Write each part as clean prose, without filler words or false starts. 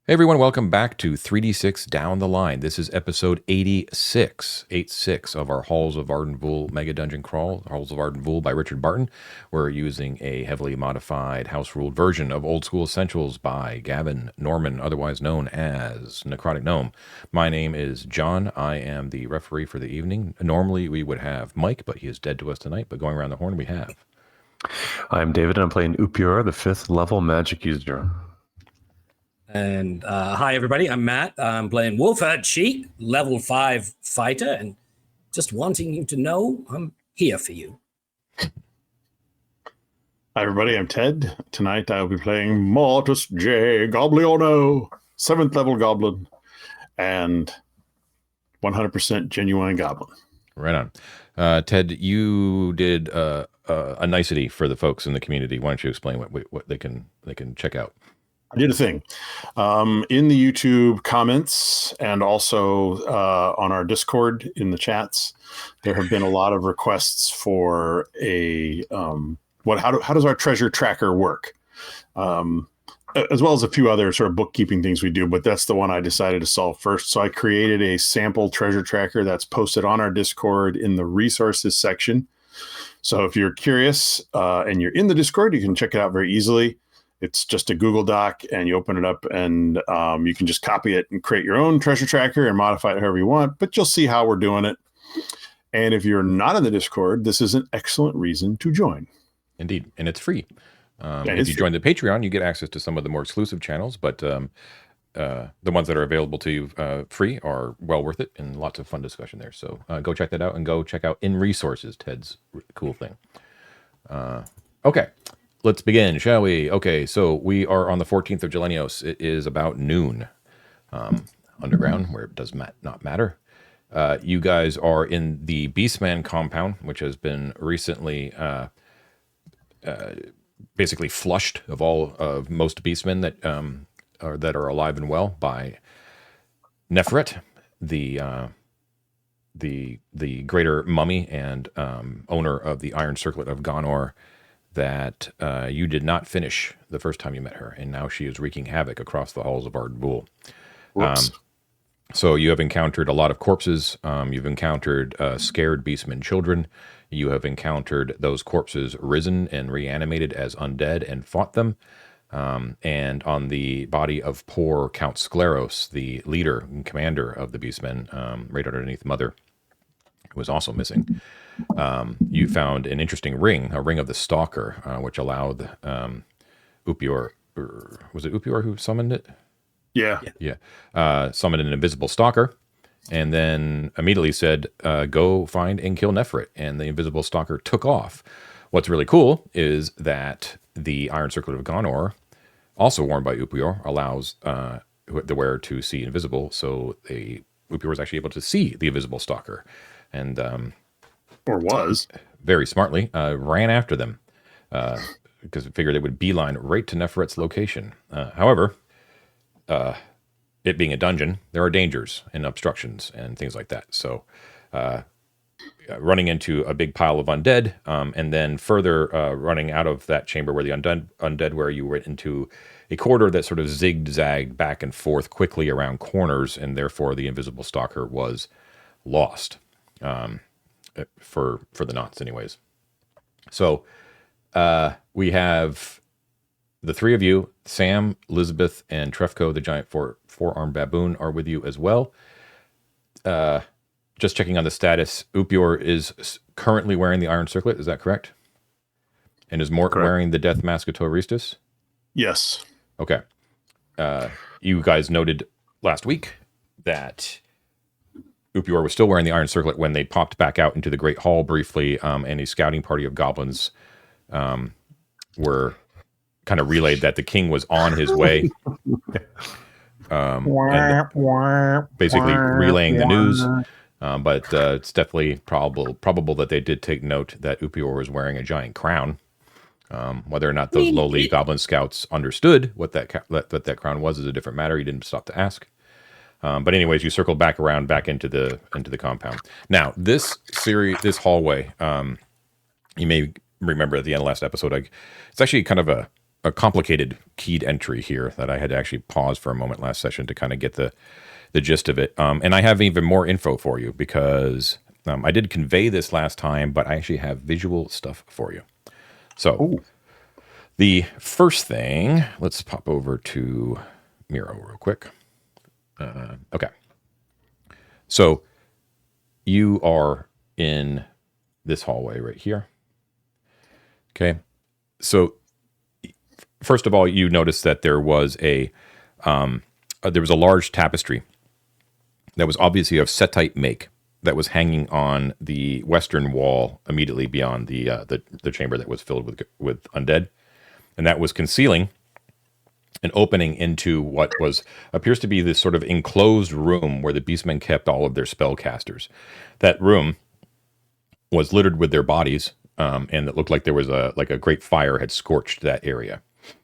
Hey everyone, welcome back to 3D6 Down the Line. This is episode 86 of our Halls of Arden Vul Megadungeon crawl, Halls of Arden Vul by Richard Barton. We're using a heavily modified house-ruled version of Old School Essentials by Gavin Norman, otherwise known as Necrotic Gnome. My name is John. I am the referee for the evening. Normally we would have Mike, but he is dead to us tonight. But going around the horn, we have... I'm David, and I'm playing Upior, the 5th level magic user. And hi, everybody. I'm Matt. I'm playing Wolfhard Cheek, level 5 fighter, and just wanting you to know I'm here for you. Hi, everybody. I'm Ted. Tonight I'll be playing Mortis J. Gobliono, 7th level goblin, and 100% genuine goblin. Right on. Ted, you did a nicety for the folks in the community. Why don't you explain what they can check out? I did a thing in the YouTube comments and also on our Discord in the chats. There have been a lot of requests for a how does our treasure tracker work, as well as a few other sort of bookkeeping things we do. But that's the one I decided to solve first. So I created a sample treasure tracker that's posted on our Discord in the resources section. So if you're curious and you're in the Discord, you can check it out very easily. It's just a Google Doc, and you open it up, and you can just copy it and create your own treasure tracker and modify it however you want, but you'll see how we're doing it. And if you're not in the Discord, this is an excellent reason to join. Indeed, and it's free. If you join the Patreon, you get access to some of the more exclusive channels, but the ones that are available to you free are well worth it, and lots of fun discussion there. So go check that out, and go check out In Resources, Ted's cool thing. Okay. Let's begin, shall we? Okay, so we are on the 14th of Jelenios. It is about noon underground, where it does not matter. You guys are in the Beastman compound, which has been recently basically flushed of most Beastmen that are alive and well by Neferet, the greater mummy and owner of the Iron Circlet of Gonor, that you did not finish the first time you met her, and now she is wreaking havoc across the halls of Arden Vul. So you have encountered a lot of corpses. You've encountered scared beastmen children. You have encountered those corpses risen and reanimated as undead and fought them. And on the body of poor Count Scleros, the leader and commander of the beastmen, right underneath Mother, who was also missing. You found an interesting ring, a ring of the stalker, which allowed Upior, was it Upior who summoned it? Yeah. Summoned an invisible stalker, and then immediately said, go find and kill Neferet, and the invisible stalker took off. What's really cool is that the Iron Circlet of Gonor, also worn by Upior, allows the wearer to see invisible, so Upior was actually able to see the invisible stalker, and or was very smartly ran after them because it figured they would beeline right to Neferet's location. However, it being a dungeon, there are dangers and obstructions and things like that. So running into a big pile of undead, and then further running out of that chamber where the undead where you went into a corridor that sort of zigzagged back and forth quickly around corners, and therefore the invisible stalker was lost. For the knots anyways. So we have the three of you, Sam, Elizabeth, and Trefco, the giant four-armed baboon, are with you as well. Just checking on the status, Upior is currently wearing the Iron Circlet, is that correct? And is Mort wearing the Death Mask of Toristus? Yes. Okay. You guys noted last week that Upior was still wearing the Iron Circlet when they popped back out into the Great Hall briefly, and a scouting party of goblins were kind of relayed that the king was on his way, and basically relaying the news. But it's definitely probable that they did take note that Upior was wearing a giant crown. Whether or not those lowly goblin scouts understood what that crown was is a different matter. He didn't stop to ask. But anyways, you circled back around back into the compound. Now, this hallway, you may remember at the end of last episode, it's actually kind of a complicated keyed entry here that I had to actually pause for a moment last session to kind of get the gist of it. And I have even more info for you because I did convey this last time, but I actually have visual stuff for you. So the first thing, let's pop over to Miro real quick. Okay. So you are in this hallway right here. Okay. So first of all, you notice that there was a large tapestry that was obviously of Setite make that was hanging on the western wall immediately beyond the chamber that was filled with undead, and that was concealing an opening into what appears to be this sort of enclosed room where the beastmen kept all of their spellcasters. That room was littered with their bodies, and it looked like there was a great fire had scorched that area.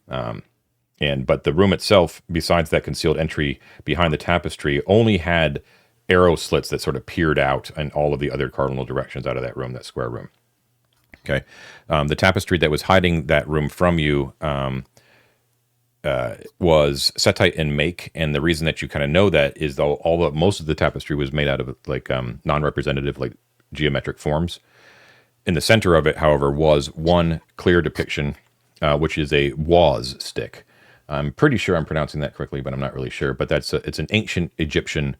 But the room itself, besides that concealed entry behind the tapestry, only had arrow slits that sort of peered out in all of the other cardinal directions out of that room, that square room. Okay, the tapestry that was hiding that room from you was Setite in make, and the reason that you kind of know that is though most of the tapestry was made out of non-representative geometric forms. In the center of it, however, was one clear depiction, which is a waz stick. I'm pretty sure I'm pronouncing that correctly, but I'm not really sure. But it's an ancient Egyptian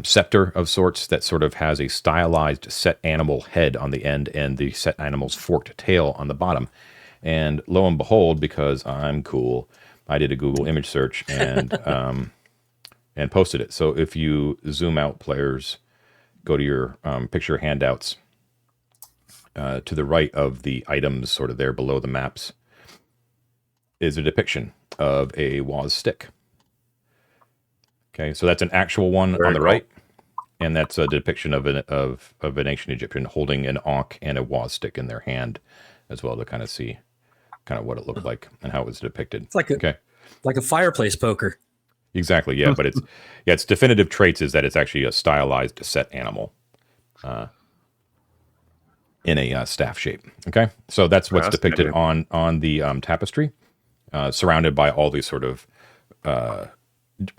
scepter of sorts that sort of has a stylized set animal head on the end and the set animal's forked tail on the bottom. And lo and behold, because I'm cool, I did a Google image search and and posted it. So if you zoom out, players, go to your picture handouts. To the right of the items, sort of there below the maps, is a depiction of a waz stick. Okay, so that's an actual one on the right, and that's a depiction of an ancient Egyptian holding an ankh and a waz stick in their hand, as well, to kind of see kind of what it looked like and how it was depicted. It's like a fireplace poker. Exactly, yeah, but its definitive traits is that it's actually a stylized set animal. In a staff shape. Okay, so that's what's depicted on the tapestry, surrounded by all these sort of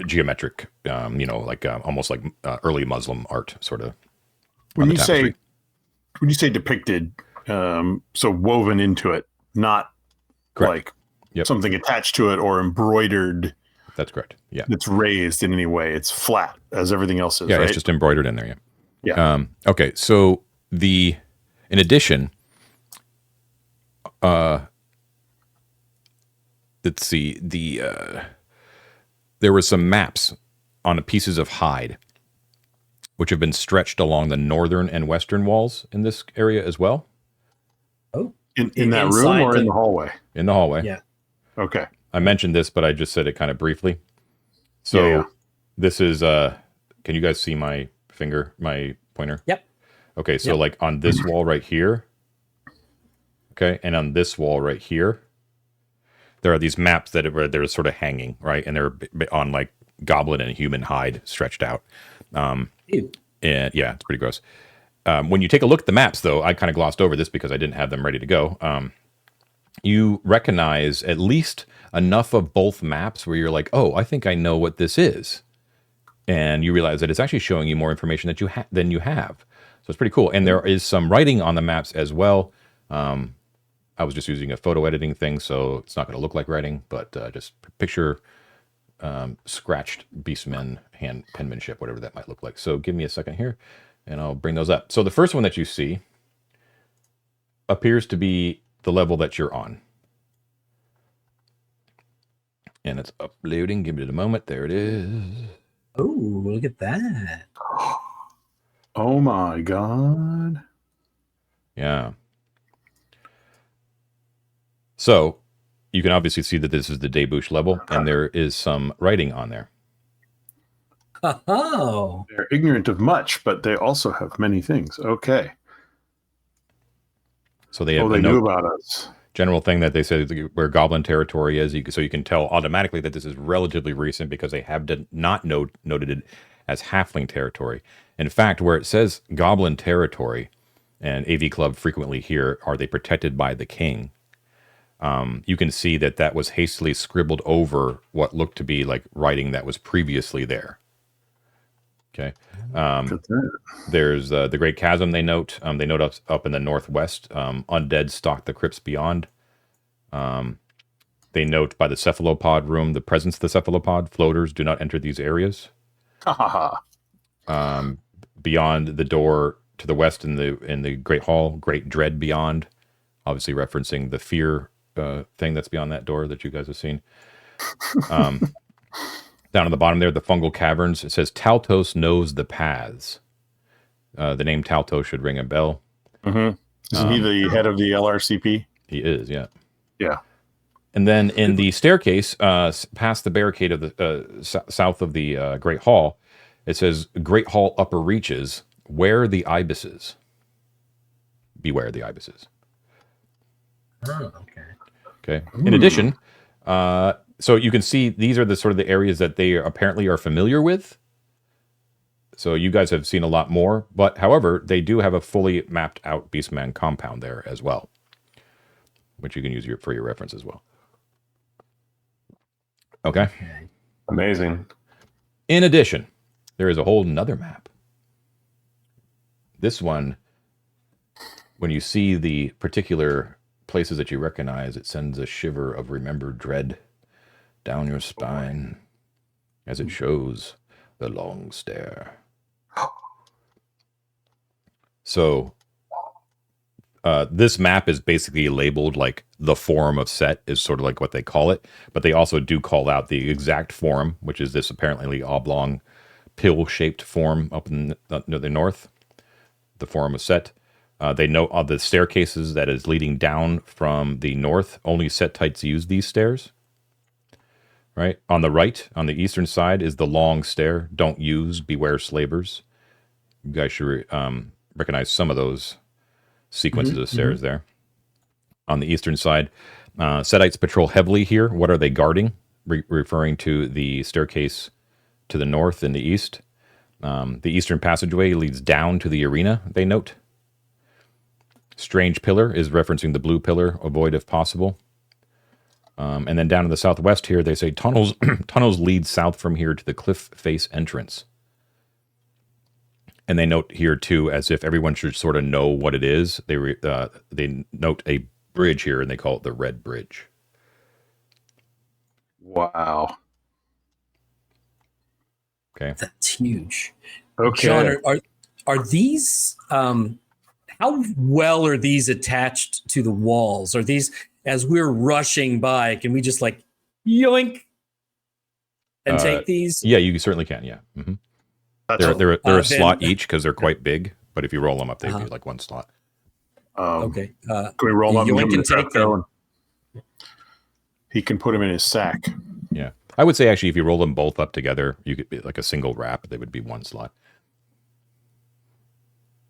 geometric, almost like early Muslim art, sort of. When you say depicted, so woven into it, not correct. Like something attached to it or embroidered. That's correct. Yeah, it's raised in any way. It's flat as everything else is. Yeah, right? It's just embroidered in there. Yeah. Yeah. Okay, so in addition, let's see, there were some maps on pieces of hide, which have been stretched along the northern and western walls in this area as well. Oh, in that room or in the hallway? In the hallway. Yeah. Okay. I mentioned this, but I just said it kind of briefly. So This is, can you guys see my finger, my pointer? Yep. Okay, so like on this wall right here, okay, and on this wall right here, there are these maps they're sort of hanging, right, and they're on like goblin and human hide stretched out. And yeah, it's pretty gross. When you take a look at the maps, though, I kind of glossed over this because I didn't have them ready to go. You recognize at least enough of both maps where you're like, oh, I think I know what this is, and you realize that it's actually showing you more information than you have. So it's pretty cool. And there is some writing on the maps as well. I was just using a photo editing thing, so it's not going to look like writing, but just picture scratched beastmen hand penmanship, whatever that might look like. So give me a second here, and I'll bring those up. So the first one that you see appears to be the level that you're on. And it's uploading. Give it a moment. There it is. Oh, look at that. Oh my God. Yeah. So you can obviously see that this is the debouche level, and there is some writing on there. Oh. They're ignorant of much, but they also have many things. Okay. So they have they knew about us. General thing that they said where goblin territory is, so you can tell automatically that this is relatively recent because they have not noted it as halfling territory. In fact, where it says goblin territory, and AV Club frequently here, are they protected by the king? you can see that was hastily scribbled over what looked to be like writing that was previously there. Okay. There's the Great Chasm. They note up in the northwest. Undead stalk the crypts beyond. They note by the cephalopod room the presence of the cephalopod. Floaters do not enter these areas. Beyond the door to the west in the Great Hall, Great Dread beyond. Obviously referencing the fear thing that's beyond that door that you guys have seen. Down on the bottom there, the fungal caverns. It says Taltos knows the paths. The name Taltos should ring a bell. Mm-hmm. Isn't he the head of the LRCP? He is, yeah. Yeah. And then in the staircase, past the barricade of the south of the Great Hall, it says Great Hall upper reaches. Where the ibises? Beware the ibises. Oh, okay. Okay. In addition, so you can see these are the sort of the areas that they apparently are familiar with. So you guys have seen a lot more, but however, they do have a fully mapped out Beastman compound there as well, which you can use for your reference as well. Okay. Amazing. In addition, there is a whole nother map. This one, when you see the particular places that you recognize, it sends a shiver of remembered dread down your spine as it shows the long stare. So this map is basically labeled like the Forum of Set is sort of like what they call it, but they also do call out the exact forum, which is this apparently oblong pill-shaped forum up in the north, the Forum of Set. They note on the staircases that is leading down from the north, only Setites use these stairs. Right? On the right, on the eastern side, is the long stair. Don't use, beware slavers. You guys should recognize some of those sequences of stairs there. On the eastern side, Setites patrol heavily here. What are they guarding? Referring to the staircase to the north and the east. The eastern passageway leads down to the arena, they note. Strange pillar is referencing the blue pillar. Avoid if possible. And then down in the southwest here, they say tunnels lead south from here to the cliff face entrance. And they note here too, as if everyone should sort of know what it is. They note a bridge here, and they call it the Red Bridge. Wow. Okay, That's huge. Okay. John, are these? How well are these attached to the walls? Are these, as we're rushing by, can we just like yoink and take these? Yeah, you certainly can. Yeah, they're a slot each because they're quite big. But if you roll them up, they'd be like one slot. Okay. Can we roll up? Yoink and take them. He can put them in his sack. Yeah, I would say actually, if you roll them both up together, you could be like a single wrap. They would be one slot.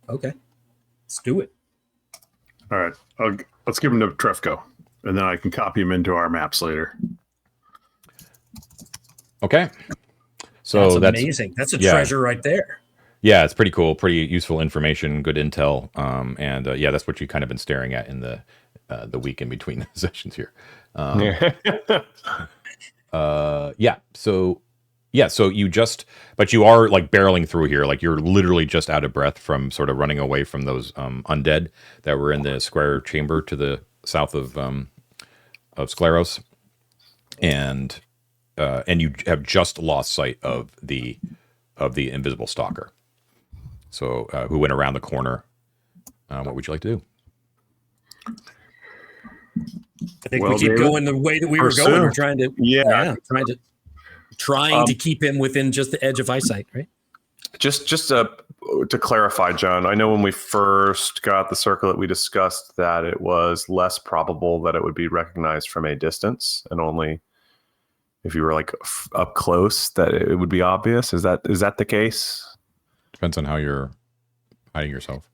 Okay. Let's do it. All right. Let's give him to Trefco, and then I can copy him into our maps later. Okay. So that's amazing. That's a treasure right there. Yeah, it's pretty cool. Pretty useful information. Good intel. And that's what you kind of been staring at in the week in between the sessions here. So you are like barreling through here. Like you're literally just out of breath from sort of running away from those undead that were in the square chamber to the south of Scleros. And you have just lost sight of the invisible stalker. So who went around the corner. What would you like to do? I think we keep going the way that we were going. We're trying to keep him within just the edge of eyesight, right? Just to clarify, John, I know when we first got the circlet, we discussed that it was less probable that it would be recognized from a distance, and only if you were like up close that it would be obvious. Is that the case? Depends on how you're hiding yourself.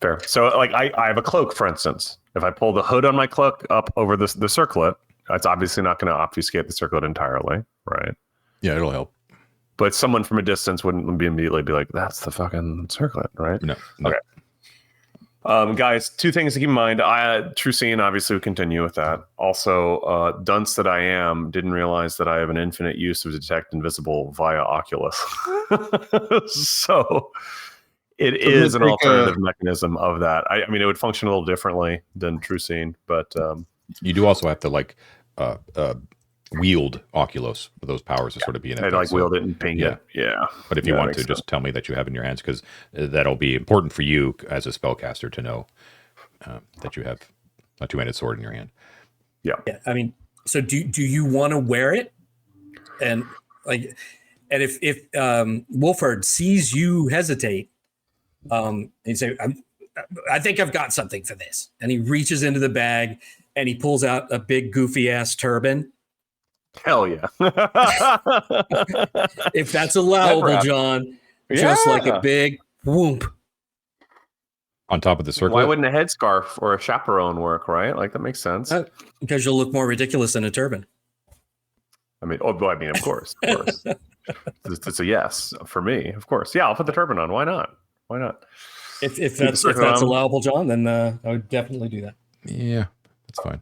Fair. So, like, I have a cloak, for instance. If I pull the hood on my cloak up over the circlet, it's obviously not going to obfuscate the circlet entirely, right? Yeah, it'll help. But someone from a distance wouldn't immediately be like, "That's the fucking circlet," right? No. Okay. Guys, two things to keep in mind. True Scene, obviously, we continue with that. Also, dunce that I am, didn't realize that I have an infinite use of Detect Invisible via Oculus. So it is an alternative mechanism of that. I mean, it would function a little differently than True Scene, but you do also have to like wield Oculus for those powers to sort of be in it. I like wield it and ping it. Yeah. But if you want to, just tell me that you have in your hands, because that'll be important for you as a spellcaster to know that you have a two-handed sword in your hand. Yeah. I mean, so do you want to wear it? And like, and if Wolfhard sees you hesitate, he'd say, I think I've got something for this. And he reaches into the bag and he pulls out a big goofy ass turban. Hell yeah. If that's allowable, John, just like a big whoomp. On top of the circle. Why wouldn't a headscarf or a chaperone work, right? Like, that makes sense. Because you'll look more ridiculous in a turban. I mean, of course. It's a yes for me, of course. Yeah, I'll put the turban on. Why not? If that's allowable, John, then I would definitely do that. Yeah, that's fine.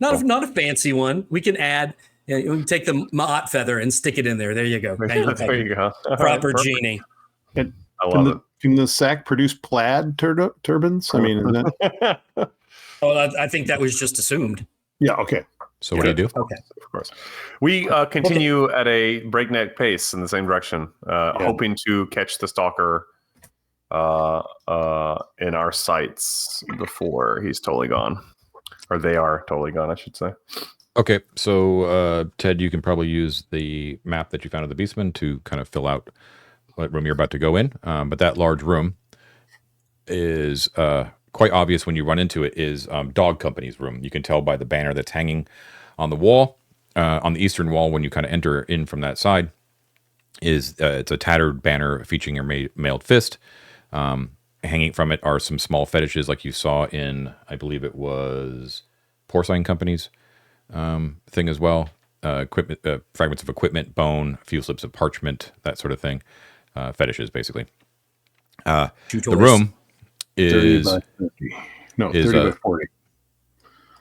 Not a fancy one. We can add. We can take the Ma'at feather and stick it in there. There you go. There you go. Proper genie. And I love it. Can the sack produce plaid turbans? I mean, is that... I think that was just assumed. Yeah. Okay. So what do you do? Okay. Of course. We continue at a breakneck pace in the same direction, hoping to catch the stalker in our sights before he's totally gone. Or they are totally gone, I should say. Okay, so Ted, you can probably use the map that you found at the Beastman to kind of fill out what room you're about to go in. But that large room is quite obvious when you run into it, is Dog Company's room. You can tell by the banner that's hanging on the wall, on the eastern wall when you kind of enter in from that side. It's a tattered banner featuring your mailed fist. Hanging from it are some small fetishes like you saw in, I believe it was Porcine Company's thing as well. Equipment, fragments of equipment, bone, a few slips of parchment, that sort of thing. Fetishes, basically. The room is 30 by 40.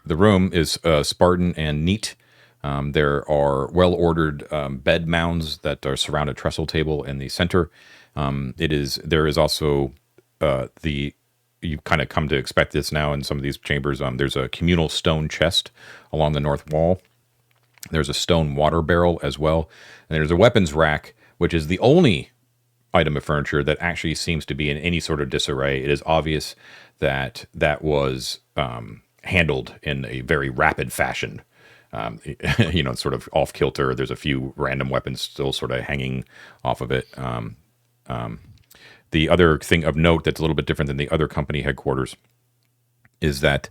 The room is Spartan and neat. There are well-ordered bed mounds that are surround a trestle table in the center. There is also you kind of come to expect this now in some of these chambers. There's a communal stone chest along the north wall. There's a stone water barrel as well. And there's a weapons rack, which is the only item of furniture that actually seems to be in any sort of disarray. It is obvious that was handled in a very rapid fashion. Sort of off kilter. There's a few random weapons still sort of hanging off of it. The other thing of note that's a little bit different than the other company headquarters is that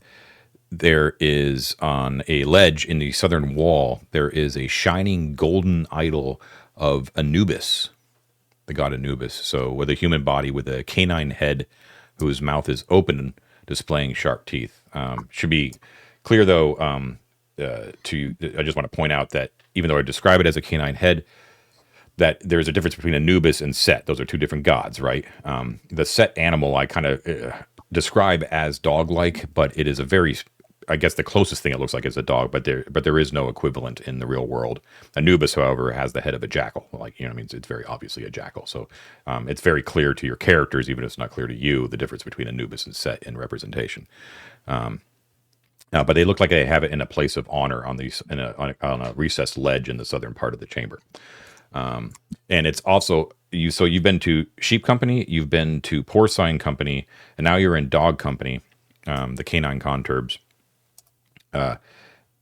there is on a ledge in the southern wall, there is a shining golden idol of Anubis, the god Anubis. So with a human body with a canine head whose mouth is open, displaying sharp teeth. Should be clear, though, I just want to point out that even though I describe it as a canine head, that there's a difference between Anubis and Set. Those are two different gods, right? The Set animal I kind of describe as dog-like, but it is a very, I guess the closest thing it looks like is a dog, but there is no equivalent in the real world. Anubis, however, has the head of a jackal. It's very obviously a jackal. So it's very clear to your characters, even if it's not clear to you, the difference between Anubis and Set in representation. But they look like they have it in a place of honor on a recessed ledge in the southern part of the chamber. And it's also so you've been to Sheep Company, you've been to Porcine Company, and now you're in Dog Company, the canine conturbs.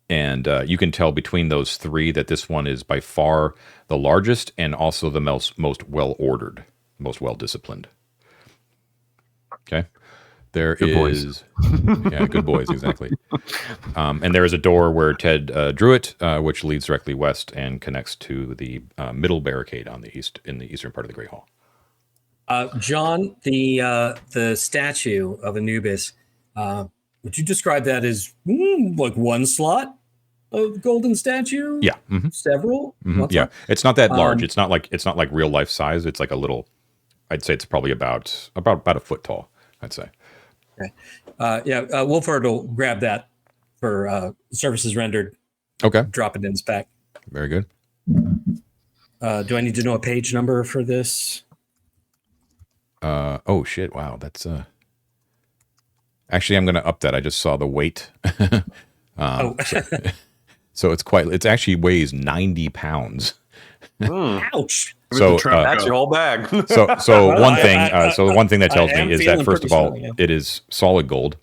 And you can tell between those three that this one is by far the largest and also the most well-ordered, most well-disciplined. Okay. There good is, yeah, good boys, exactly. And there is a door where Ted drew it, which leads directly west and connects to the middle barricade on the eastern part of the Great Hall. John, the statue of Anubis, would you describe that as like one slot of golden statue? Yeah, several. Yeah, it's not that large. It's not like real life size. It's like a little. I'd say it's probably about a foot tall. I'd say. Wolford will grab that for services rendered. Okay. Drop it in his pack. Very good. Do I need to know a page number for this? Oh shit! Wow, that's actually I'm going to up that. I just saw the weight. So it actually weighs 90 pounds. Ouch! So that's your whole bag. so one thing that tells I me is am that first of all, feeling pretty strong, it is solid gold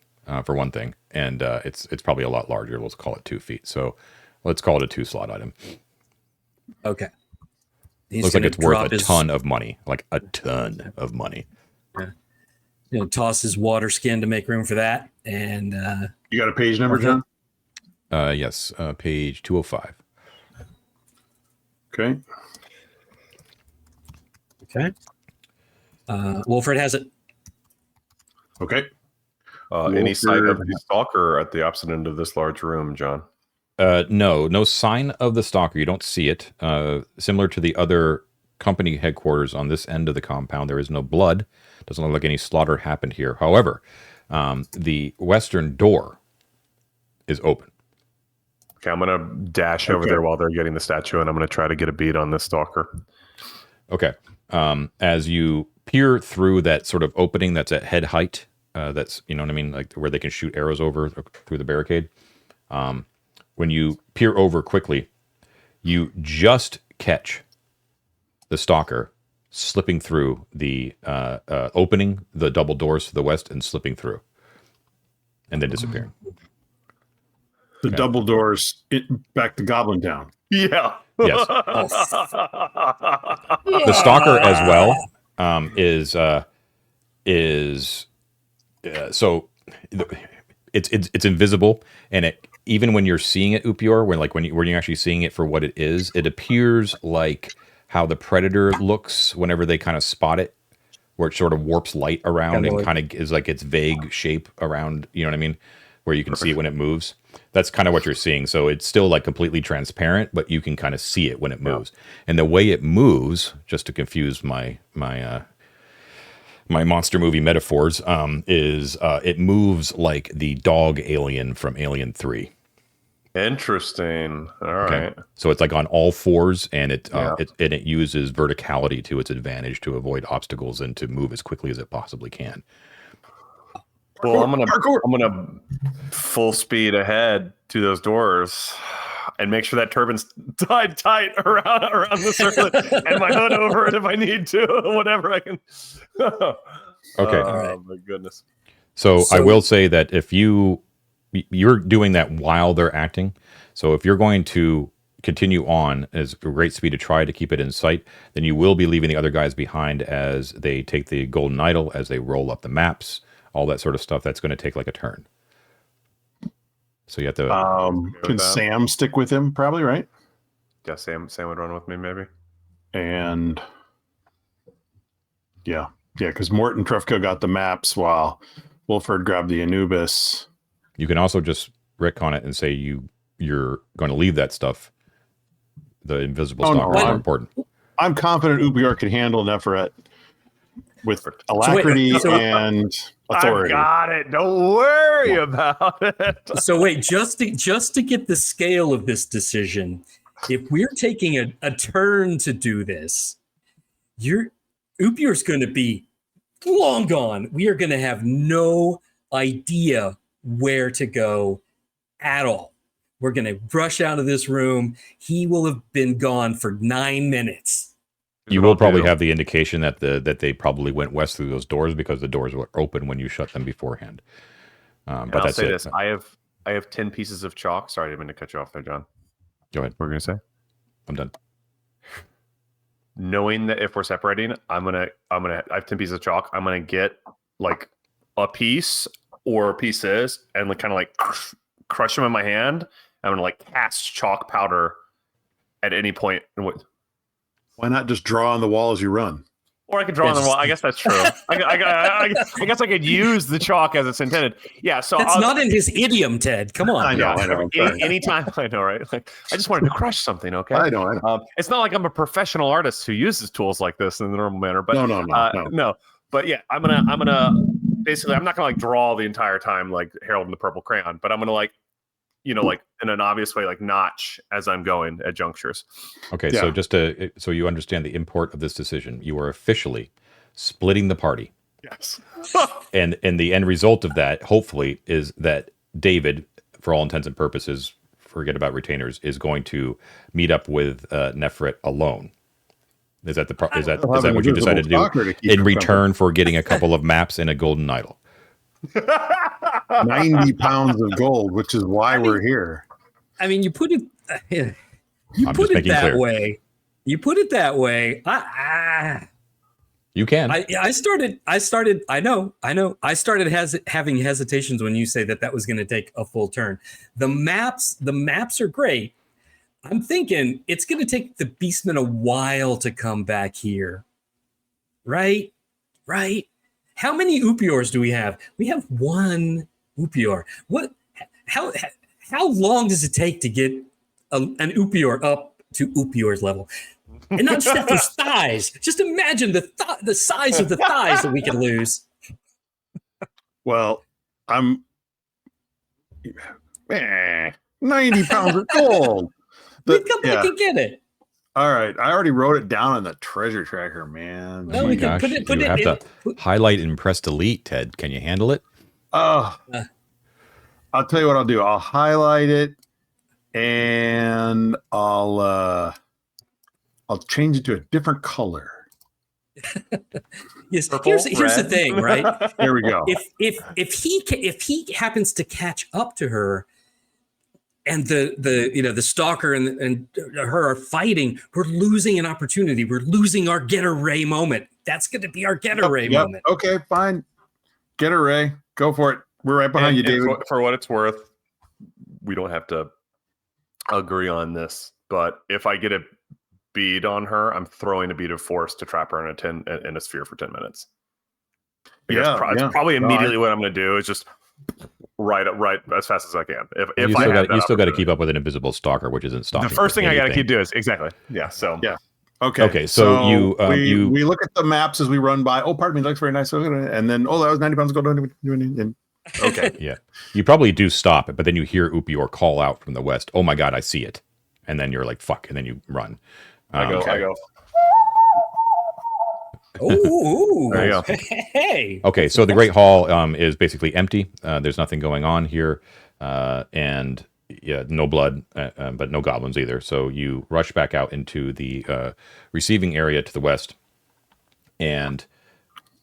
for one thing, and it's probably a lot larger. Let's call it 2 feet. So let's call it a 2-slot item. Okay. Looks like it's worth a ton of money, like a ton of money. Toss his water skin to make room for that, and You got a page number, John? Yes, page 205. Okay. Okay. Wolford has it. Okay. Any sight of the stalker at the opposite end of this large room, John? No sign of the stalker. You don't see it. Similar to the other company headquarters on this end of the compound, there is no blood. Doesn't look like any slaughter happened here. However, the western door is open. Okay, I'm gonna dash over there while they're getting the statue, and I'm gonna try to get a beat on this stalker. Okay. As you peer through that sort of opening that's at head height, that's, you know what I mean, like where they can shoot arrows over through the barricade. When you peer over quickly, you just catch the stalker slipping through the opening, the double doors to the west, and slipping through, and then disappearing. The double doors back to Goblin Town. Yeah. Yes. The stalker as well so it's invisible, and it, even when you're seeing it, Upior, when you're actually seeing it for what it is, it appears like how the predator looks whenever they kind of spot it, where it sort of warps light around and kind of is like its vague shape around, you know what I mean, where you can see it when it moves. That's kind of what you're seeing. So it's still like completely transparent, but you can kind of see it when it moves. And the way it moves, just to confuse my monster movie metaphors, is it moves like the dog alien from Alien 3. Interesting. All right. So it's like on all fours, and it uses verticality to its advantage to avoid obstacles and to move as quickly as it possibly can. Well, I'm gonna full speed ahead to those doors and make sure that turban's tied tight around the circlet and my hood over it if I need to, whatever I can. Okay. Oh my goodness. So I will say that if you're doing that while they're acting, so if you're going to continue on as a great speed to try to keep it in sight, then you will be leaving the other guys behind as they take the golden idol, as they roll up the maps, all that sort of stuff. That's going to take like a turn. So you have to. Can Sam stick with him? Probably, right? Yeah, Sam would run with me, maybe. And yeah, because Morton Trefko got the maps while Wolford grabbed the Anubis. You can also just retcon it and say you're going to leave that stuff. The invisible stuff is more important. I'm confident Upior can handle Neferet with alacrity and authority. I got it. Don't worry about it. So wait, just to get the scale of this decision, if we're taking a turn to do this, Upior's going to be long gone. We are going to have no idea where to go at all. We're going to rush out of this room. He will have been gone for 9 minutes. You will probably have the indication that they probably went west through those doors because the doors were open when you shut them beforehand. But I'll that's say it. this: I have 10 pieces of chalk. Sorry, I didn't mean to cut you off there, John. Go ahead. What were you gonna say? I'm done. Knowing that if we're separating, I have 10 pieces of chalk. I'm gonna get like a piece or pieces and like kind of like crush them in my hand. I'm gonna like cast chalk powder at any point. Why not just draw on the wall as you run? Or I could draw on the wall. I guess that's true. I guess I could use the chalk as it's intended. Yeah. So that's not in his idiom, Ted. Come on. I know. Anytime, I know, right? Like, I just wanted to crush something. Okay. I know. It's not like I'm a professional artist who uses tools like this in the normal manner. But no. But yeah, I'm gonna basically, I'm not gonna like draw the entire time like Harold and the Purple Crayon, but I'm gonna like, like in an obvious way, like notch as I'm going at junctures. Okay, Yeah. so so you understand the import of this decision. You are officially splitting the party. Yes. And the end result of that, hopefully, is that David, for all intents and purposes, forget about retainers, is going to meet up with Neferet alone. Is that what you decided to do in return for getting a couple of maps and a golden idol? 90 pounds of gold, which is why we're here. I mean, you put it I'm just making that clear. way. You put it that way. You can. I started. I know. I started having hesitations when you say that was going to take a full turn. The maps are great. I'm thinking it's going to take the Beastmen a while to come back here. Right. How many Upiors do we have? We have one Upior. What? How long does it take to get an Upior up to Upior's level? And not just that, there's thighs. Just imagine the size of the thighs that we could lose. Well, 90 pounds of gold. We come back and get it. All right. I already wrote it down on the treasure tracker, man. Well, Oh my we can gosh, put it you have in. to highlight and press delete, Ted. Can you handle it? I'll tell you what I'll do. I'll highlight it and I'll change it to a different color. Yes. Purple, Here's the red. thing, right? There we go. If he happens to catch up to her, and the stalker and her are fighting, we're losing an opportunity. We're losing our get a ray moment. That's going to be our get a ray moment. Okay, fine. Get a ray. Go for it. We're right behind you, David. For what it's worth, we don't have to agree on this. But if I get a bead on her, I'm throwing a bead of force to trap her in a sphere for 10 minutes. It's probably immediately what I'm going to do is just right as fast as I can. If you still got to keep up with an invisible stalker, which isn't stalking. The first thing I got to keep doing is Okay. So we look at the maps as we run by. Oh, pardon me, that looks very nice. And then that was 90 pounds of gold. Okay. Yeah. You probably do stop it, but then you hear Upior call out from the west. Oh my God, I see it. And then you're like, fuck. And then you run. I go. Oh, there you go. Hey. Okay, so the Great Hall is basically empty. There's nothing going on here, and no blood, but no goblins either. So you rush back out into the receiving area to the west, and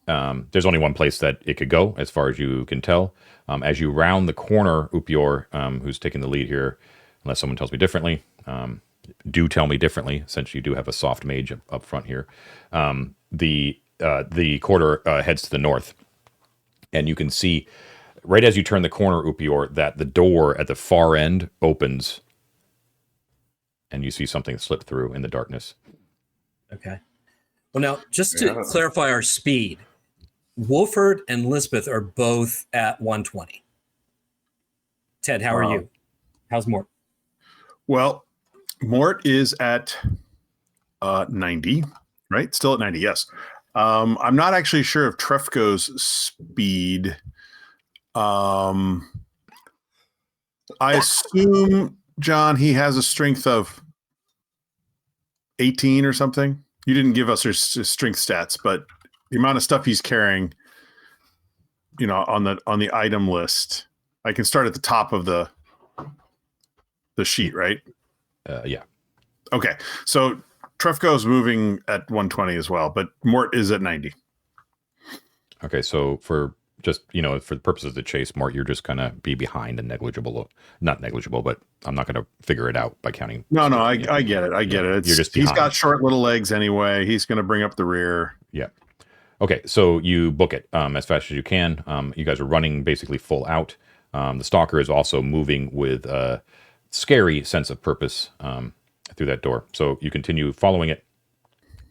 there's only one place that it could go, as far as you can tell. As you round the corner, Upior, who's taking the lead here, unless someone tells me differently, do tell me differently, since you do have a soft mage up front here. The quarter heads to the north, and you can see right as you turn the corner, Upior, that the door at the far end opens, and you see something slip through in the darkness. Okay. Well, now just to clarify our speed, Wolford and Lisbeth are both at 120. Ted, how are you? How's Mort? Well, Mort is at 90, right? Still at 90, yes. I'm not actually sure of Trefko's speed. I assume, John, he has a strength of 18 or something. You didn't give us his strength stats, but the amount of stuff he's carrying, on the item list, I can start at the top of the sheet, right? Yeah. Okay, so Trefko's moving at 120 as well, but Mort is at 90. Okay, so for the purposes of the chase, Mort, you're just gonna be behind and not negligible, but I'm not gonna figure it out by counting. No, I get it. You're just behind. He's got short little legs anyway. He's gonna bring up the rear. Yeah. Okay, so you book it as fast as you can. You guys are running basically full out. The stalker is also moving with a scary sense of purpose through that door. So you continue following it.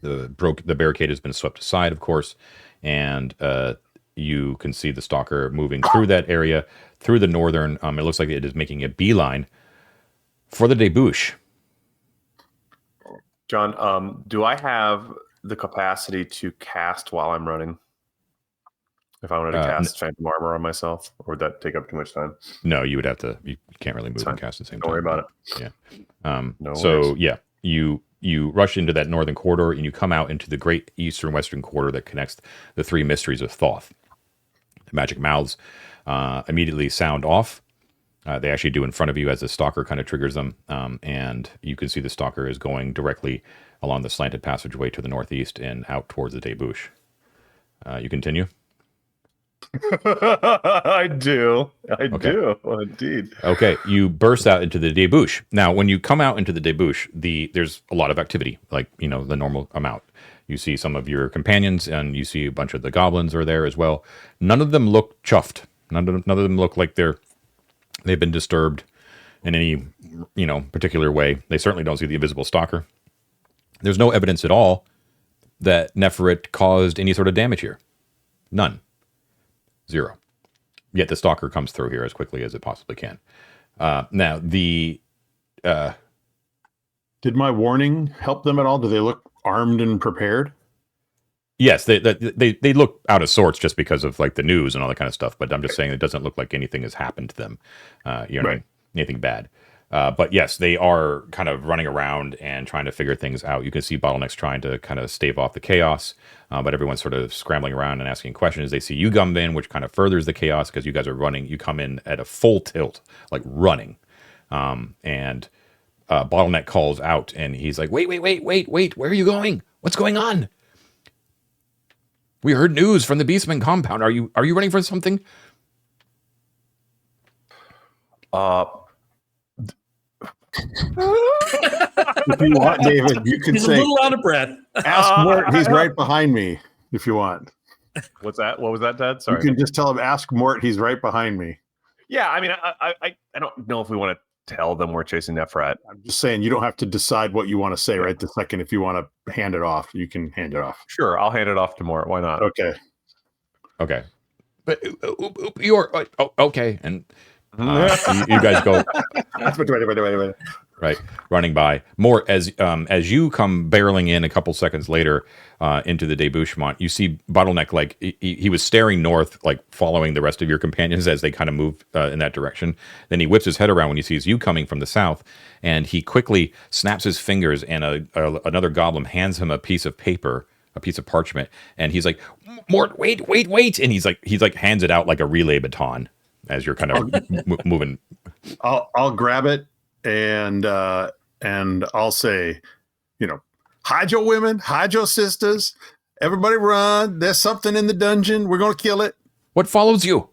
The barricade has been swept aside, of course, and you can see the stalker moving through that area, through the northern. It looks like it is making a beeline for the debouche. John, do I have the capacity to cast while I'm running? If I wanted to cast Phantom Armor on myself, or would that take up too much time? No, you would have to. You can't really move and cast at the same time. Don't worry about it. Yeah. No so worries. yeah, you rush into that northern corridor and you come out into the great eastern western corridor that connects the three mysteries of Thoth. The magic mouths immediately sound off. They actually do in front of you as the stalker kind of triggers them, and you can see the stalker is going directly along the slanted passageway to the northeast and out towards the debouche. You continue. I do indeed. Okay, you burst out into the debouche. Now, when you come out into the debouche, there's a lot of activity, like the normal amount. You see some of your companions, and you see a bunch of the goblins are there as well. None of them look chuffed. None of them look like they've been disturbed in any particular way. They certainly don't see the invisible stalker. There's no evidence at all that Neferet caused any sort of damage here. None. Zero. Yet the stalker comes through here as quickly as it possibly can. Now, did my warning help them at all? Do they look armed and prepared? Yes, they look out of sorts just because of like the news and all that kind of stuff. But I'm just saying it doesn't look like anything has happened to them. Right. Anything bad. But yes, they are kind of running around and trying to figure things out. You can see Bottleneck's trying to kind of stave off the chaos, but everyone's sort of scrambling around and asking questions. They see you come in, which kind of furthers the chaos because you guys are running. You come in at a full tilt, like running. And Bottleneck calls out, and he's like, wait, where are you going? What's going on? We heard news from the Beastman compound. Are you running for something? If you want, David, you can He's say, a little out of breath. ask Mort. He's right behind me. If you want, What's that? What was that, Dad? Sorry. you can just tell him, ask Mort. He's right behind me. Yeah, I mean, I don't know if we want to tell them we're chasing Neferet. I'm just saying, you don't have to decide what you want to say right this second. If you want to hand it off, you can hand it off. Sure, I'll hand it off to Mort. Why not? Okay. But you're okay, and you guys go. Wait. Right, running by more as you come barreling in a couple seconds later into the debouchement. You see Bottleneck like he was staring north, like following the rest of your companions as they kind of move in that direction. Then he whips his head around when he sees you coming from the south, and he quickly snaps his fingers, and another goblin hands him a piece of paper, a piece of parchment, and he's like, "Mort, wait!" And he's like hands it out like a relay baton as you're kind of moving. I'll grab it. And I'll say, hide your women, hide your sisters, everybody run. There's something in the dungeon. We're going to kill it. What follows you?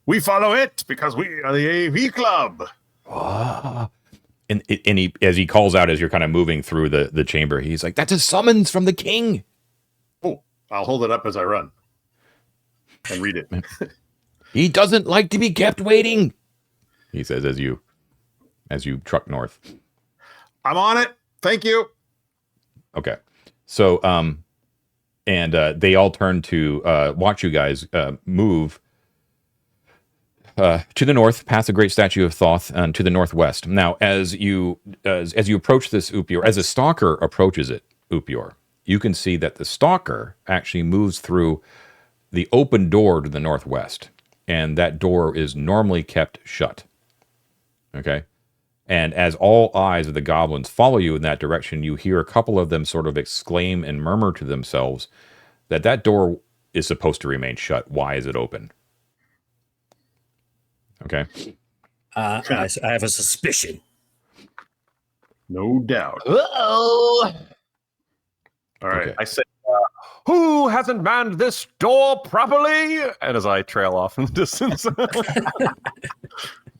We follow it because we are the AV Club. And he, as he calls out, as you're kind of moving through the chamber, he's like, that's a summons from the king. Oh, I'll hold it up as I run and read it. He doesn't like to be kept waiting, he says as you truck north. I'm on it. Thank you. Okay. So, and they all turn to watch you guys move to the north, past the great statue of Thoth, and to the northwest. Now, as you approach this Upior, as a stalker approaches it, Upior, you can see that the stalker actually moves through the open door to the northwest, and that door is normally kept shut. Okay. And as all eyes of the goblins follow you in that direction, you hear a couple of them sort of exclaim and murmur to themselves that door is supposed to remain shut. Why is it open? Okay. I have a suspicion. No doubt. Oh, All right. Okay. I say, who hasn't manned this door properly? And as I trail off in the distance.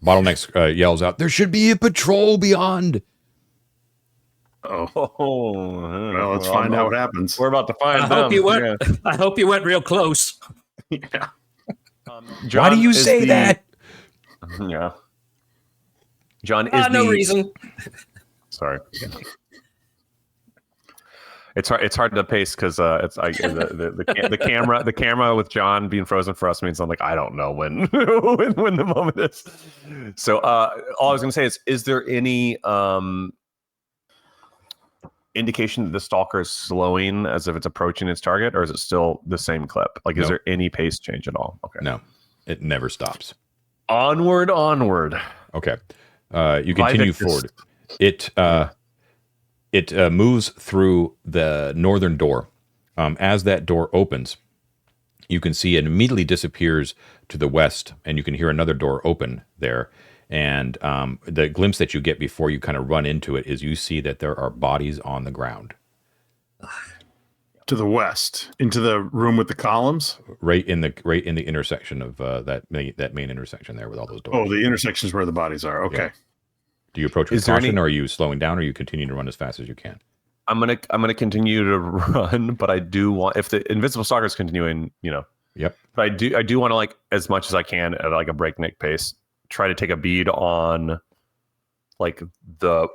Bottleneck yells out, there should be a patrol beyond. Oh, well, let's find out what happens. We're about to find I them. hope you went real close. Yeah. Why do you say that? Yeah. John is No reason. Sorry. It's hard to pace because it's like the camera with John being frozen for us means I'm like, I don't know when when the moment is. So all I was gonna say is there any indication that the stalker is slowing as if it's approaching its target, or is it still the same clip? Like, is there any pace change at all? Okay. No, it never stops. Onward. Okay. You continue forward. It moves through the northern door. As that door opens, you can see it immediately disappears to the west, and you can hear another door open there. And the glimpse that you get before you kind of run into it is you see that there are bodies on the ground. To the west, into the room with the columns, right in the intersection of that main intersection there with all those doors. Oh, the intersections where the bodies are. Okay. Yeah. Do you approach with caution, or are you slowing down, or are you continue to run as fast as you can? I'm gonna continue to run, but I do want, if the Invincible Stalker is continuing, Yep. But I do want to, like, as much as I can at like a breakneck pace, try to take a bead on like the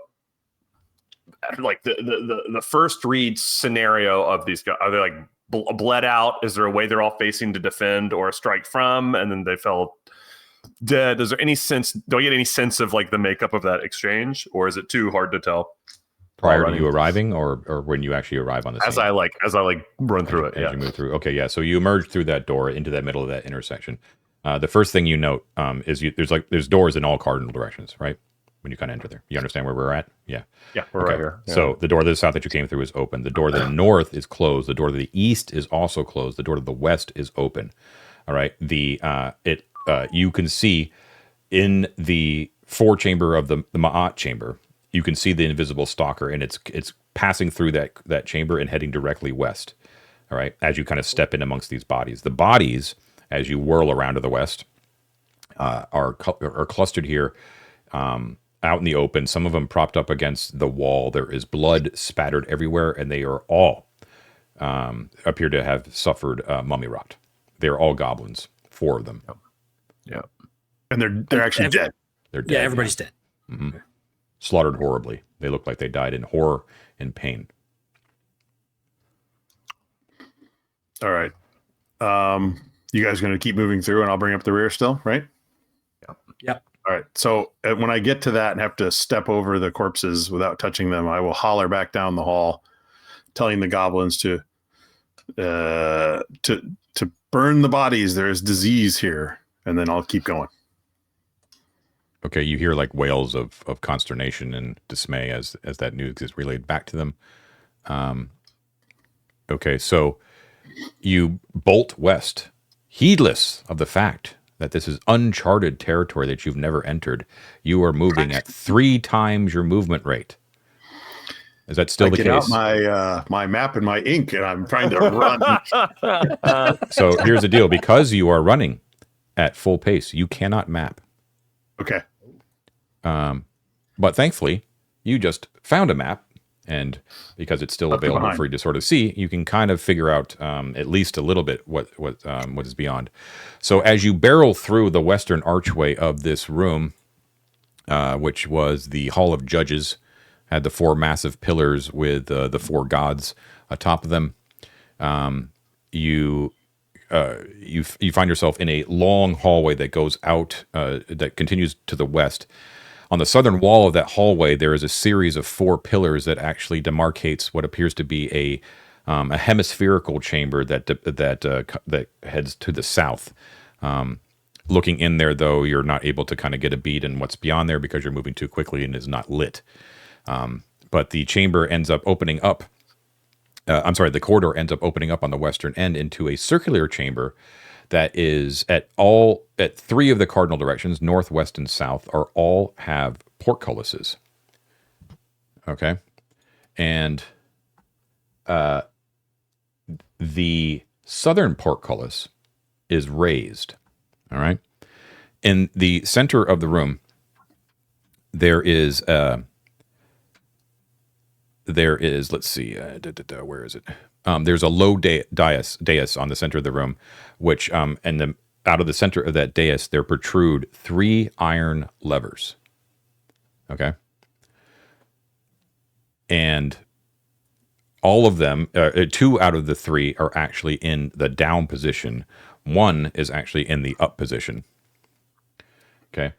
first read scenario of these guys. Are they like bled out? Is there a way they're all facing to defend or a strike from, and then they fell dead? Is there any sense? Do I get any sense of like the makeup of that exchange, or is it too hard to tell? Prior to you arriving, or when you actually arrive on the scene? As I run through it. As you move through. Okay, yeah. So you emerge through that door into that middle of that intersection. The first thing you note is there's doors in all cardinal directions, right? When you kind of enter there, you understand where we're at? Yeah. Yeah, we're right here. Yeah. So the door to the south that you came through is open. The door to the north is closed. The door to the east is also closed. The door to the west is open. All right. You can see in the forechamber of the Ma'at chamber, you can see the invisible stalker, and it's passing through that chamber and heading directly west. All right, as you kind of step in amongst these bodies. The bodies, as you whirl around to the west, are clustered here out in the open. Some of them propped up against the wall. There is blood spattered everywhere, and they are all appear to have suffered mummy rot. They're all goblins, 4 of them. Yeah, and they're actually dead. They're dead. Yeah, everybody's dead. Mm-hmm. Slaughtered horribly. They look like they died in horror and pain. All right. You guys going to keep moving through, and I'll bring up the rear still, right? Yep. All right. So when I get to that and have to step over the corpses without touching them, I will holler back down the hall, telling the goblins to burn the bodies. There is disease here, and then I'll keep going. Okay, you hear like wails of consternation and dismay as that news is relayed back to them. Okay, so you bolt west, heedless of the fact that this is uncharted territory that you've never entered. You are moving at 3 times your movement rate. Is that still the case? I get out my map and my ink, and I'm trying to run. So here's the deal. Because you are running at full pace, you cannot map. Okay. But thankfully, you just found a map, and because it's still available for you to sort of see, you can kind of figure out at least a little bit what is beyond. So as you barrel through the western archway of this room, which was the Hall of Judges, had the 4 massive pillars with the 4 gods atop of them. You find yourself in a long hallway that goes out, that continues to the west. On the southern wall of that hallway, there is a series of 4 pillars that actually demarcates what appears to be a hemispherical chamber that heads to the south. Looking in there, though, you're not able to kind of get a bead in what's beyond there because you're moving too quickly and is not lit. But the chamber ends up opening up. The corridor ends up opening up on the western end into a circular chamber that is at 3 of the cardinal directions, north, west, and south, all have portcullises. Okay, and the southern portcullis is raised. All right, in the center of the room, there is. Let's see, where is it? There's a low dais on the center of the room, which out of the center of that dais there protrude 3 iron levers. Okay, and all of them, 2 out of the 3 are actually in the down position. 1 is actually in the up position. Okay.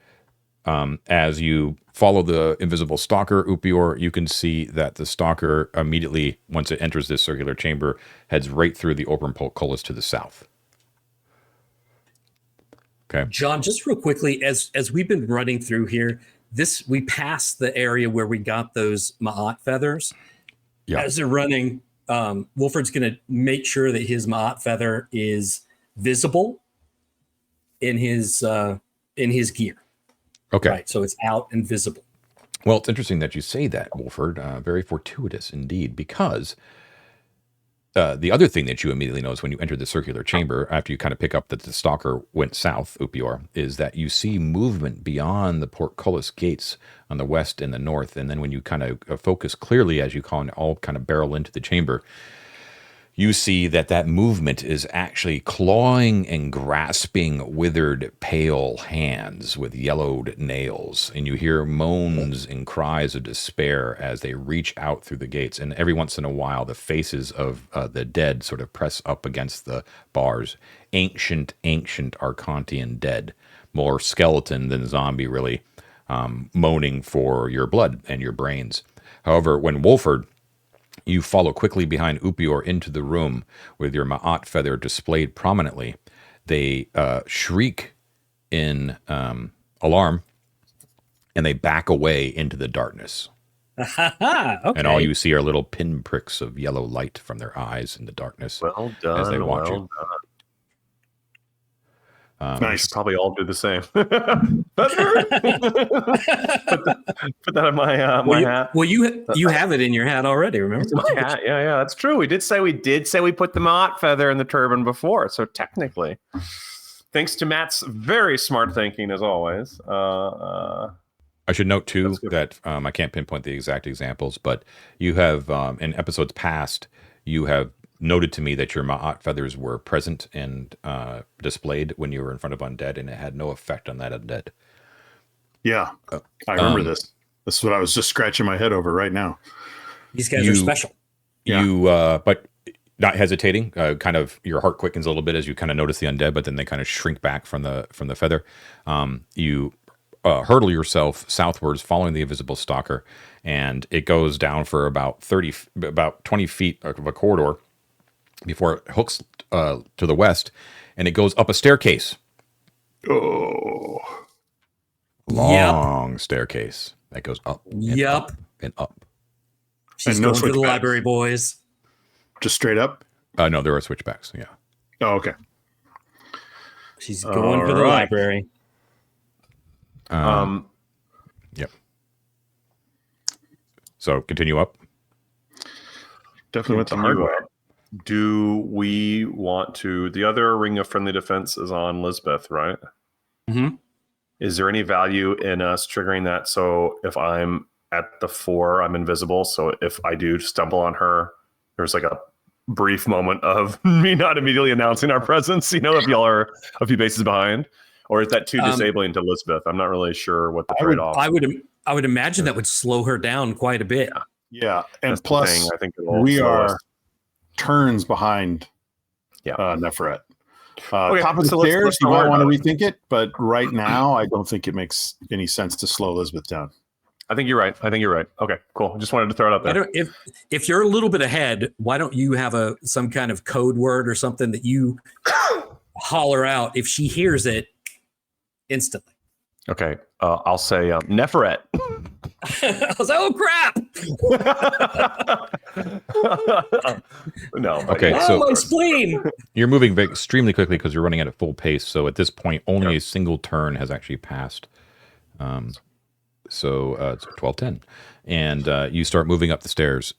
As you follow the invisible stalker, Upior, you can see that the stalker immediately, once it enters this circular chamber, heads right through the open portcullis to the south. Okay. John, just real quickly, as we've been running through here, we passed the area where we got those Ma'at feathers. Yeah. As they're running, Wolford's going to make sure that his Ma'at feather is visible in his gear. Okay. Right, so it's out and visible. Well, it's interesting that you say that, Wolford. Very fortuitous indeed, because the other thing that you immediately notice when you enter the circular chamber, after you kind of pick up that the stalker went south, Upior, is that you see movement beyond the portcullis gates on the west and the north. And then when you kind of focus clearly as you all kind of barrel into the chamber, you see that movement is actually clawing and grasping withered, pale hands with yellowed nails. And you hear moans and cries of despair as they reach out through the gates. And every once in a while, the faces of the dead sort of press up against the bars. Ancient Arcontian dead. More skeleton than zombie, really, moaning for your blood and your brains. However, when Wolford, you follow quickly behind Upior into the room with your Ma'at feather displayed prominently. They shriek in alarm, and they back away into the darkness. Okay. And all you see are little pinpricks of yellow light from their eyes in the darkness. Well done. As they watch you. We should probably all do the same. put that in my my hat. Well, you have it in your hat already. Remember? It's my hat. Yeah, that's true. We did say we put the Mott feather in the turban before. So technically, thanks to Matt's very smart thinking as always. I should note too that I can't pinpoint the exact examples, but you have in episodes past you have noted to me that your Ma'at feathers were present and displayed when you were in front of undead, and it had no effect on that undead. Yeah, I remember this. This is what I was just scratching my head over right now. These guys are special. Yeah. But not hesitating, kind of your heart quickens a little bit as you kind of notice the undead, but then they kind of shrink back from the feather. You hurtle yourself southwards, following the invisible stalker, and it goes down for about 20 feet of a corridor before it hooks to the west, and it goes up a staircase. Oh, long staircase that goes up. Yep, and up. She's going to the library, boys. Just straight up? No, there are switchbacks. Yeah. Oh, okay. She's going for the library. Yep. So continue up. Definitely went the hard way. Do we want to? The other ring of friendly defense is on Lisbeth, right? Mm-hmm. Is there any value in us triggering that? So if I'm at the 4, I'm invisible. So if I do stumble on her, there's like a brief moment of me not immediately announcing our presence. If y'all are a few bases behind, or is that too disabling to Lisbeth? I'm not really sure what the trade-off. I would imagine that would slow her down quite a bit. Yeah, and that's plus I think we are turns behind Neferet. Top of the stairs, you might want to rethink it, but right now I don't think it makes any sense to slow Elizabeth down. I think you're right. Okay, cool. Just wanted to throw it out there. If you're a little bit ahead, why don't you have some kind of code word or something that you holler out if she hears it instantly? Okay, I'll say Neferet. I was like, oh crap! No. Okay, so my spleen. You're moving extremely quickly because you're running at a full pace. So at this point, only a single turn has actually passed. So it's 12:10, and you start moving up the stairs.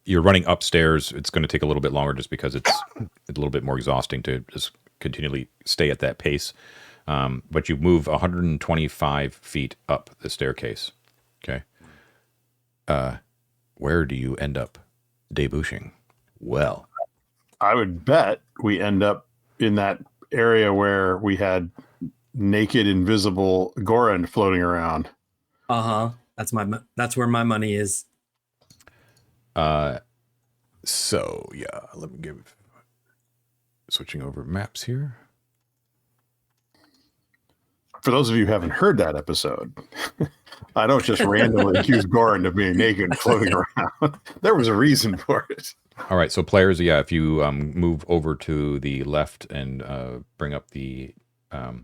You're running upstairs. It's going to take a little bit longer just because it's a little bit more exhausting to just continually stay at that pace. But you move 125 feet up the staircase. Okay. Where do you end up debouching? Well, I would bet we end up in that area where we had naked, invisible Goran floating around. That's where my money is. So yeah, let me switching over maps here. For those of you who haven't heard that episode, I don't just randomly accuse Goran of being naked and floating around. There was a reason for it. All right, so players, yeah, if you move over to the left and bring up the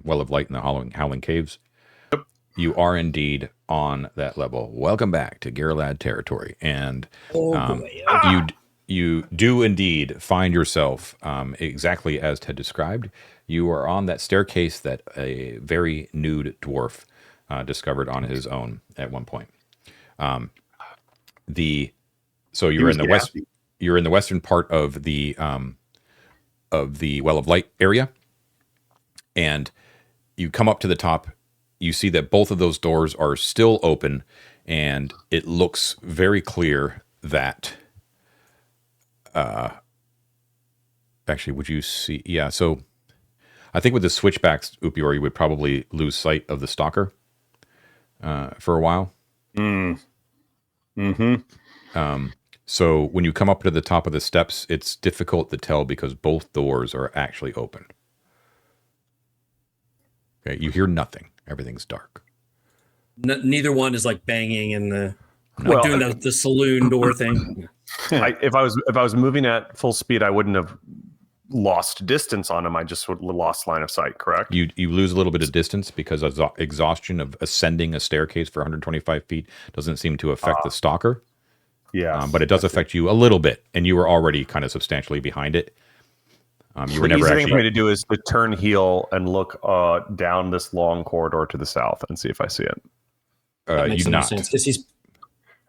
Well of Light in the Howling Caves, you are indeed on that level. Welcome back to Garrelad territory, and you do indeed find yourself exactly as Ted described. You are on that staircase that a very nude dwarf discovered on his own at one point. So you're in the west. You're in the western part of the Well of Light area, and you come up to the top. You see that both of those doors are still open, and it looks very clear that. Actually, would you see? Yeah. So, I think with the switchbacks, Upior, you would probably lose sight of the stalker for a while. So when you come up to the top of the steps, it's difficult to tell because both doors are actually open. Okay, you hear nothing. Everything's dark. Neither one is like banging in the doing the saloon door thing. If I was moving at full speed, I wouldn't have lost distance on him. I just would lost line of sight. Correct. You lose a little bit of distance because of exhaustion of ascending a staircase for 125 feet doesn't seem to affect the stalker. Yeah, but it does affect you a little bit, and you were already kind of substantially behind it. You were never easy actually. thing for me to do is to turn heel and look down this long corridor to the south and see if I see it. You not. Sense,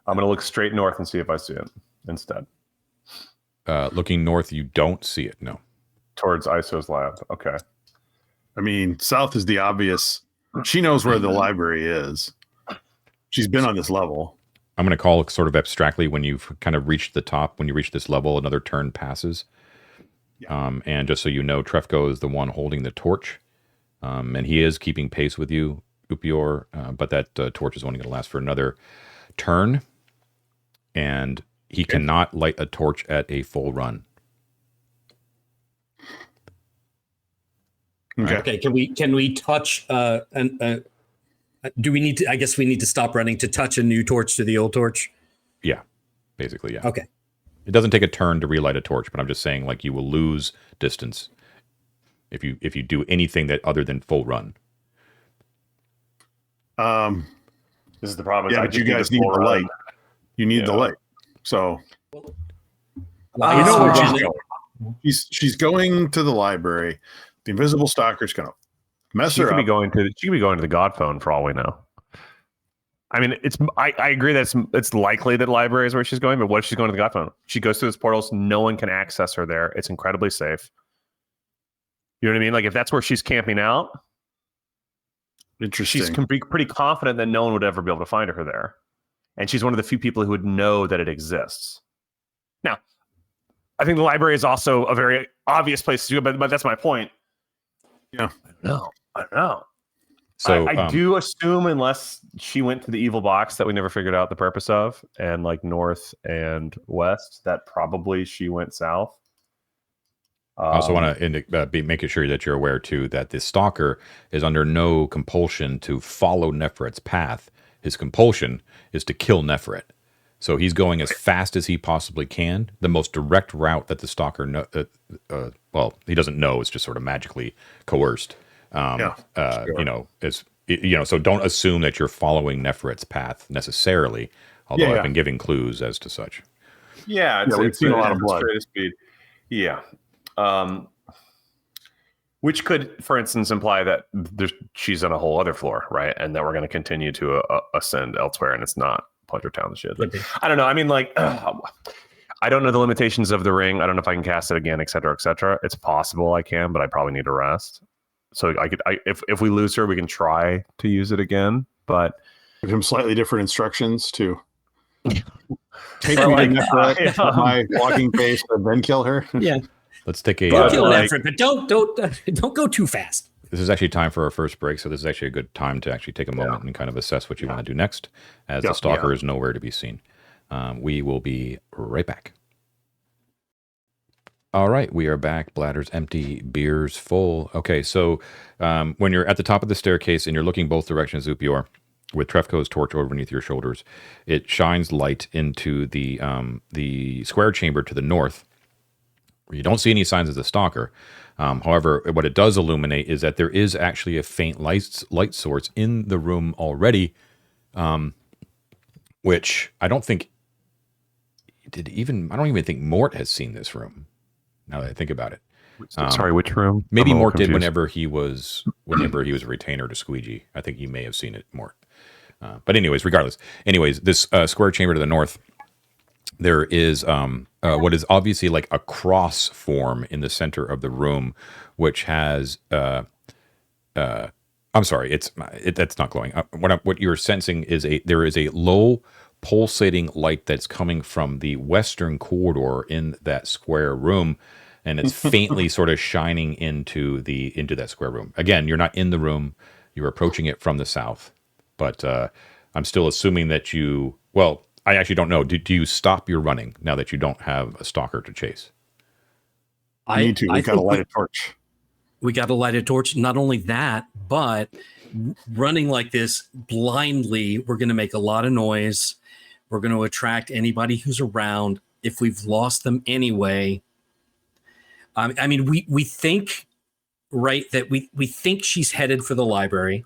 I'm going to look straight north and see if I see it instead. Looking north, you don't see it. No. Towards Iso's lab. Okay. I mean, south is the obvious. She knows where the library is. She's been on this level. I'm going to call sort of abstractly when you've kind of reached the top, when you reach this level, another turn passes. Yeah. And just so you know, Trefko is the one holding the torch. And he is keeping pace with you, Upior, but that torch is only going to last for another turn. And he cannot light a torch at a full run. Okay. Okay. Can we touch do we need to? I guess we need to stop running to touch a new torch to the old torch. Yeah, basically, yeah. Okay. It doesn't take a turn to relight a torch, but I'm just saying, like, you will lose distance if you do anything that other than full run. This is the problem. Yeah, but you guys need the light. You need the light. So you know where she's going. She's going to the library. The invisible stalker's going to mess her up. She could be going to the God phone for all we know. I mean, I agree that it's likely that the library is where she's going, but what if she's going to the God phone? She goes through those portals, no one can access her there. It's incredibly safe. You know what I mean? Like, if that's where she's camping out, interesting. She's pretty confident that no one would ever be able to find her there. And she's one of the few people who would know that it exists. Now, I think the library is also a very obvious place to go, but that's my point. Yeah. I don't know. So I do assume, unless she went to the evil box that we never figured out the purpose of, and like north and west, that probably she went south. I also want to be making sure that you're aware too that the stalker is under no compulsion to follow Neferet's path. His compulsion is to kill Neferet. So he's going as fast as he possibly can. The most direct route that the stalker he doesn't know. It's just sort of magically coerced. Sure. So don't assume that you're following Neferet's path necessarily. Although I've been giving clues as to such. Yeah, we've seen a lot of blood. Speed. Yeah. Which could, for instance, imply that she's on a whole other floor, right? And that we're going to continue to ascend elsewhere, and it's not Pleasure Town and shit. I don't know. I mean, like, I don't know the limitations of the ring. I don't know if I can cast it again, et cetera, et cetera. It's possible I can, but I probably need to rest. So if we lose her, we can try to use it again. But give him slightly different instructions to take me to Neferet at my walking pace and then kill her. Yeah. Let's take a kill Neferet, but don't go too fast. This is actually time for our first break, so this is actually a good time to actually take a moment and kind of assess what you want to do next, as the stalker is nowhere to be seen. We will be right back. All right, we are back. Bladders empty, beers full. Okay, so when you're at the top of the staircase and you're looking both directions, Upior, with Trefco's torch overneath your shoulders, it shines light into the square chamber to the north. You don't see any signs of the stalker. However, what it does illuminate is that there is actually a faint light source in the room already, which I don't think I don't even think Mort has seen this room. Now that I think about it. Sorry, which room? Maybe Mort did whenever he was a retainer to Squeegee. I think you may have seen it, Mort. But anyways, regardless. Anyways, this square chamber to the north, there is what is obviously like a cross form in the center of the room, which has I'm sorry, that's not glowing. What you're sensing is there is a low pulsating light that's coming from the western corridor in that square room, and it's faintly sort of shining into that square room. Again, you're not in the room, you're approaching it from the south, but I'm still assuming that I actually don't know. Do you stop your running now that you don't have a stalker to chase? I need to. We got to light a torch. We got to light a torch. Not only that, but running like this blindly, we're going to make a lot of noise. We're going to attract anybody who's around. If we've lost them anyway, I mean, we think, right, that we think she's headed for the library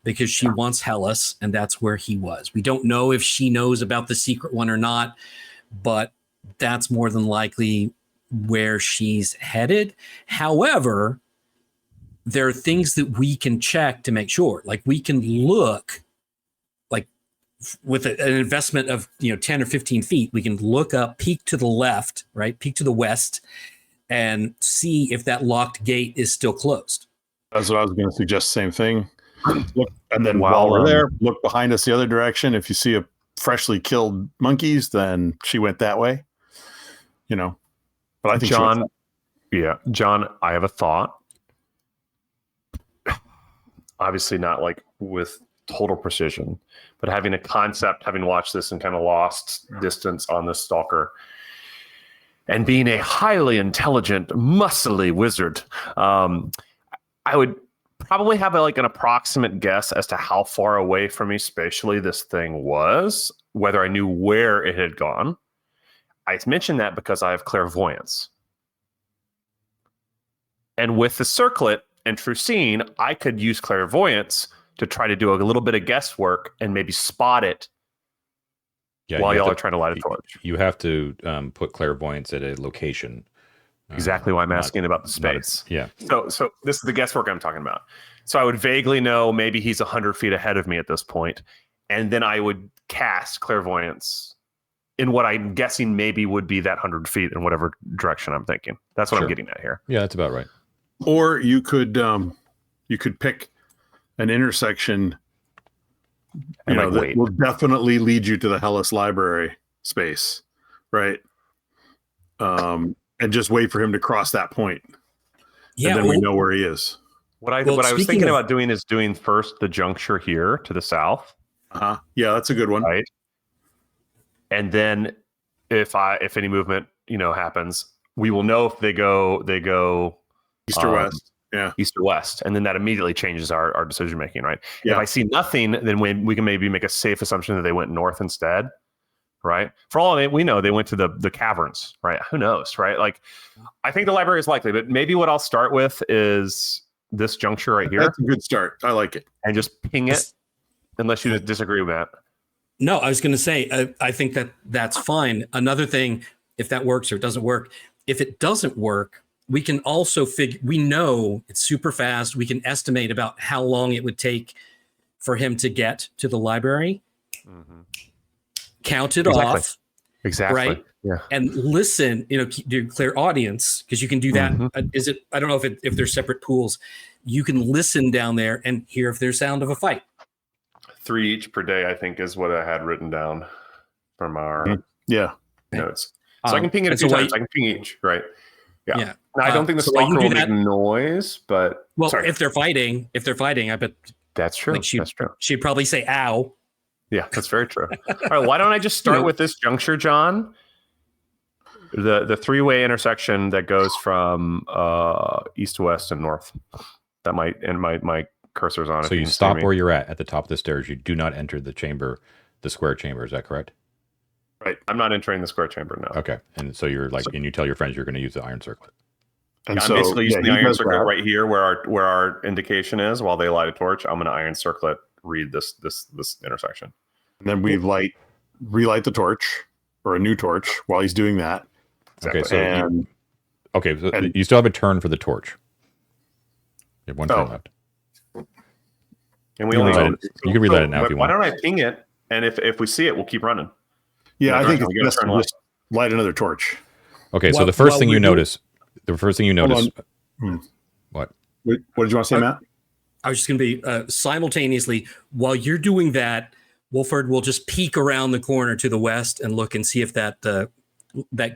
because she wants Hellas, and that's where he was. We don't know if she knows about the secret one or not, but that's more than likely where she's headed. However, there are things that we can check to make sure. Like we can look, like with an investment of 10 or 15 feet, we can look up, peek to the left, right, peek to the west, and see if that locked gate is still closed. That's what I was going to suggest. Same thing. Look, and then while we're there, look behind us the other direction. If you see a freshly killed monkeys, then she went that way. But I think John, I have a thought. Obviously not like with total precision, but having a concept, having watched this and kind of lost distance on this stalker, and being a highly intelligent, muscly wizard, I would probably have an approximate guess as to how far away from me spatially this thing was, whether I knew where it had gone. I mentioned that because I have clairvoyance. And with the circlet and true seeing, I could use clairvoyance to try to do a little bit of guesswork and maybe spot it while y'all are trying to light a torch. You have to put clairvoyance at a location. Exactly why I'm asking about the space. Yeah. So this is the guesswork I'm talking about. So I would vaguely know maybe he's 100 feet ahead of me at this point, and then I would cast clairvoyance in what I'm guessing maybe would be that 100 feet in whatever direction I'm thinking. That's what I'm getting at here. Yeah, that's about right. Or you could pick an intersection that will definitely lead you to the Hellas library space, right? And just wait for him to cross that point. Yeah, and then we know where he is. What I was thinking about doing is doing first the juncture here to the south. Yeah, that's a good one. Right. And then if any movement, happens, we will know if they go east or west. Yeah. East or west. And then that immediately changes our decision making, right? Yeah. If I see nothing, then we can maybe make a safe assumption that they went north instead. Right. For all we know, they went to the caverns, right? Who knows, right? Like, I think the library is likely, but maybe what I'll start with is this juncture right here. That's a good start. I like it. And just ping it, unless you disagree with that. No, I was going to say, I think that's fine. Another thing, if that works or it doesn't work, if it doesn't work, we can also we know it's super fast. We can estimate about how long it would take for him to get to the library. Mm-hmm. Count it off. Exactly. Right. Yeah. And listen, do clear audience, because you can do that. Mm-hmm. I don't know if there's separate pools. You can listen down there and hear if there's sound of a fight. 3 each per day, I think, is what I had written down from our notes. So I can ping it a few times. I can ping each, right? Yeah. Now, I don't think the stalker will make noise, but if they're fighting, I bet that's true. That's true. She'd probably say "ow." Yeah, that's very true. All right, why don't I just start with this juncture, John? The three-way intersection that goes from east to west and north. That might, and my cursor's on it. So you stop where you're at the top of the stairs. You do not enter the chamber, the square chamber. Is that correct? Right. I'm not entering the square chamber now. Okay. And so you're like, and you tell your friends you're going to use the iron circlet. And I'm so, basically using the he iron does circlet that. right here where our indication is while they light a torch. I'm going to iron circlet read this intersection. And then we relight the torch or a new torch while he's doing that. Exactly. Okay, so you still have a turn for the torch. You have one turn left. And we only you can relight it now if you want. Why don't I ping it? And if we see it, we'll keep running. Yeah, I think we it's gotta best to just light another torch. Okay, so Well, the first well, thing we're you doing- notice, What? What did you want to say, Matt? I was just going to be simultaneously, while you're doing that, Wolford will just peek around the corner to the west and look and see if that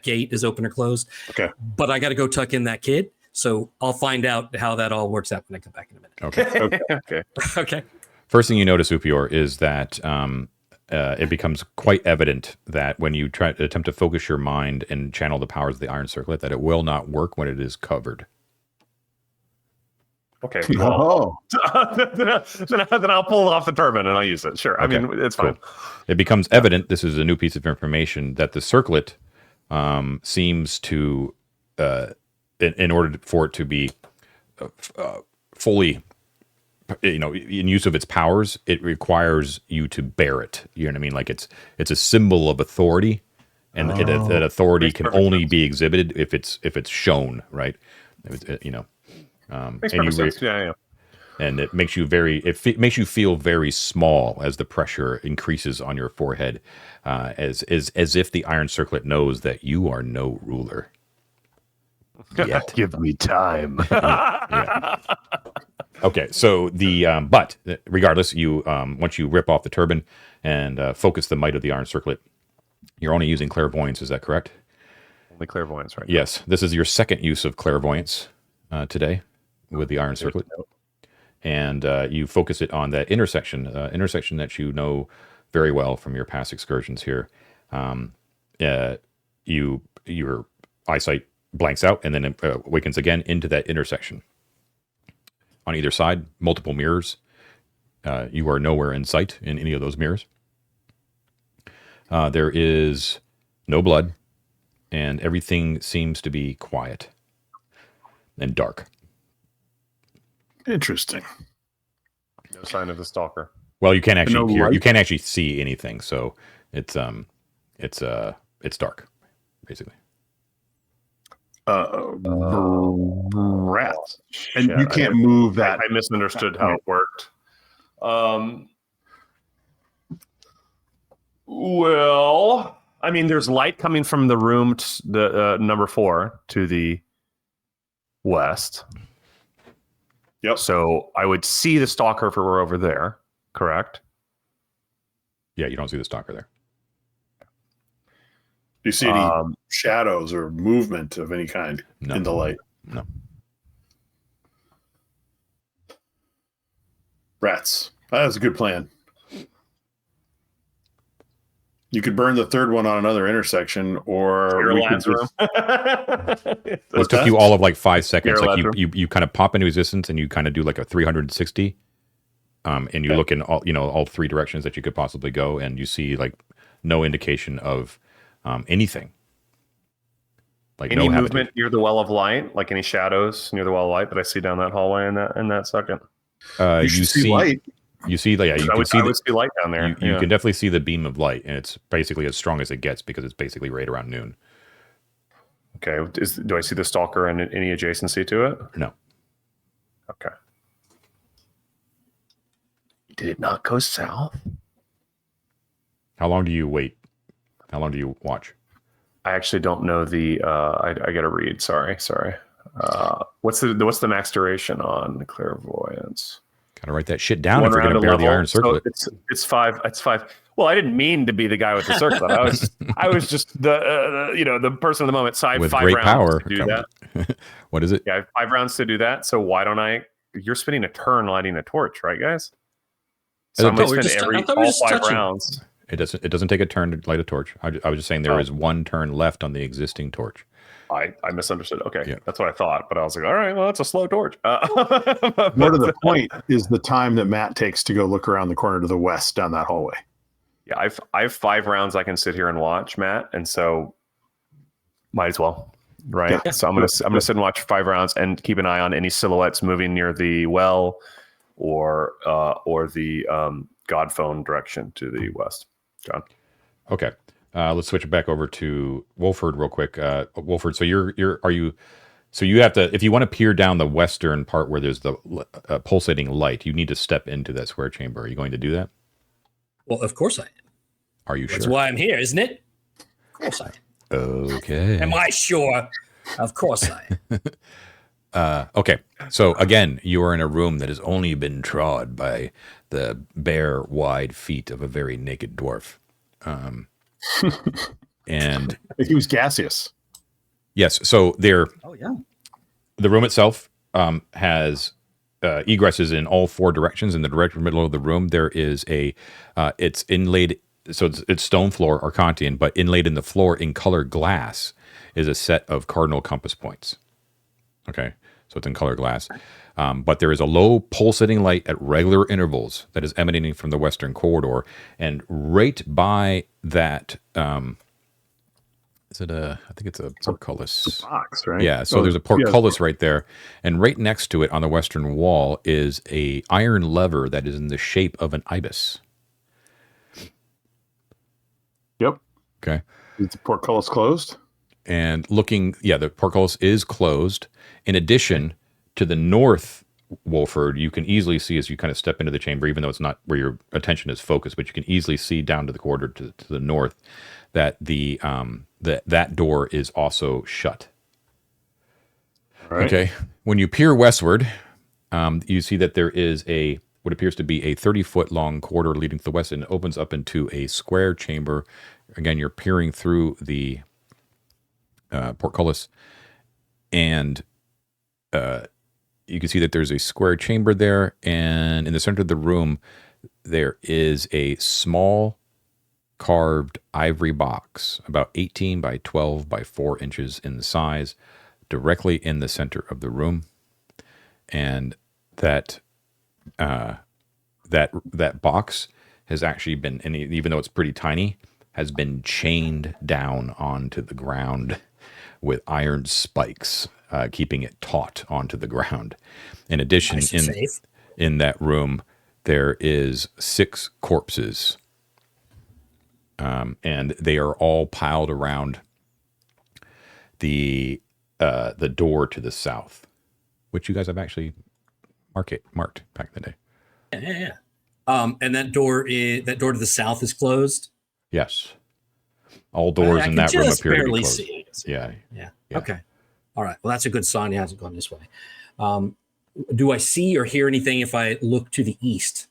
gate is open or closed. Okay. But I got to go tuck in that kid. So I'll find out how that all works out when I come back in a minute. Okay. Okay. Okay. First thing you notice, Upior, is that it becomes quite evident that when you attempt to focus your mind and channel the powers of the iron circlet, that it will not work when it is covered. Okay. Well, Oh, then I'll pull off the turban and I'll use it. Sure. I Okay, mean, it's fine. cool. It becomes evident, this is a new piece of information, that the circlet seems to, in order for it to be fully, in use of its powers, it requires you to bear it. You know what I mean? Like it's a symbol of authority, and that authority Makes can perfect only sense. be exhibited if it's shown, right? Makes and perfect sense. Yeah. and it makes you makes you feel very small as the pressure increases on your forehead, as if the iron circlet knows that you are no ruler yet. Give me time. Yeah. Okay, so but regardless, you once you rip off the turban and focus the might of the iron circlet, you're only using clairvoyance. Is that correct? Only clairvoyance, right? Yes. This is your second use of clairvoyance today with the iron circlet, and you focus it on that intersection that you know very well from your past excursions here. Your eyesight blanks out and then awakens again into that intersection. On either side, multiple mirrors. You are nowhere in sight in any of those mirrors. There is no blood, and everything seems to be quiet and dark. interesting. No sign of the stalker. Well, you can't actually No hear. light? You can't actually see anything, so it's dark, basically. Rats. And Shit, you can't move that. I misunderstood how it worked. Well, I mean, there's light coming from the room, the number 4 to the west. Yep. So I would see the stalker if it were over there, correct? Yeah, you don't see the stalker there. Do you see any shadows or movement of any kind No. in the light? No. Rats. That's a good plan. You could burn the third one on another intersection, or we could just, Well, it took you all of like 5 seconds. Scare Like Lazarus. you kind of pop into existence and you kind of do like a 360, and you look in all 3 directions that you could possibly go, and you see like no indication of anything. Like any no movement near the well of light, like any shadows near the well of light that I see down that hallway in that second. habitat. you should see light. You see, yeah, you I can would see see light down there. you can definitely see the beam of light, and it's basically as strong as it gets because it's basically right around noon. Okay. Do I see the stalker and any adjacency to it? No. Okay. Did it not go south? How long do you wait? How long do you watch? I actually don't know the. I got to read. Sorry. What's the max duration on clairvoyance? Gotta write that shit down if you're round gonna a bear the level. iron circlet. So it's 5. It's 5. Well, I didn't mean to be the guy with the circlet. I was just the person of the moment. So I have With 5 great rounds power to do that. What is it? Yeah, I have 5 rounds to do that. So why don't I? You're spending a turn lighting a torch, right, guys? So I'm thought going we to were spend just- I thought we were all just 5 touching. rounds. It doesn't take a turn to light a torch. I was just saying there is one turn left on the existing torch. I misunderstood. Okay, Yeah. that's what I thought, but I was like, all right, well, it's a slow torch. More to the point is the time that Matt takes to go look around the corner to the west down that hallway. Yeah, I have 5 rounds I can sit here and watch, Matt, and so might as well, right? Yeah. So I'm gonna sit and watch 5 rounds and keep an eye on any silhouettes moving near the well or the God phone direction to the west. John. Okay. Let's switch it back over to Wolford real quick. Wolford, so so you have to, if you want to peer down the western part where there's the pulsating light, you need to step into that square chamber. Are you going to do that? Well, of course I am. Are you sure? That's why I'm here, isn't it? Of course I am. Okay. Am I sure? Of course I am. Okay. So again, you are in a room that has only been trod by the bare, wide feet of a very naked dwarf. And He was gaseous. yes, so the room itself has egresses in all 4 directions. In the direct middle of the room, there is it's inlaid, so it's stone floor, Arcantian, but inlaid in the floor in colored glass is a set of cardinal compass points. Okay, so it's in colored glass. But there is a low pulsating light at regular intervals that is emanating from the western corridor. And right by that, I think it's a portcullis. Box, right? Yeah, so there's a portcullis right there. And right next to it on the western wall is a iron lever that is in the shape of an ibis. Yep. Okay. Is the portcullis closed? And the portcullis is closed. In addition, to the north, Wolford, you can easily see as you kind of step into the chamber, even though it's not where your attention is focused, but you can easily see down to the corridor to the north that that door is also shut. All right. Okay. When you peer westward, you see that there is what appears to be a 30-foot long corridor leading to the west, and it opens up into a square chamber. Again, you're peering through the portcullis, and you can see that there's a square chamber there, and in the center of the room, there is a small carved ivory box, about 18 by 12 by 4 inches in size, directly in the center of the room. And that box has actually been, and even though it's pretty tiny, has been chained down onto the ground with iron spikes, keeping it taut onto the ground. In addition, in that room, there is 6 corpses, and they are all piled around the door to the south, which you guys have actually marked back in the day. Yeah. And that door to the south is closed. Yes, all doors in that room appear to be closed. See it. Yeah. Okay. All right. Well, that's a good sign. He hasn't gone this way. Do I see or hear anything if I look to the east?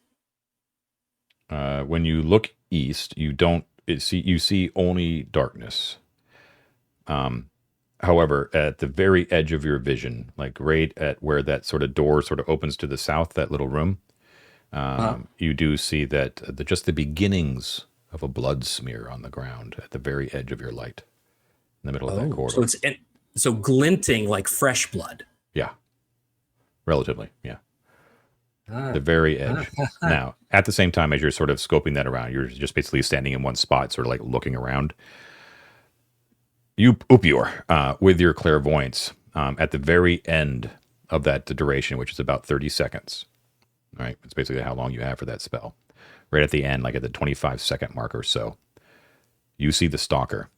When you look east, you don't see. You see only darkness. However, at the very edge of your vision, like right at where that sort of door sort of opens to the south, that little room, you do see that just the beginnings of a blood smear on the ground at the very edge of your light, in the middle of that corridor. So glinting like fresh blood. Yeah, relatively. Yeah, the very edge. Now, at the same time as you're sort of scoping that around, you're just basically standing in one spot, sort of like looking around. Upior, with your clairvoyance, at the very end of that duration, which is about 30 seconds. Right, it's basically how long you have for that spell. Right at the end, like at the 25-second mark or so, you see the stalker.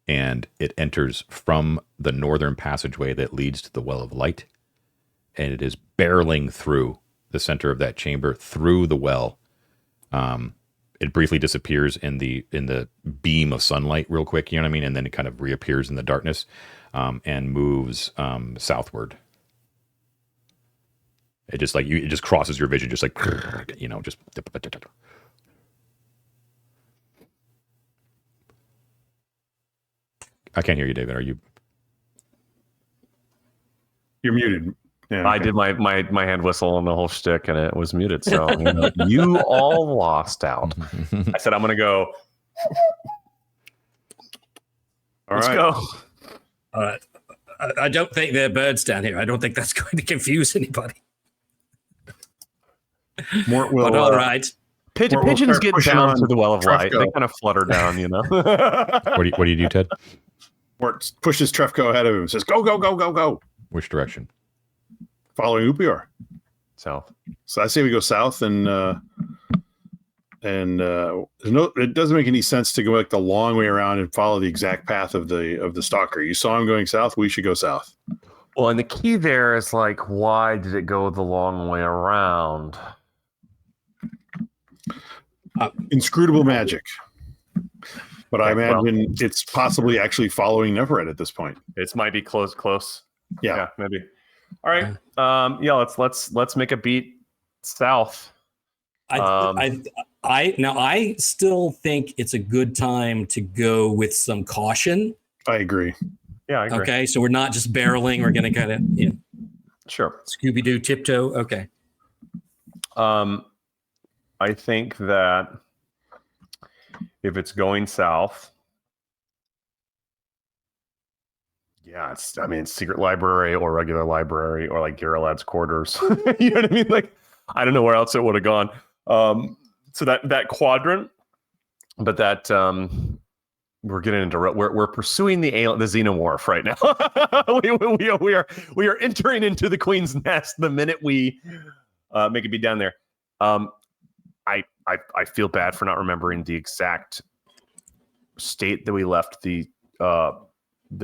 And it enters from the northern passageway that leads to the Well of Light. And it is barreling through the center of that chamber, through the well. It briefly disappears in the beam of sunlight real quick, you know what I mean? And then it kind of reappears in the darkness and moves southward. It just crosses your vision, just like, just. I can't hear you, David. Are you? You're muted, Yeah, I did my hand whistle and the whole shtick, and it was muted. So you all lost out. I said I'm going to go. Let's go. All right. I don't think there are birds down here. I don't think that's going to confuse anybody. Mort will. But all right. Pigeons get down to the well of light. Trefco. They kind of flutter down, What do you do, Ted? Mort pushes Trefco ahead of him and says, "Go, go, go, go, go." Which direction? Following Upior. South. So I say we go south, and it doesn't make any sense to go like the long way around and follow the exact path of the stalker. You saw him going south. We should go south. Well, and the key there is like, why did it go the long way around? Inscrutable magic. But I imagine it's possibly actually following Neferet at this point. It might be close. Yeah, maybe. All right. Let's make a beat south. I still think it's a good time to go with some caution. I agree. Yeah, I agree. Okay, so we're not just barreling. We're going to kind of sure Scooby-Doo tiptoe. Okay. I think that if it's going south, it's secret library or regular library or like Giralad's quarters. You know what I mean? Like, I don't know where else it would have gone. So that quadrant, but that we're getting into we're pursuing the xenomorph right now. we are entering into the Queen's Nest the minute we make it be down there. I feel bad for not remembering the exact state that we left the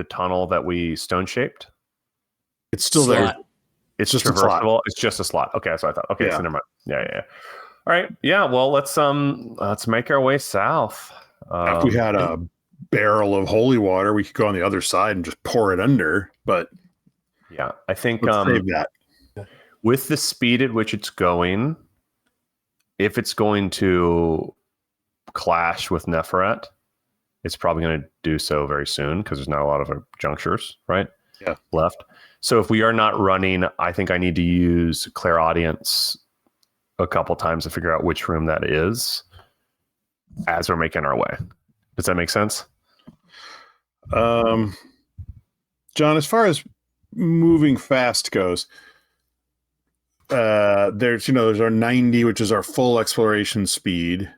tunnel that we stone shaped. It's still there. It's just traversable. It's just a slot. Okay, so I thought. Okay, so never mind. Yeah. All right. Yeah. Well, let's make our way south. If we had a barrel of holy water, we could go on the other side and just pour it under. But yeah, I think let's save that. With the speed at which it's going, if it's going to clash with Neferet, it's probably going to do so very soon because there's not a lot of junctures, right? Yeah. Left. So if we are not running, I think I need to use clairaudience a couple times to figure out which room that is as we're making our way. Does that make sense? John, as far as moving fast goes, there's our 90, which is our full exploration speed.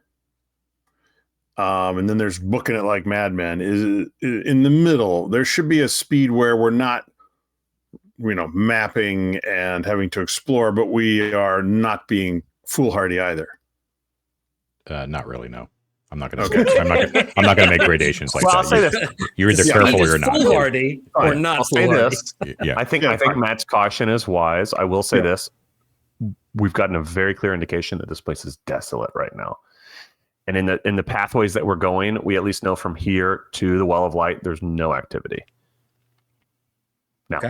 And then there's booking it like madmen. Is in the middle. There should be a speed where we're not, mapping and having to explore, but we are not being foolhardy either. Not really. No, I'm not going to. I'm not going to make gradations like that. I'll say this: you're either careful or you're not. Foolhardy or not foolhardy. Yeah, I think Matt's caution is wise. I will say this: we've gotten a very clear indication that this place is desolate right now. And in the pathways that we're going, we at least know from here to the Well of Light, there's no activity. Now,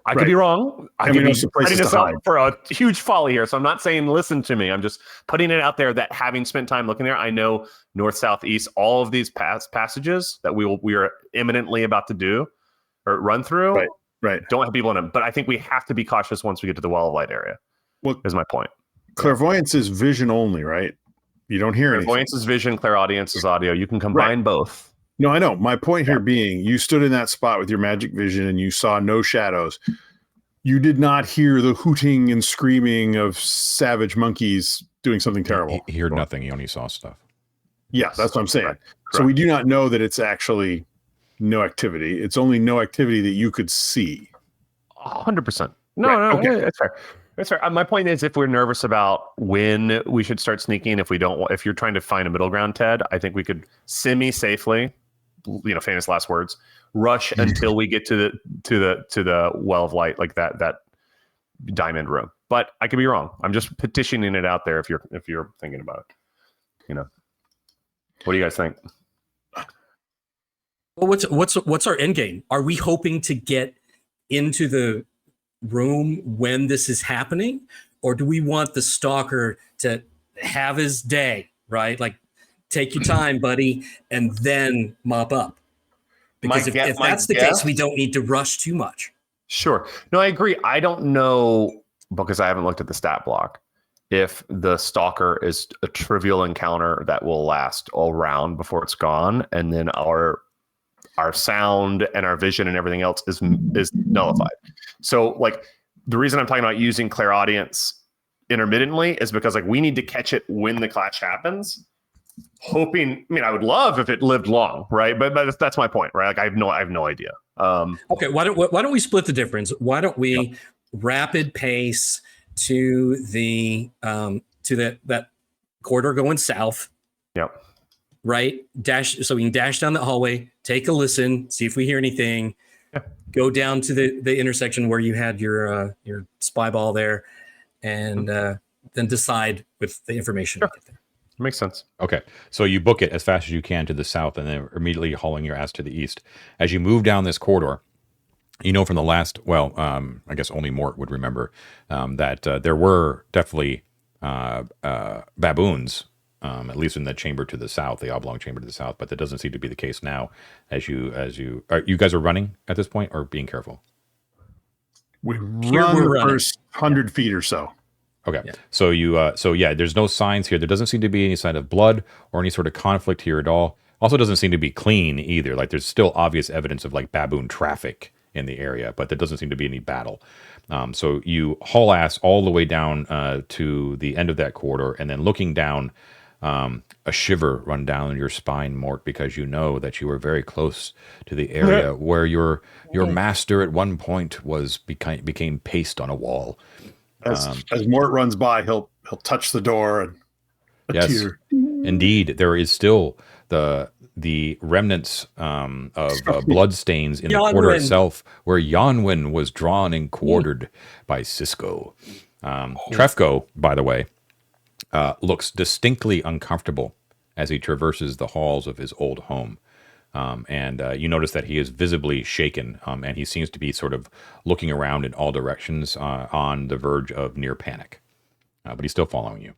I could be wrong. I could be setting this up for a huge folly here. So I'm not saying listen to me. I'm just putting it out there that having spent time looking there, I know north, south, east, all of these passages that we are imminently about to do or run through. Right. Don't have people in them, but I think we have to be cautious once we get to the Well of Light area. Well, is my point. Clairvoyance is vision only, right? You don't hear anything. Clairvoyance is vision, clairaudience is audio. You can combine both. No, I know. My point here being, you stood in that spot with your magic vision and you saw no shadows. You did not hear the hooting and screaming of savage monkeys doing something terrible. He heard nothing. He only saw stuff. Yeah, that's what I'm saying. Correct. So we do not know that it's actually no activity. It's only no activity that you could see. 100%. No, okay. That's fair. That's fair. My point is, if we're nervous about when we should start sneaking, if you're trying to find a middle ground, Ted, I think we could semi-safely, famous last words, rush until we get to the Well of Light, like that diamond room. But I could be wrong. I'm just petitioning it out there. If you're thinking about it, what do you guys think? Well, what's our end game? Are we hoping to get into the room when this is happening, or do we want the stalker to have his day, right? Like, take your time, buddy, and then mop up. Because if that's the case, we don't need to rush too much. Sure. No, I agree. I don't know, because I haven't looked at the stat block, if the stalker is a trivial encounter that will last all round before it's gone, and then our sound and our vision and everything else is nullified. So like the reason I'm talking about using clairaudience intermittently is because like we need to catch it when the clash happens. Hoping, I mean, I would love if it lived long, right? But that's my point, right? Like I have no idea. Okay, why don't we split the difference? Why don't we rapid pace to the that corridor going south? Yep. Right, so we can dash down the hallway, take a listen, see if we hear anything. Yeah. Go down to the intersection where you had your spy ball there, and then decide with the information. Sure. Makes sense. Okay, so you book it as fast as you can to the south, and then immediately hauling your ass to the east. As you move down this corridor, you know from the last, I guess only Mort would remember that there were definitely baboons, at least in the chamber to the south, the oblong chamber to the south. But that doesn't seem to be the case now. You guys are running at this point, or being careful? We run the first 100 feet or so. Okay, yeah. So there's no signs here. There doesn't seem to be any sign of blood or any sort of conflict here at all. Also doesn't seem to be clean either. Like there's still obvious evidence of like baboon traffic in the area, but there doesn't seem to be any battle. So you haul ass all the way down to the end of that corridor, and then looking down, a shiver run down your spine, Mort, because you know that you were very close to the area where your master at one point became paste on a wall. As Mort runs by, he'll touch the door and a tear. Indeed, there is still the remnants of blood stains in the quarter itself, where Yonwin was drawn and quartered by Cisco. Trefko, by the way, looks distinctly uncomfortable as he traverses the halls of his old home. And you notice that he is visibly shaken, and he seems to be sort of looking around in all directions on the verge of near panic. But he's still following you.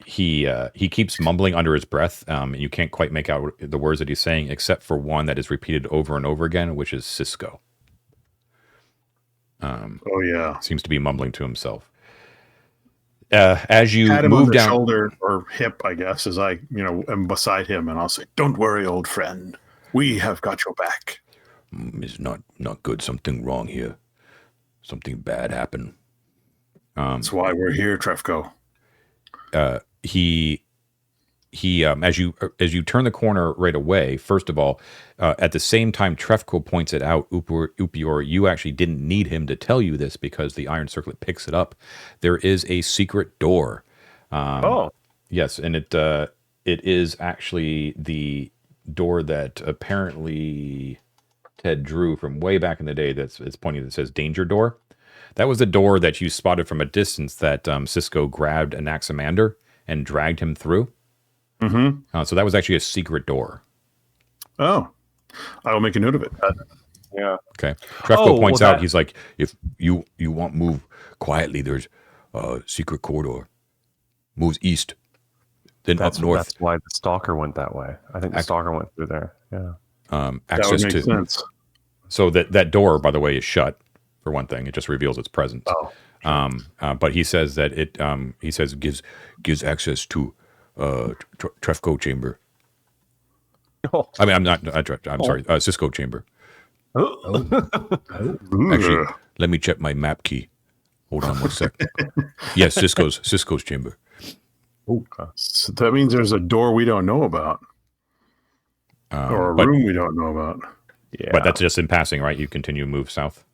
He keeps mumbling under his breath, and you can't quite make out the words that he's saying, except for one that is repeated over and over again, which is Cisco. Seems to be mumbling to himself. As you pat him move on the down, shoulder or hip, I guess, as I am beside him, and I'll say, "Don't worry, old friend. We have got your back." It's not good. Something wrong here. Something bad happened. That's why we're here, Trefko. As you turn the corner right away, first of all, at the same time Trefko points it out, Upior, you actually didn't need him to tell you this because the Iron Circlet picks it up. There is a secret door. Yes, and it is actually the door that apparently Ted drew from way back in the day. It's pointing that says danger door. That was the door that you spotted from a distance that Cisco grabbed Anaximander and dragged him through. Mm-hmm. So that was actually a secret door. Oh, I will make a note of it. Yeah. Okay. Trefko points out, he's like, if you want to move quietly, there's a secret corridor. Moves east, then up north. That's why the stalker went that way. I think the stalker went through there. Yeah. Access that would make sense. So that door, by the way, is shut. For one thing, it just reveals its presence. But he says that it gives access to Trefko chamber. I mean, I'm sorry, Cisco chamber. Actually, let me check my map key. Hold on one sec. Yes, Cisco's chamber. So that means there's a door we don't know about, or a room we don't know about. Yeah, but that's just in passing, right? You continue to move south.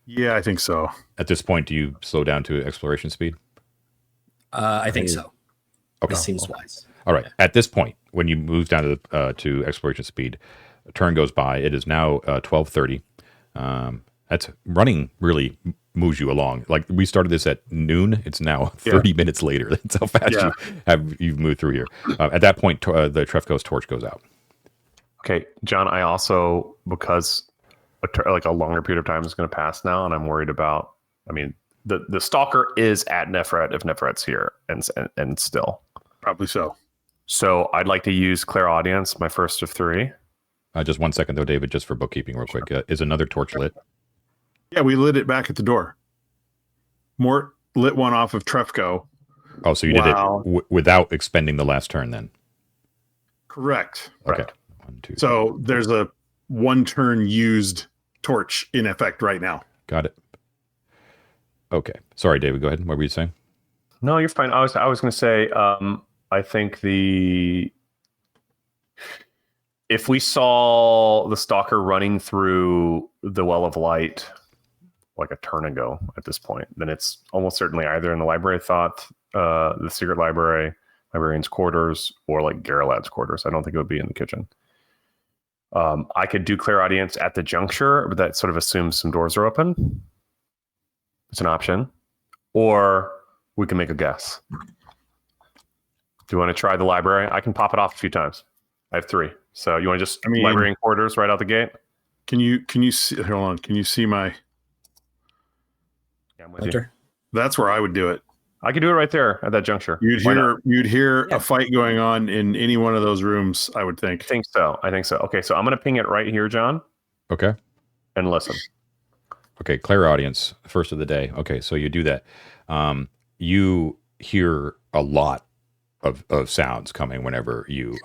Yeah, I think so. At this point, do you slow down to exploration speed? I think so. Okay. This seems wise. All right. At this point, when you move down to exploration speed, a turn goes by. It is now 12:30. That's running really moves you along. Like we started this at noon. It's now 30 minutes later. That's how fast you've moved through here. At that point, the Trefko's torch goes out. Okay, John. I also, because a longer period of time is going to pass now, and I'm worried about. I mean, the stalker is at Neferet if Neferet's here, and still probably so. So I'd like to use clairaudience, my first of three. Just 1 second though, David, just for bookkeeping, real quick. Is another torch lit? Yeah, we lit it back at the door. Mort lit one off of Trefco. Oh, so you did it without expending the last turn then? Correct. Okay. Right. 1, 2, So there's a 1 turn used torch in effect right now. got it. Okay. Sorry, David. Go ahead. What were you saying? No, you're fine. I was going to say, I think if we saw the stalker running through the well of light like a turn ago at this point, then it's almost certainly either in the library thought, the secret library, librarian's quarters, or like Garalad's quarters. I don't think it would be in the kitchen. I could do clairaudience at the juncture, but that sort of assumes some doors are open. It's an option. Or we can make a guess. Do you want to try the library? I can pop it off a few times. I have 3. So you want to just library and quarters right out the gate? Can you see? Hold on. Can you see my? Yeah, I'm with you. That's where I would do it. I could do it right there at that juncture. You'd hear a fight going on in any one of those rooms, I would think. I think so. Okay, so I'm going to ping it right here, John. Okay. And listen. Okay, clairaudience, first of the day. Okay, so you do that. You hear a lot of sounds coming whenever you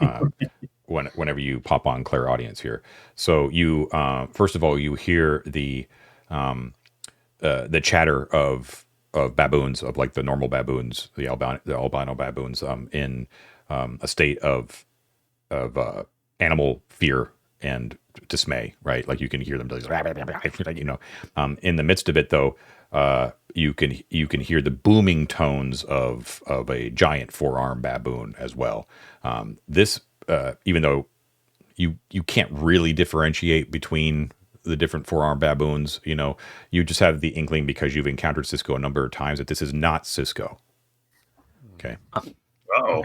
whenever you pop on clairaudience here. So you first of all you hear the chatter of baboons, of like the normal baboons, the albino baboons, in a state of animal fear and dismay, right? Like you can hear them, you know. In the midst of it, though, you can hear the booming tones of a giant 4-armed baboon as well. This, even though you can't really differentiate between the different 4-armed baboons, you know, you just have the inkling because you've encountered Cisco a number of times that this is not Cisco. Okay. Uh-oh.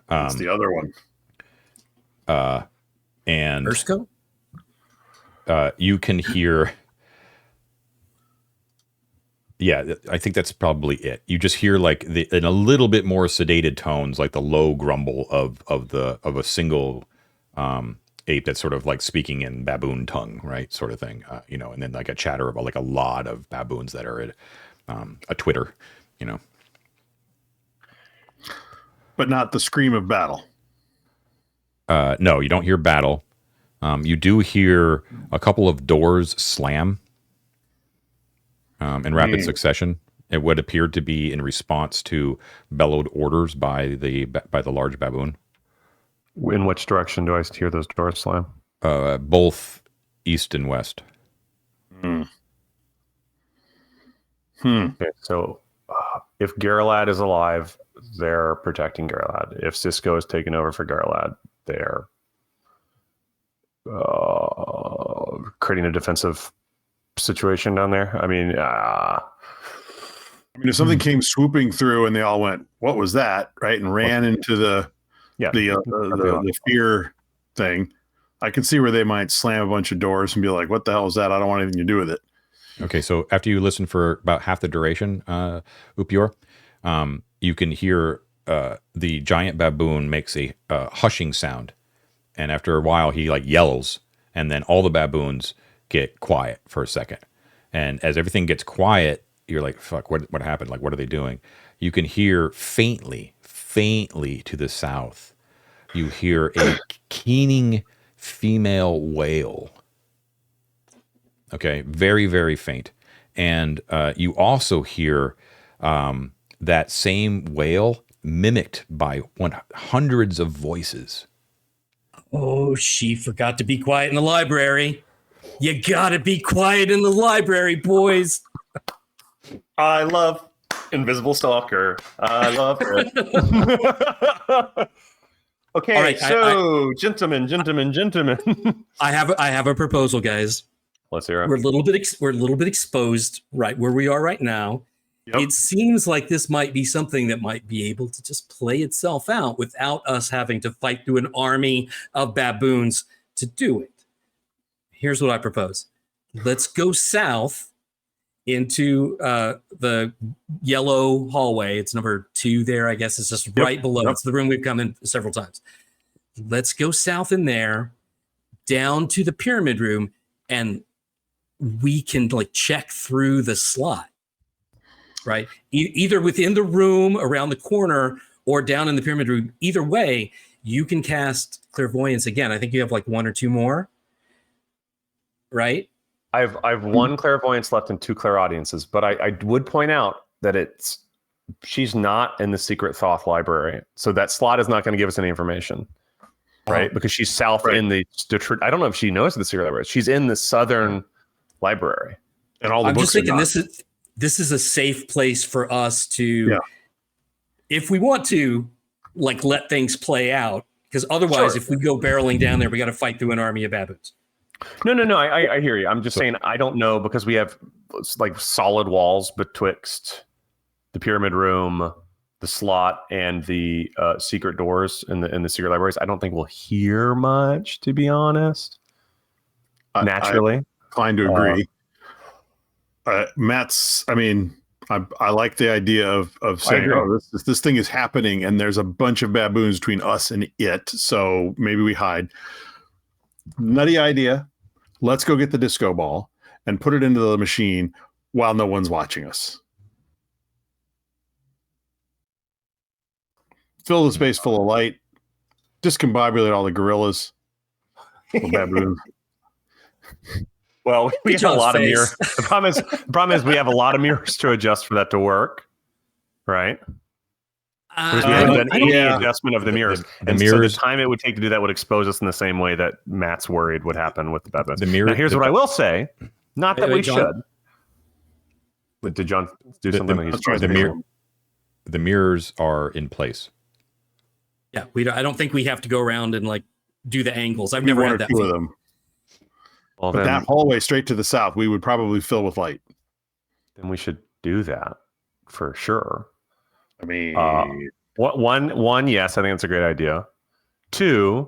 That's the other one. And Ersko? You can hear. Yeah, I think that's probably it. You just hear like in a little bit more sedated tones, like the low grumble of a single ape that's sort of like speaking in baboon tongue, right, sort of thing, you know, and then like a chatter about like a lot of baboons that are at a twitter, you know. But not the scream of battle. No, you don't hear battle. You do hear a couple of doors slam in rapid succession. It would appear to be in response to bellowed orders by the large baboon. In which direction do I hear those doors slam? Both east and west. Okay, so if Garalad is alive, they're protecting Garalad. If Cisco is taken over for Garalad, they're creating a defensive situation down there. I mean, if something came swooping through and they all went, "What was that?" right, and ran into the fear thing, I can see where they might slam a bunch of doors and be like, "What the hell is that? I don't want anything to do with it." Okay, so after you listen for about half the duration, Upior, you can hear the giant baboon makes a hushing sound, and after a while he like yells, and then all the baboons get quiet for a second, and as everything gets quiet, you're like, "Fuck! What happened? Like, what are they doing?" You can hear faintly to the south, you hear a keening female wail. Okay, very, very faint. And you also hear that same wail mimicked by hundreds of voices. Oh, she forgot to be quiet in the library. You gotta be quiet in the library, boys. I love Invisible Stalker. I love it. Okay, all right, so gentlemen. I have a proposal, guys. Let's hear it. We're a little bit exposed right where we are right now. Yep. It seems like this might be something that might be able to just play itself out without us having to fight through an army of baboons to do it. Here's what I propose. Let's go south into the yellow hallway. It's number 2 there, I guess. It's just right below. It's the room we've come in several times. Let's go south in there, down to the pyramid room, and we can like check through the slot, right? Either within the room, around the corner, or down in the pyramid room. Either way, you can cast clairvoyance again. I think you have like 1 or 2 more, right? I've 1 clairvoyance left and 2 clairaudiences, but I would point out that she's not in the secret Thoth library, so that slot is not going to give us any information, right? Because she's south in the I don't know if she knows the secret library. She's in the southern library, and all the I'm books just thinking this is a safe place for us to, if we want to, like let things play out. Because otherwise, if we go barreling down there, we got to fight through an army of baboons. No. I hear you. I'm just saying I don't know, because we have like solid walls betwixt the pyramid room, the slot, and the secret doors in the secret libraries. I don't think we'll hear much, to be honest. Naturally, I'm inclined to agree. Matt's. I mean, I like the idea of saying, "Oh, this thing is happening, and there's a bunch of baboons between us and it. So maybe we hide." Nutty idea. Let's go get the disco ball and put it into the machine while no one's watching us. Fill the space full of light. Discombobulate all the gorillas. The baboons. Well, we have a lot of mirrors. The problem is we have a lot of mirrors to adjust for that to work, right? Because we haven't done any adjustment of the mirrors. And so the time it would take to do that would expose us in the same way that Matt's worried would happen with the baboons. Now, here's what I will say. Not that we should. But did John do something? The mirrors are in place. Yeah, I don't think we have to go around and like do the angles. I've never had that. 2 of them. Well, but that hallway straight to the south, we would probably fill with light. Then we should do that for sure. I mean, one, yes, I think that's a great idea. 2,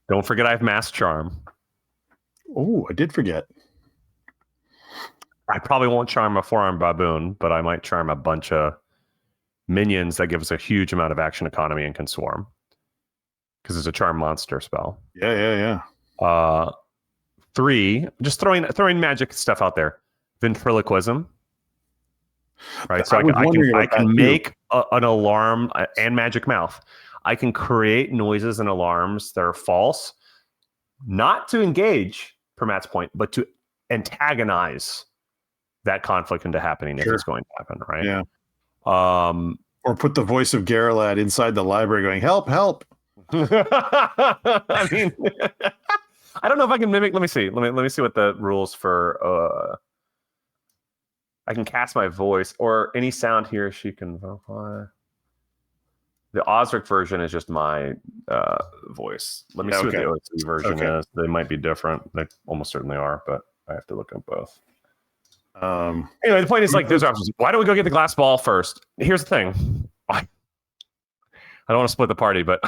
don't forget I have mass charm. Oh, I did forget. I probably won't charm a 4-armed baboon, but I might charm a bunch of minions that give us a huge amount of action economy and can swarm, because it's a charm monster spell. Yeah. 3, just throwing magic stuff out there. Ventriloquism. Right, so I can make an alarm and magic mouth. I can create noises and alarms that are false, not to engage, per Matt's point, but to antagonize that conflict into happening if it's going to happen, right? Yeah. Or put the voice of Garrelad inside the library going, "Help, help." I mean, I don't know if I can mimic. Let me see. Let me see what the rules for. I can cast my voice or any sound he or she can vocalize. The Osric version is just my voice. Let me see what the OC version is. They might be different. They almost certainly are, but I have to look at both. Anyway, the point is, like, there's options. Why don't we go get the glass ball first? Here's the thing. I don't want to split the party, but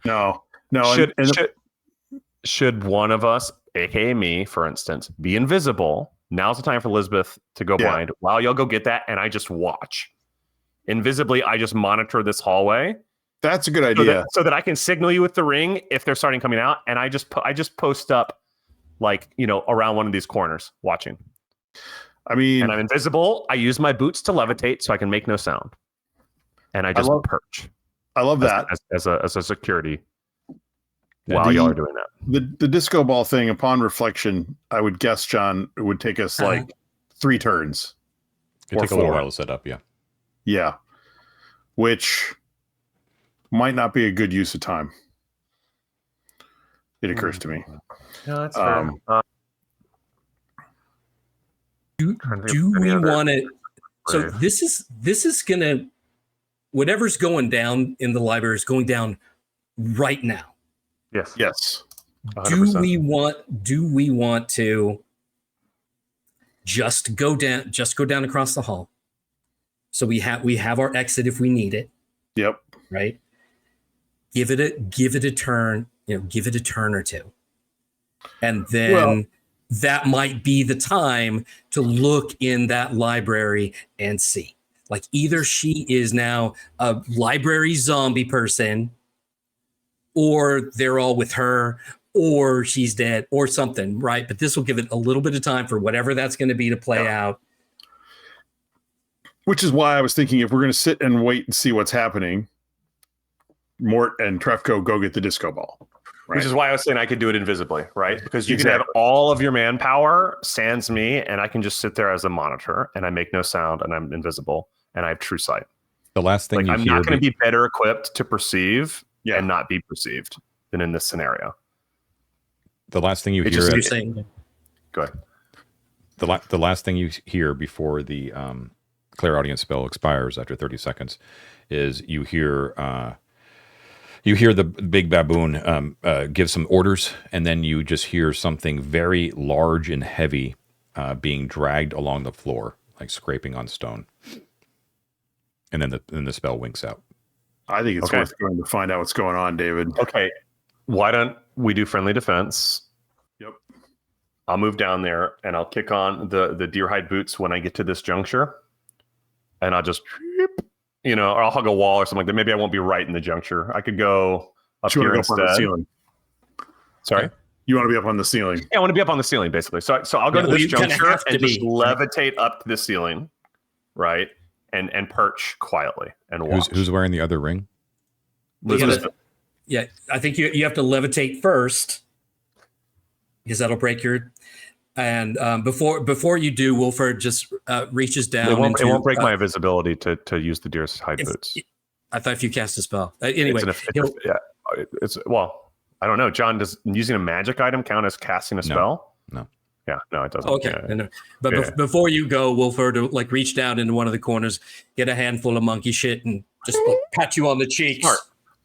no. Should one of us, aka me, for instance, be invisible? Now's the time for Elizabeth to go blind while y'all go get that, and I just watch. Invisibly, I just monitor this hallway. That's a good idea. So that I can signal you with the ring if they're starting coming out, and I just post up, like, around one of these corners watching. I mean, and I'm invisible. I use my boots to levitate so I can make no sound, and I just perch. I love that as a security while y'all are doing that. The disco ball thing, upon reflection, I would guess, John, it would take us like 3 turns. It'd take a little while to set up, yeah. Yeah. Which might not be a good use of time. It occurs to me. No, that's fair. Do we want to? So this is gonna, whatever's going down in the library is going down right now. Yes. 100%. Do we want to just go down across the hall? So we have our exit if we need it. Yep. Right. Give it a turn. Give it a turn or two, and then that might be the time to look in that library and see. Like, either she is now a library zombie person, or they're all with her, or she's dead or something, right? But this will give it a little bit of time for whatever that's going to be to play out. Which is why I was thinking if we're going to sit and wait and see what's happening, Mort and Trefco go get the disco ball. Right? Which is why I was saying I could do it invisibly, right? Because you can have all of your manpower, sans me, and I can just sit there as a monitor, and I make no sound, and I'm invisible, and I have true sight. The last thing I'm not going to be better equipped to perceive and not be perceived than in this scenario. The last thing you hear. Go ahead. The last thing you hear before the Claire audience spell expires after 30 seconds is you hear the big baboon give some orders, and then you just hear something very large and heavy being dragged along the floor, like scraping on stone. And then the spell winks out. I think it's worth going to find out what's going on, David. Okay. Why don't we do friendly defense? Yep. I'll move down there and I'll kick on the deer hide boots when I get to this juncture. And I'll just, or I'll hug a wall or something like that. Maybe I won't be right in the juncture. I could go up here instead. On the ceiling. Sorry? You want to be up on the ceiling. Yeah, I want to be up on the ceiling, basically. So I'll go to this juncture and just levitate up to the ceiling, right? And perch quietly and watch. Who's wearing the other ring? Yeah, I think you have to levitate first because that'll break your. And before you do, Wolford just reaches down. It won't break my visibility to use the deer's hide boots. I thought if you cast a spell, anyway. I don't know. John, does using a magic item count as casting a spell? No. Yeah, no, it doesn't. Okay, no. But before you go, Wolford will reach down into one of the corners, get a handful of monkey shit, and just pat you on the cheeks. Smart.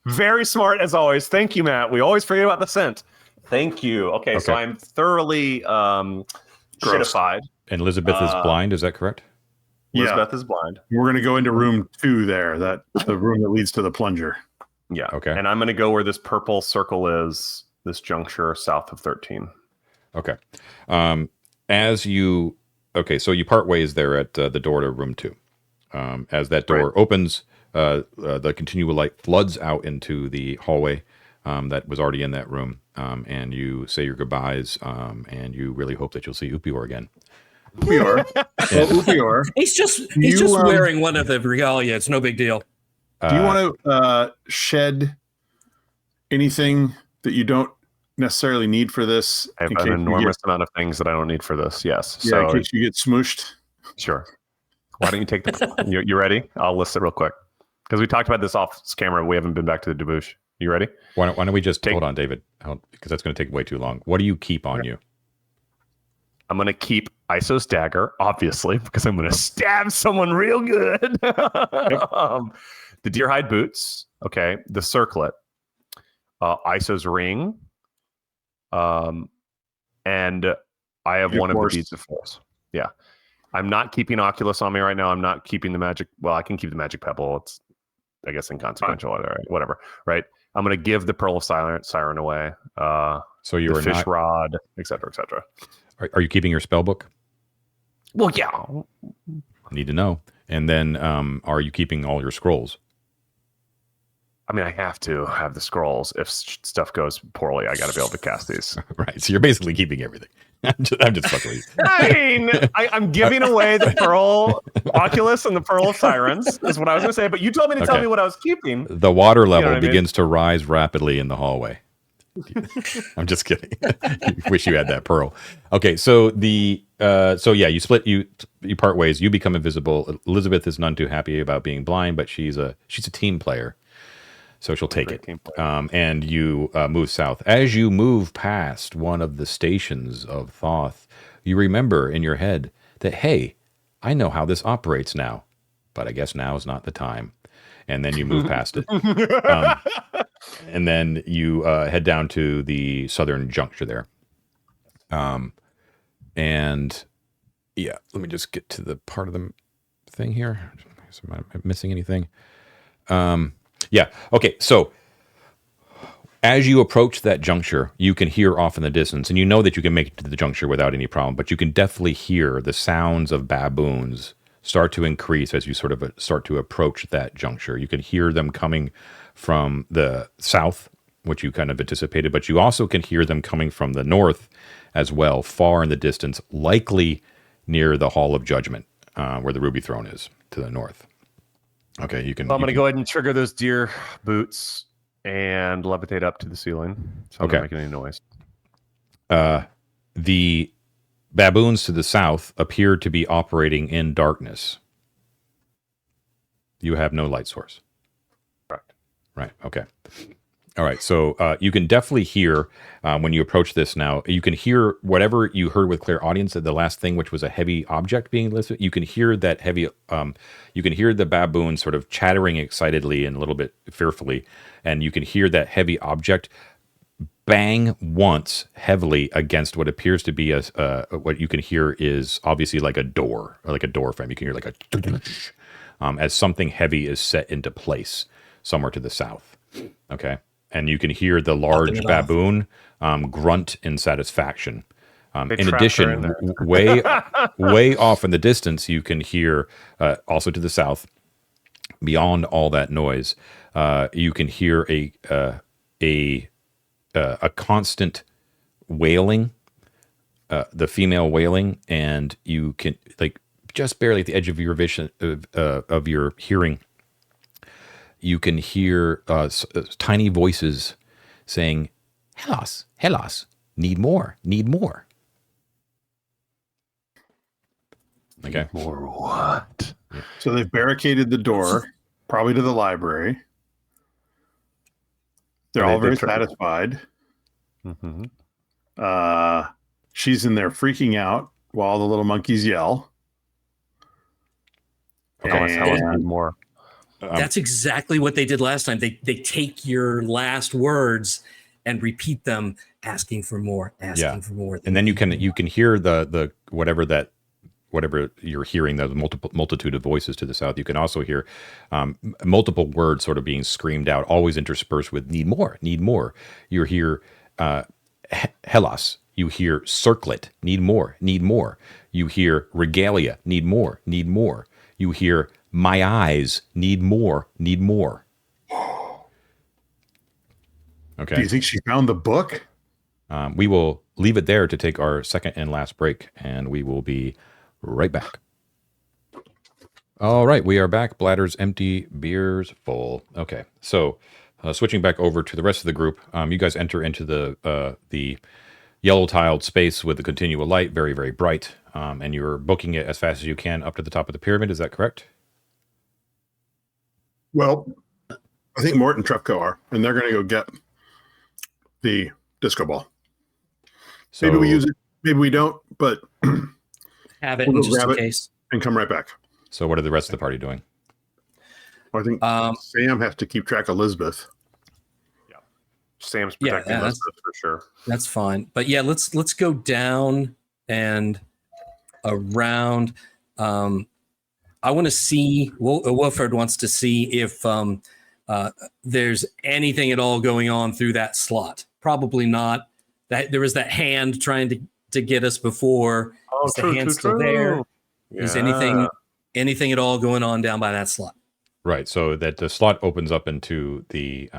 Very smart as always. Thank you, Matt. We always forget about the scent. Thank you. Okay. So I'm thoroughly shitified. And Elizabeth is blind. Is that correct? Elizabeth is blind. We're going to go into room 2 there. The room that leads to the plunger. Yeah. Okay. And I'm going to go where this purple circle is. This juncture south of 13. Okay. So you part ways there at the door to room 2. As that door opens, the continual light floods out into the hallway that was already in that room, and you say your goodbyes, and you really hope that you'll see Upior again. Upior. He's just wearing one of the regalia. It's no big deal. Do you want to shed anything that you don't necessarily need for this? I have an enormous amount of things that I don't need for this. Yes. Yeah, so in case you get smooshed. Sure. Why don't you take the? You ready? I'll list it real quick because we talked about this off camera. We haven't been back to the debouche. You ready? Why don't we just hold on, David? Because that's going to take way too long. What do you keep on you? I'm going to keep Iso's dagger, obviously, because I'm going to stab someone real good. The deer hide boots. Okay. The circlet. Iso's ring. And I have one of the beads of force. Yeah. I'm not keeping Oculus on me right now. I'm not keeping the magic. Well, I can keep the magic pebble. It's, I guess, inconsequential. Whatever. Right. I'm going to give the pearl of siren away. So you the are fish not, rod, etc., etc. Are you keeping your spell book? Well, yeah. Need to know. And then, are you keeping all your scrolls? I mean, I have to have the scrolls. If stuff goes poorly, I got to be able to cast these. Right. So you're basically keeping everything. I'm just fucking with you. I mean, I'm giving away the pearl Oculus and the pearl of sirens is what I was going to say. But you told me to tell me what I was keeping. The water level begins to rise rapidly in the hallway. I'm just kidding. Wish you had that pearl. Okay. So you split. You part ways. You become invisible. Elizabeth is none too happy about being blind, but she's a team player. So she'll take it. And you move south. As you move past one of the stations of Thoth, you remember in your head that, hey, I know how this operates now, but I guess now is not the time. And then you move past it. And then you head down to the southern juncture there. And yeah, let me just get to the part of the thing here. Am I missing anything? Yeah. Okay. So as you approach that juncture, you can hear off in the distance, and you know that you can make it to the juncture without any problem, but you can definitely hear the sounds of baboons start to increase as you sort of start to approach that juncture. You can hear them coming from the south which you kind of anticipated, but you also can hear them coming from the north as well, far in the distance, likely near the Hall of Judgment, where the Ruby Throne is, to the north. Okay, you can. I'm going to go ahead and trigger those deer boots and levitate up to the ceiling. So I'm not making any noise. The baboons to the south appear to be operating in darkness. You have no light source. Correct. Right. Okay. All right. So you can definitely hear when you approach this now, you can hear whatever you heard with Claire audience at the last thing, which was a heavy object being listed. You can hear that heavy, you can hear the baboon sort of chattering excitedly and a little bit fearfully. And you can hear that heavy object bang once heavily against what appears to be what you can hear is obviously like a door, or like a door frame. You can hear like a as something heavy is set into place somewhere to the south. Okay. And you can hear the large baboon grunt in satisfaction. In addition, way off in the distance, you can hear also to the south, beyond all that noise, you can hear a constant wailing, the female wailing, and you can, like, just barely at the edge of your vision of your hearing, you can hear tiny voices saying, "Hellas, Hellas, need more, need more." Okay. More what? So they've barricaded the door, probably to the library. They're all very satisfied. Mm-hmm. She's in there freaking out while the little monkeys yell. More. That's exactly what they did last time. They take your last words and repeat them, asking for more, for more. And then you can hear the whatever you're hearing, the multitude of voices to the south. You can also hear multiple words sort of being screamed out, always interspersed with "need more, need more." You hear Hellas. You hear "circlet," need more, need more. You hear "regalia," need more, need more. You hear "my eyes," need more, need more. Okay. Do you think she found the book? We will leave it there to take our second and last break, and we will be right back. All right, we are back. Bladders empty, beers full. Okay, so switching back over to the rest of the group, you guys enter into the yellow-tiled space with the continual light, very, very bright, and you're booking it as fast as you can up to the top of the pyramid. Is that correct? Well, I think Mort and Trefco are, and they're going to go get the disco ball. So, maybe we use it, maybe we don't, but have it we'll just in grab case. And come right back. So what are the rest of the party doing? Well, I think Sam has to keep track of Elizabeth. Yeah, Sam's protecting Elizabeth for sure. That's fine. But yeah, let's go down and around. I want to see. Wilfred wants to see if there's anything at all going on through that slot. Probably not. That there was that hand trying to get us before. Oh, is the hand still there? Yeah. Is anything at all going on down by that slot? Right. So that the slot opens up into the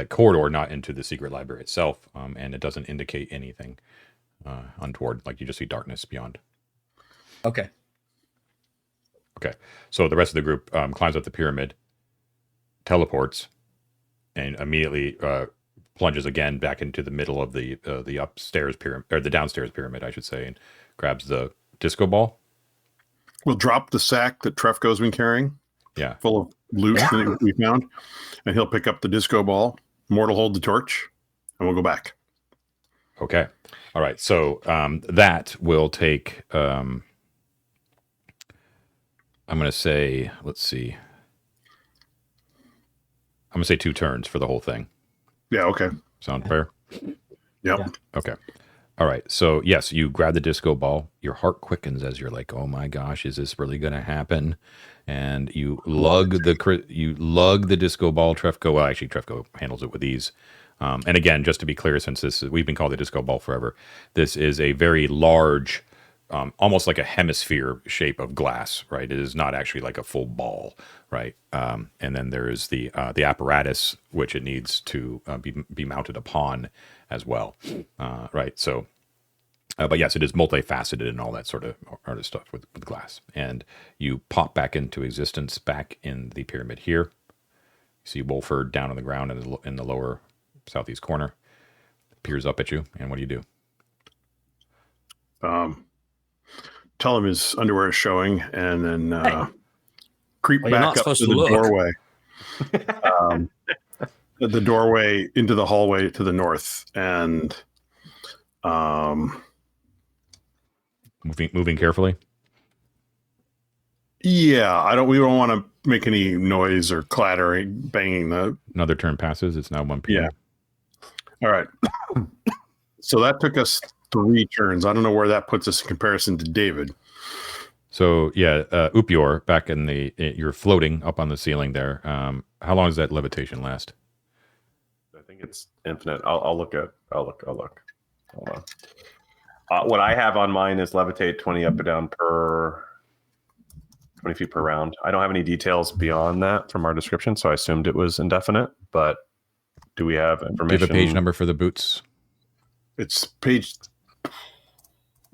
corridor, not into the secret library itself, and it doesn't indicate anything untoward. Like, you just see darkness beyond. Okay. So the rest of the group climbs up the pyramid, teleports, and immediately plunges again back into the middle of the upstairs pyramid, or the downstairs pyramid, I should say, and grabs the disco ball. We'll drop the sack that Trefco's been carrying. Yeah. Full of loot that we found. And he'll pick up the disco ball. Mort will hold the torch. And we'll go back. Okay. All right. So that will take, I'm going to say, let's see. I'm going to say 2 turns for the whole thing. Yeah, okay. Sound fair? Yep. Yeah. Okay. All right. So, yes, you grab the disco ball. Your heart quickens as you're like, oh my gosh, is this really going to happen? And you lug the disco ball. Trefco, well, actually, Trefco handles it with ease. And again, just to be clear, since we've been called the disco ball forever, this is a very large almost like a hemisphere shape of glass, right? It is not actually like a full ball, right? And then there is the apparatus which it needs to be mounted upon as well, right? So, but yes, it is multifaceted and all that sort of stuff with glass. And you pop back into existence back in the pyramid here. You see Wolford down on the ground in the lower southeast corner, peers up at you, and what do you do? Tell him his underwear is showing, and then creep Well, you're back not up to supposed the to look. doorway. The doorway into the hallway to the north, and moving carefully. Yeah, we don't want to make any noise or clattering, banging the. Another turn passes. It's now 1 p.m. Yeah. All right. So that took us 3 turns. I don't know where that puts us in comparison to David. So yeah, Upior, back you're floating up on the ceiling there. How long does that levitation last? I think it's infinite. I'll look. Hold on. What I have on mine is levitate 20 up or down per 20 feet per round. I don't have any details beyond that from our description, so I assumed it was indefinite. But do we have information? Do you have a page number for the boots? It's page.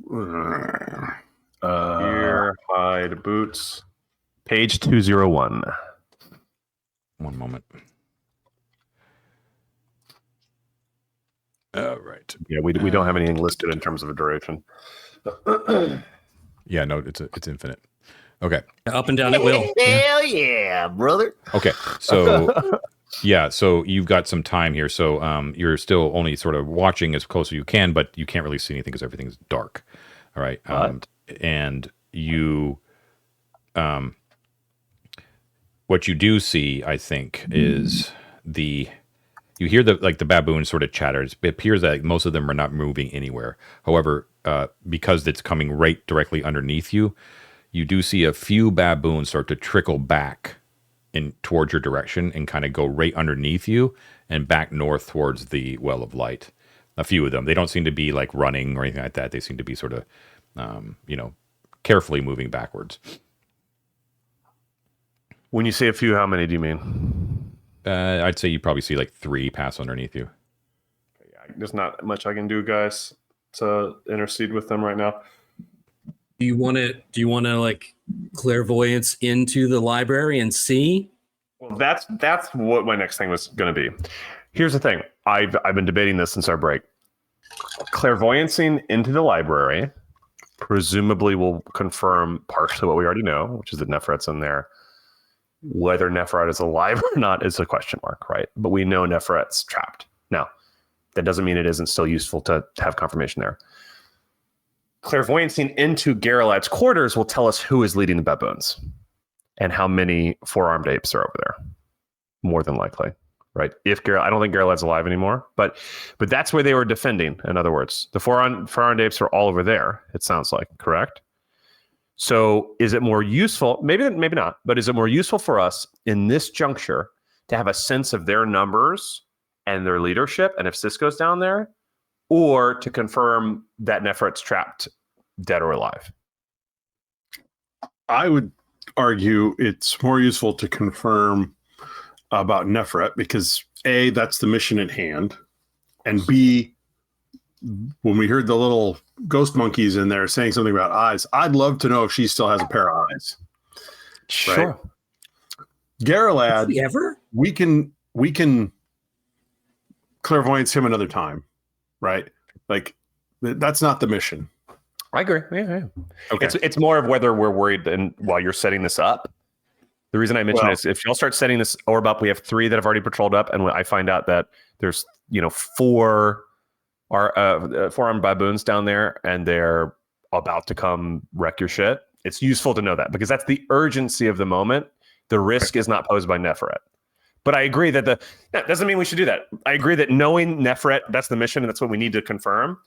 Gear, hide, boots. Page 201. One moment. All right. Yeah, we don't have anything listed in terms of a duration. Yeah, no, it's infinite. Okay. Up and down at will. Hell yeah, brother. Okay. So yeah, so you've got some time here. So you're still only sort of watching as close as you can, but you can't really see anything because everything's dark. All right. And you what you do see, I think, is you hear the baboon sort of chatters. It appears that most of them are not moving anywhere. However, because it's coming right directly underneath you, you do see a few baboons start to trickle back in towards your direction and kind of go right underneath you and back north towards the well of light. A few of them. They don't seem to be like running or anything like that. They seem to be sort of, carefully moving backwards. When you say a few, how many do you mean? I'd say you probably see like 3 pass underneath you. Yeah, there's not much I can do, guys, to intercede with them right now. Do you want to like clairvoyance into the library and see? Well, that's what my next thing was going to be. Here's the thing. I've been debating this since our break. Clairvoyancing into the library presumably will confirm partially what we already know, which is that Neferet's in there. Whether Neferet is alive or not is a question mark, right? But we know Neferet's trapped. Now, that doesn't mean it isn't still useful to have confirmation there. Clairvoyancing into Garalad's quarters will tell us who is leading the baboons and how many 4-armed apes are over there. More than likely, right? I don't think Garalad's alive anymore, but that's where they were defending. In other words, the 4-armed apes are all over there. It sounds like, correct? So is it more useful? Maybe not, but is it more useful for us in this juncture to have a sense of their numbers and their leadership, and if Cisco's down there, or to confirm that Neferet's trapped, dead or alive? I would argue it's more useful to confirm about Neferet because A, that's the mission at hand, and B, when we heard the little ghost monkeys in there saying something about eyes, I'd love to know if she still has a pair of eyes. Sure. Right? Garalad, Ever? we can clairvoyance him another time, right? Like that's not the mission. I agree. Yeah. Okay. It's more of whether we're worried, and while you're setting this up, the reason I mentioned is if y'all start setting this orb up, we have 3 that have already patrolled up, and when I find out that there's 4 4-armed baboons down there, and they're about to come wreck your shit. It's useful to know that because that's the urgency of the moment. The risk is not posed by Neferet. But I agree that that doesn't mean we should do that. I agree that knowing Neferet, that's the mission, and that's what we need to confirm.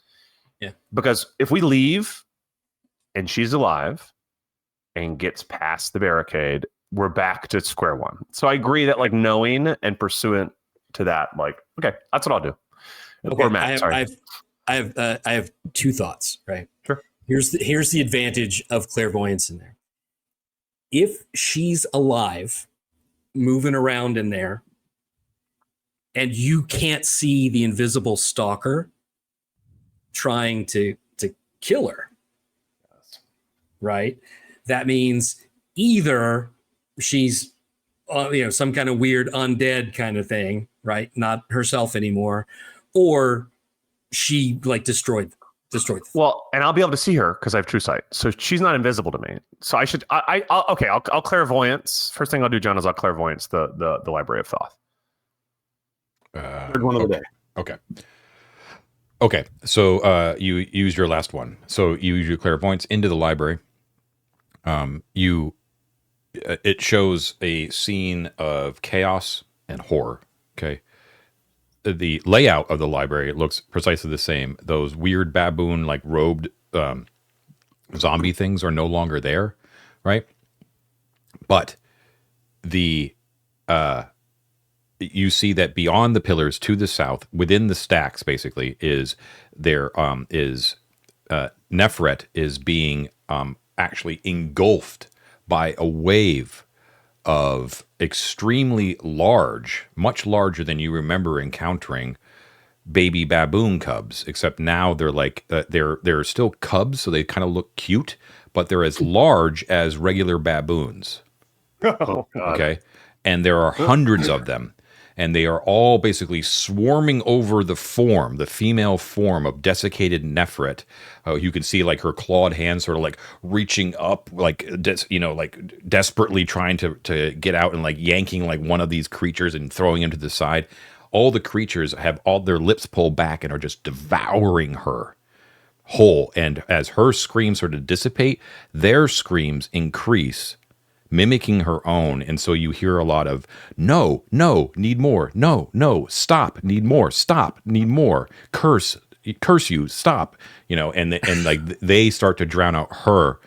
Yeah. Because if we leave and she's alive and gets past the barricade, we're back to square one. So I agree that knowing and pursuant to that, okay, that's what I'll do. Okay, Or Matt, sorry. I have 2 thoughts, right? Sure. Here's the advantage of clairvoyance in there. If she's alive, moving around in there, and you can't see the invisible stalker trying to kill her, right? That means either she's some kind of weird undead kind of thing, right? Not herself anymore, or she like destroyed. Well, and I'll be able to see her because I have true sight, so she's not invisible to me. So I should. I'll clairvoyance. First thing I'll do, John, is I'll clairvoyance the Library of Thoth. Third one of the day. Okay. So you use your last one. So you use your clairvoyance into the library. It shows a scene of chaos and horror. Okay. The layout of the library looks precisely the same. Those weird baboon like robed zombie things are no longer there, right? But the you see that beyond the pillars to the south, within the stacks, basically, is Neferet is being actually engulfed by a wave of extremely large, much larger than you remember encountering, baby baboon cubs. Except now they're like they're still cubs, so they kind of look cute, but they're as large as regular baboons. Oh, God. Okay, and there are hundreds of them. And they are all basically swarming over the female form of desiccated Neferet. You can see like her clawed hands sort of like reaching up, like desperately trying to get out and like yanking like one of these creatures and throwing him to the side. All the creatures have all their lips pulled back and are just devouring her whole. And as her screams sort of dissipate, their screams increase, mimicking her own. And so you hear a lot of no, need more, no, stop, need more, stop, need more, curse you, stop, and like they start to drown out her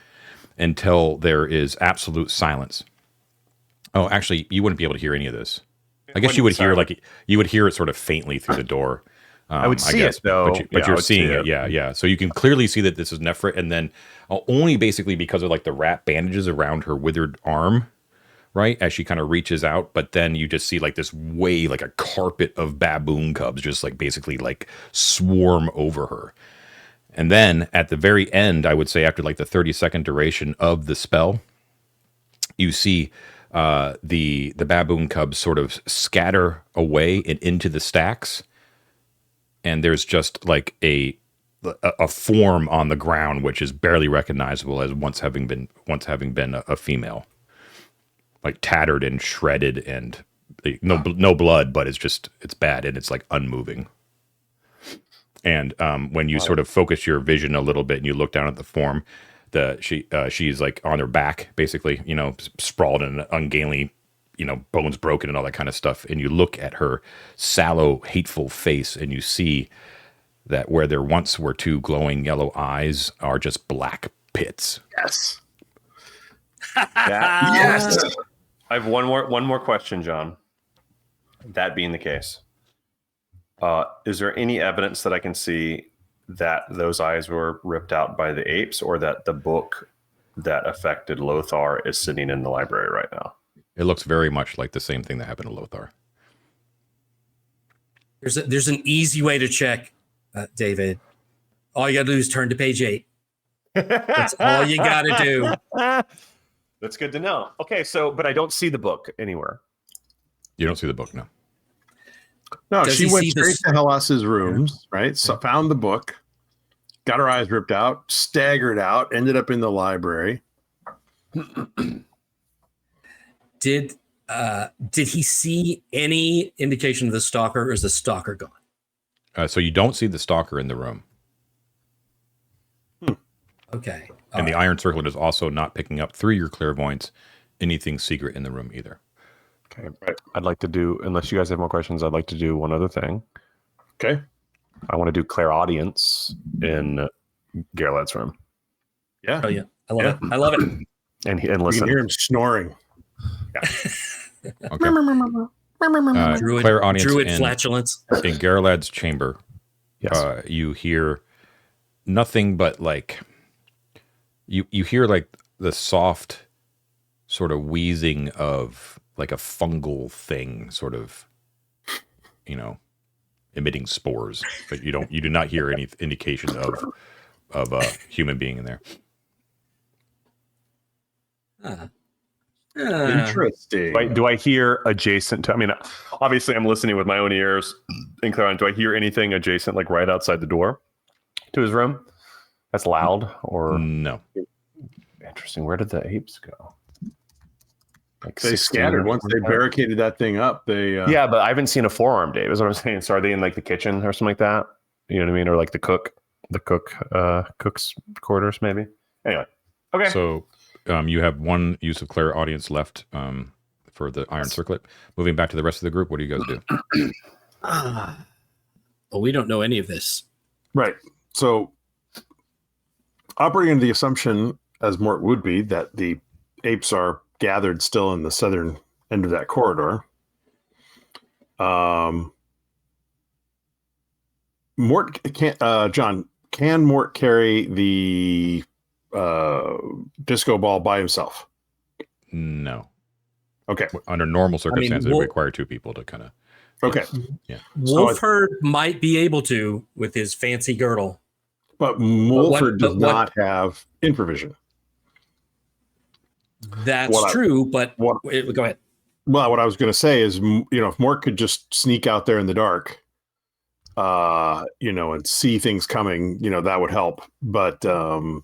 until there is absolute silence. Oh, actually, you wouldn't be able to hear any of this. I guess you would hear it sort of faintly through the door. I would see it though, but you're seeing it. Yeah. So you can clearly see that this is Neferet, and then only basically because of like the wrap bandages around her withered arm, right? As she kind of reaches out, but then you just see like this wave, like a carpet of baboon cubs, just like basically like swarm over her. And then at the very end, I would say after like the 30-second duration of the spell, you see the baboon cubs sort of scatter away and into the stacks. And there's just like a form on the ground which is barely recognizable as once having been a female, like tattered and shredded and no blood, but it's bad and it's like unmoving. And when you sort of focus your vision a little bit and you look down at the form, she's like on her back, basically, sprawled in an ungainly, bones broken and all that kind of stuff. And you look at her sallow, hateful face and you see that where there once were two glowing yellow eyes are just black pits. Yes. Yes. I have one more question, John. That being the case, is there any evidence that I can see that those eyes were ripped out by the apes, or that the book that affected Lothar is sitting in the library right now? It looks very much like the same thing that happened to Lothar. There's an easy way to check, David. All you got to do is turn to page 8. That's all you got to do. That's good to know. Okay, but I don't see the book anywhere. You don't see the book, no. No, Does she he went see straight to Hellas's rooms, right? So found the book, got her eyes ripped out, staggered out, ended up in the library. Did he see any indication of the stalker, or is the stalker gone? So you don't see the stalker in the room. Okay. And the Iron Circlet is also not picking up through your clairvoyance anything secret in the room either. Okay. Right. I'd like to do, unless you guys have more questions, I'd like to do one other thing. Okay. I want to do clairaudience in Gerlad's room. Yeah. Oh yeah. I love it. I love it. And You listen. can hear him snoring. Okay. Clairaudience Druid in flatulence. In Gerlad's chamber. Yes. You hear nothing but like You hear like the soft sort of wheezing of like a fungal thing, sort of, emitting spores, but you do not hear any indication of a human being in there. Interesting. Do I hear adjacent to? I mean, obviously, I'm listening with my own ears. In Claren, do I hear anything adjacent, like right outside the door to his room? That's loud, or no? Interesting. Where did the apes go? Like they scattered once they barricaded that thing up. They yeah, but I haven't seen a forearm, Dave. Is what I'm saying. So are they in like the kitchen or something like that? You know what I mean, or like the cook's quarters, maybe. Anyway, okay. So you have one use of Claire audience left for the Iron Circlet. Moving back to the rest of the group, what do you guys do? Well, we don't know any of this. Right. So operating under the assumption, as Mort would be, that the apes are gathered still in the southern end of that corridor. Mort can Mort carry the disco ball by himself? No. Okay. Under normal circumstances, it would require two people to kind of. Okay. Yeah. Wolfherd might be able to with his fancy girdle. But Wolfherd does not have infravision. That's true, but go ahead. Well, what I was going to say is, if Mort could just sneak out there in the dark, and see things coming, that would help. But, the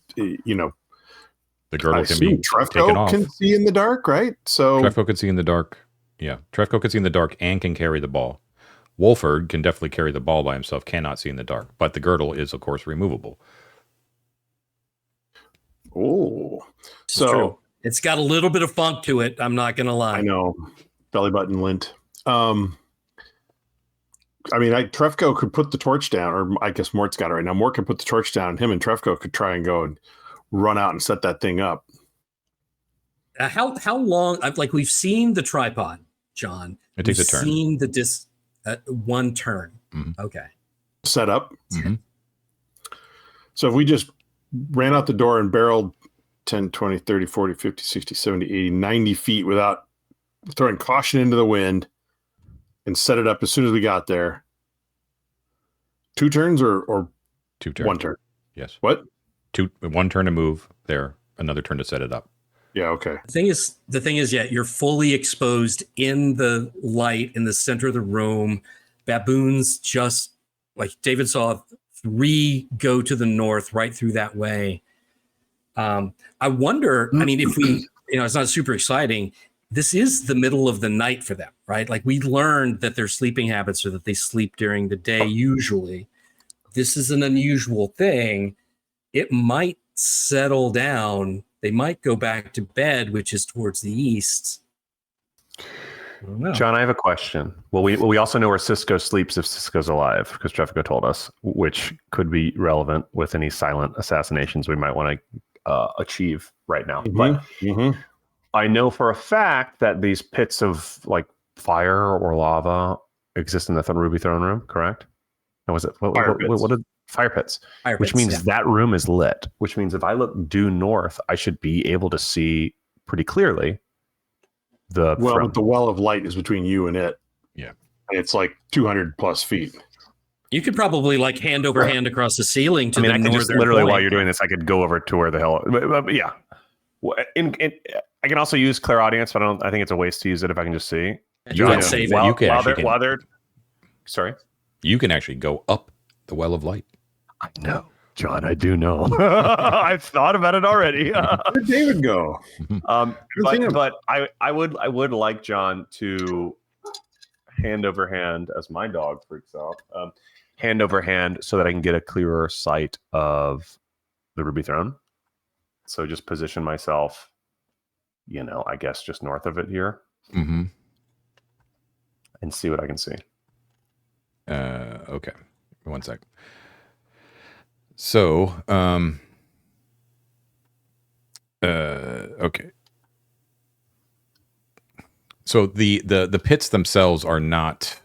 girdle can be taken off. Can see in the dark, right? So Trefco can see in the dark. Yeah, Trefco can see in the dark and can carry the ball. Wolfherd can definitely carry the ball by himself, cannot see in the dark. But the girdle is, of course, removable. Oh, so it's got a little bit of funk to it. I'm not going to lie. I know. Belly button lint. Trefco could put the torch down, or I guess Mort's got it right now. Mort can put the torch down. Him and Trefco could try and go and run out and set that thing up. How long? We've seen the tripod, John. It takes a turn. Seen the disc, one turn. Mm-hmm. Okay. Set up. Mm-hmm. So if we just ran out the door and barreled 10, 20, 30, 40, 50, 60, 70, 80, 90 feet without throwing caution into the wind and set it up as soon as we got there. 2 turns or 2 turns? 1 turn. Yes. What? 1 turn to move there, another turn to set it up. Yeah, okay. The thing is, you're fully exposed in the light in the center of the room. Baboons just, like David saw, 3 go to the north right through that way. I wonder, if we, it's not super exciting. This is the middle of the night for them, right? Like, we learned that their sleeping habits are that they sleep during the day usually. This is an unusual thing. It might settle down. They might go back to bed, which is towards the east. I don't know. John, I have a question. Well, we also know where Cisco sleeps if Cisco's alive, because Trefco told us, which could be relevant with any silent assassinations we might want to achieve right now. Mm-hmm. But I know for a fact that these pits of like fire or lava exist in the Ruby Throne Room, correct? And was it what did fire pits? Which means that room is lit. Which means if I look due north, I should be able to see pretty clearly the but the well of light is between you and it. Yeah, and it's like 200 plus feet. You could probably hand over hand across the ceiling to the northern just literally point. While you're doing this, I could go over to where the hell. But yeah, I can also use clairaudience, but I think it's a waste to use it if I can just see. You can save it. Sorry. You can actually go up the well of light. I know, John. I do know. I've thought about it already. Where did David go? But I would like John to hand over hand, as my dog freaks out. Hand over hand, so that I can get a clearer sight of the Ruby Throne. So just position myself, I guess just north of it here, and see what I can see. Okay, 1 sec. So, okay. So the pits themselves are not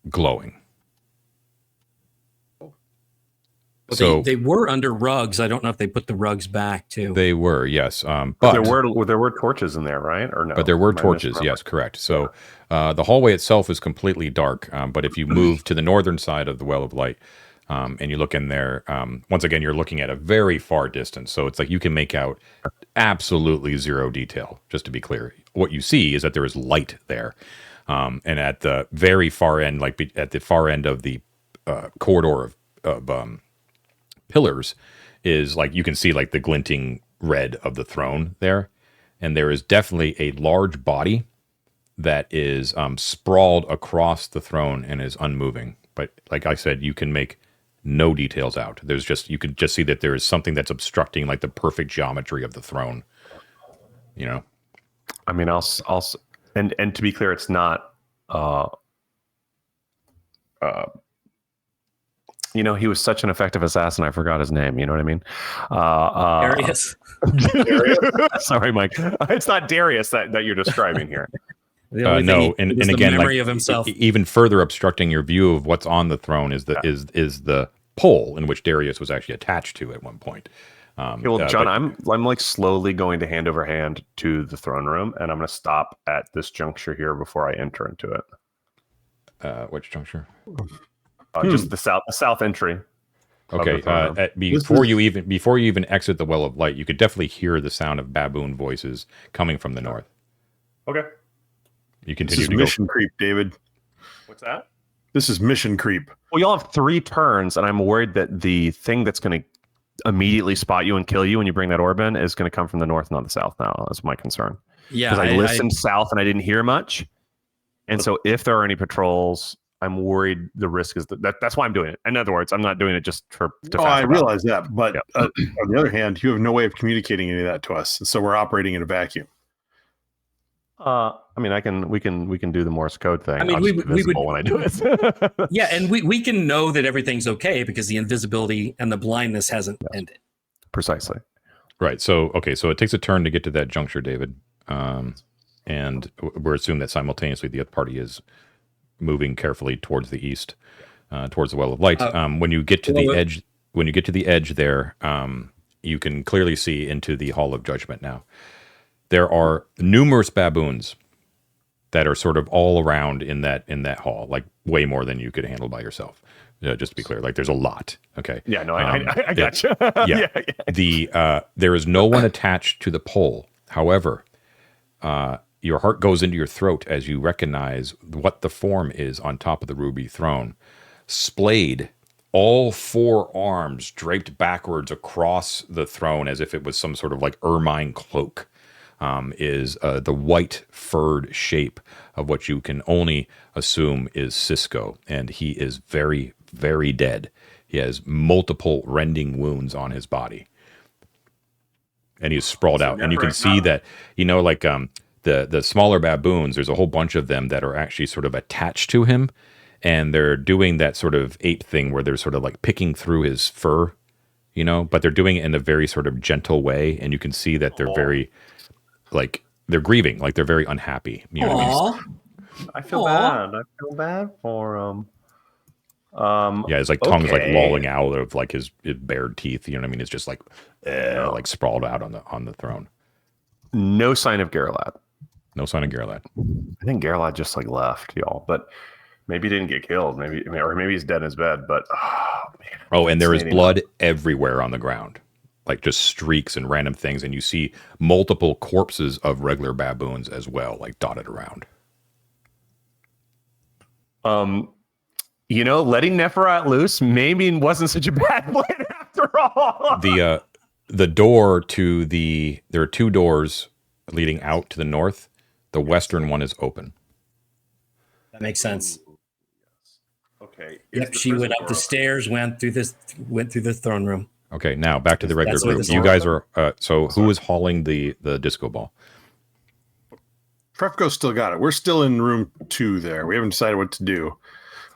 glowing. Well, So they were under rugs. I don't know if they put the rugs back too. they were, yes. But there were torches in there, right? Or no? But there were Am I torches, misremembering? yes, correct. So the hallway itself is completely dark. But if you move to the northern side of the Well of Light and you look in there, once again, you're looking at a very far distance. So it's like you can make out absolutely zero detail, just to be clear. What you see is that there is light there. And at the very far end, like at the far end of the corridor of pillars, is like you can see like the glinting red of the throne there. And there is definitely a large body that is sprawled across the throne and is unmoving. But like I said, you can make no details out. You can just see that there is something that's obstructing like the perfect geometry of the throne. You know? I mean, and to be clear, it's not. He was such an effective assassin. I forgot his name. You know what I mean? Darius. Sorry, Mike. It's not Darius that you're describing here. No, and the again, memory like of himself. Even further obstructing your view of what's on the throne is the pole in which Darius was actually attached to at one point. Well, John, I'm like slowly going to hand over hand to the throne room, and I'm going to stop at this juncture here before I enter into it. Which juncture? Just the south entry. Okay. Before you even exit the Well of Light, you could definitely hear the sound of baboon voices coming from the north. Okay. You This continue is to mission go. creep, David. What's that? This is mission creep. Well, you'll have 3 turns, and I'm worried that the thing that's going to immediately spot you and kill you when you bring that orb in is going to come from the north, not the south. Now, that's my concern. Yeah, Because I listened south and I didn't hear much, and so if there are any patrols, I'm worried the risk is that's why I'm doing it. In other words, I'm not doing it just to I realize that, but on the other hand, you have no way of communicating any of that to us, and so we're operating in a vacuum. I mean, we can do the Morse code thing. I mean, I'll we just be would visible when I do it. Yeah, and we can know that everything's okay because the invisibility and the blindness hasn't ended. Precisely. Right. So it takes a turn to get to that juncture, David. And we're assuming that simultaneously the other party is moving carefully towards the east, towards the Well of Light. When you get to the edge there, you can clearly see into the Hall of Judgment now. There are numerous baboons that are sort of all around in that hall, like way more than you could handle by yourself. Just to be clear, like there's a lot. Okay. Yeah. No, I gotcha. Yeah. There is no one attached to the pole. However, your heart goes into your throat as you recognize what the form is on top of the ruby throne. Splayed, all 4 arms draped backwards across the throne as if it was some sort of like ermine cloak. Is the white furred shape of what you can only assume is Cisco, and he is very, very dead. He has multiple rending wounds on his body, and he's sprawled out. And you can see that, like the smaller baboons, there's a whole bunch of them that are actually sort of attached to him, and they're doing that sort of ape thing where they're sort of like picking through his fur, but they're doing it in a very sort of gentle way, and you can see that they're very... like they're grieving, like they're very unhappy. You know what I mean? I feel bad. I feel bad for Yeah, his like tongue's like lolling out of like his bared teeth. You know what I mean? It's just like like sprawled out on the throne. No sign of Geralad. No sign of Geralad. I think Geralad just like left, y'all. But maybe he didn't get killed. Maybe he's dead in his bed. But and there is blood everywhere on the ground. Like just streaks and random things, and you see multiple corpses of regular baboons as well, like dotted around. Letting Neferet loose maybe wasn't such a bad plan after all. The door to there are 2 doors leading out to the north. The western one is open. That makes sense. Okay. Yep, she went up the stairs, went through the throne room. Okay, now back to the regular group. You guys are so who is hauling the disco ball? Prefco's still got it. We're still in room 2 there. We haven't decided what to do.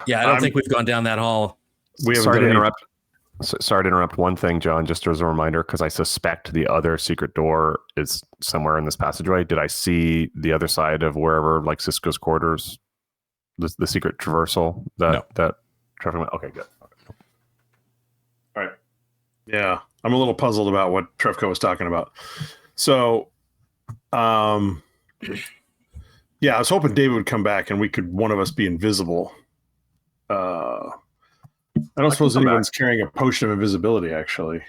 Yeah, I don't think we've gone down that hall. Sorry to interrupt one thing, John, just as a reminder, because I suspect the other secret door is somewhere in this passageway. Did I see the other side of wherever, like Cisco's quarters, the secret traversal that traffic went? Okay, good. Okay. All right. Yeah, I'm a little puzzled about what Trefko was talking about. So, yeah, I was hoping David would come back and one of us be invisible. I don't suppose anyone's carrying a potion of invisibility, actually.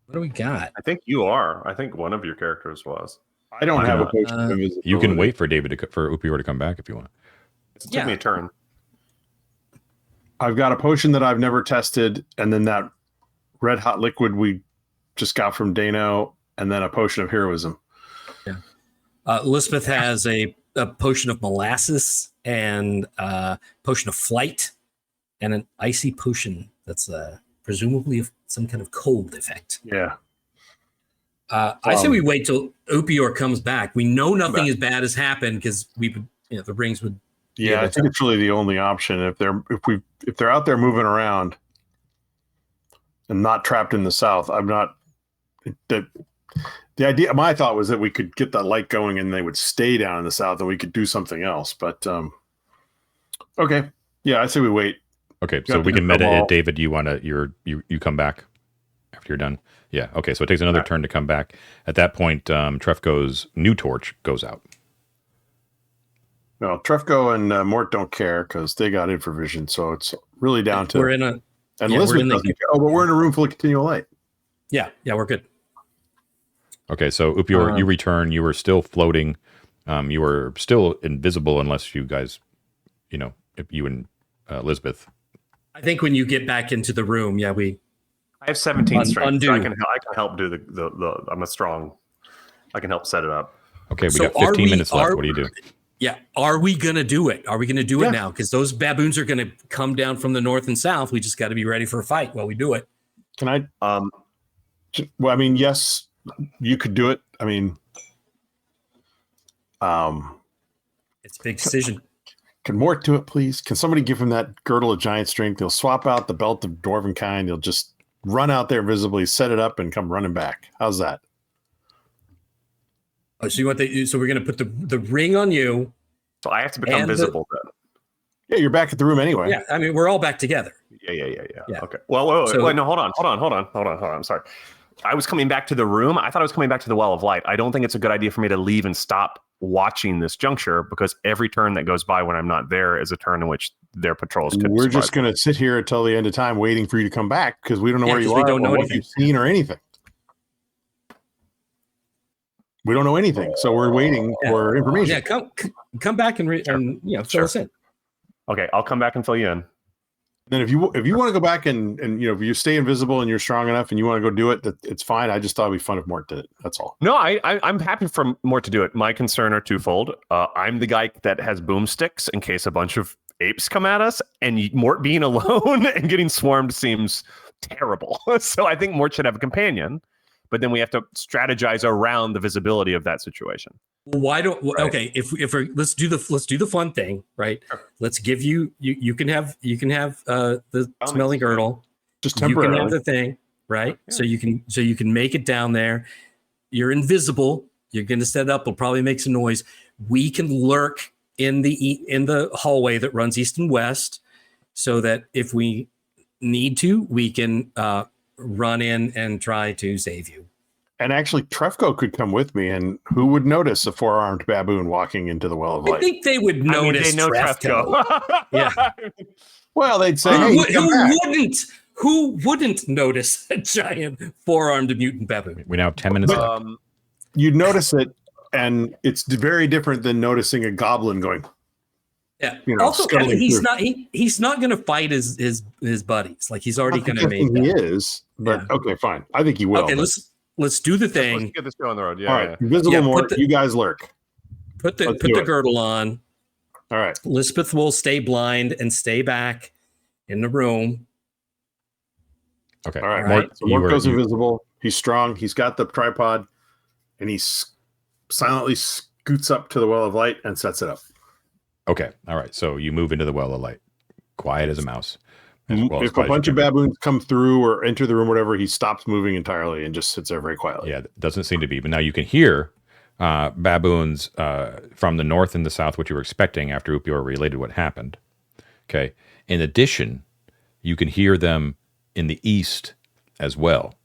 What do we got? I think you are. I think one of your characters was. I don't have a potion of invisibility. You can wait for for Upior to come back if you want. It took me a turn. I've got a potion that I've never tested, and then that red hot liquid we just got from Dano, and then a potion of heroism. Yeah. Elizabeth has a potion of molasses and a potion of flight and an icy potion that's presumably some kind of cold effect. Yeah. I say we wait till Upior comes back. We know nothing as bad has happened because the rings would. Yeah, I think it's really the only option if they're out there moving around and not trapped in the south. I'm not. The idea. My thought was that we could get that light going and they would stay down in the south and we could do something else. But okay, yeah, I say we wait. Okay, so we can meta it. David, you want to you come back after you're done. Yeah. Okay, so it takes another turn to come back. At that point, Trefko's new torch goes out. No, Trefko and Mort don't care because they got infravision. So it's really down to Elizabeth doesn't care. Oh, but we're in a room full of continual light. Yeah, we're good. Okay, so Upior, you return. You were still floating. You were still invisible unless you guys, if you and Elizabeth. I think when you get back into the room, I have 17 strength. So I can help do the. I'm a strong. I can help set it up. Okay, we got 15 minutes left. What do you do? Yeah, are we going to do it? Are we going to do it now? Because those baboons are going to come down from the north and south. We just got to be ready for a fight while we do it. Can I? Well, I mean, yes, you could do it. I mean, it's a big decision. Can Mort do it, please? Can somebody give him that girdle of giant strength? He'll swap out the belt of dwarven kind. He'll just run out there visibly, set it up, and come running back. How's that? Oh, so we're going to put the ring on you. So I have to become visible then. Yeah, you're back at the room anyway. Yeah, I mean, we're all back together. Yeah. Okay. Well, wait, no, hold on. I'm sorry. I was coming back to the room. I thought I was coming back to the Well of Light. I don't think it's a good idea for me to leave and stop watching this juncture because every turn that goes by when I'm not there is a turn in which their patrols could. We're just going to sit here until the end of time waiting for you to come back because we don't know where you are. We don't know what you've seen or anything. We don't know anything, so we're waiting for information. Yeah, come back and fill us in. Okay, I'll come back and fill you in. Then if you want to go back and if you stay invisible and you're strong enough and you want to go do it, it's fine. I just thought it'd be fun if Mort did it. That's all. No, I'm happy for Mort to do it. My concern are twofold. I'm the guy that has boomsticks in case a bunch of apes come at us, and Mort being alone and getting swarmed seems terrible. So I think Mort should have a companion. But then we have to strategize around the visibility of that situation. Why don't if we're, let's do the fun thing, right? Sure. Let's give you can have the smelling girdle. Just temporarily. You can have the thing, right? Yeah. So you can make it down there. You're invisible. You're going to set up. It'll probably make some noise. We can lurk in the hallway that runs east and west, so that if we need to, we can run in and try to save you. And actually, Trefko could come with me, and who would notice a 4-armed baboon walking into the Well of Light? I think they would notice. They know Trefko. Yeah. Well, they'd say, who wouldn't notice a giant 4-armed mutant baboon? We now have 10 minutes left. You'd notice it, and it's very different than noticing a goblin going. Yeah. Also, he's not going to fight his buddies. Like he's already going to make. He is, but okay, fine. I think he will. Okay, let's do the thing. Let's get this show on the road. Yeah. All right, invisible Mort. You guys lurk. Put the girdle on. All right. Elizabeth will stay blind and stay back in the room. Okay. All right. So Mort goes invisible. He's strong. He's got the tripod, and he silently scoots up to the Well of Light and sets it up. Okay. All right. So you move into the Well of Light, quiet as a mouse. If a bunch of baboons come through or enter the room, whatever, he stops moving entirely and just sits there very quietly. Yeah, it doesn't seem to be. But now you can hear baboons from the north and the south, which you were expecting after Upior related what happened. Okay. In addition, you can hear them in the east as well.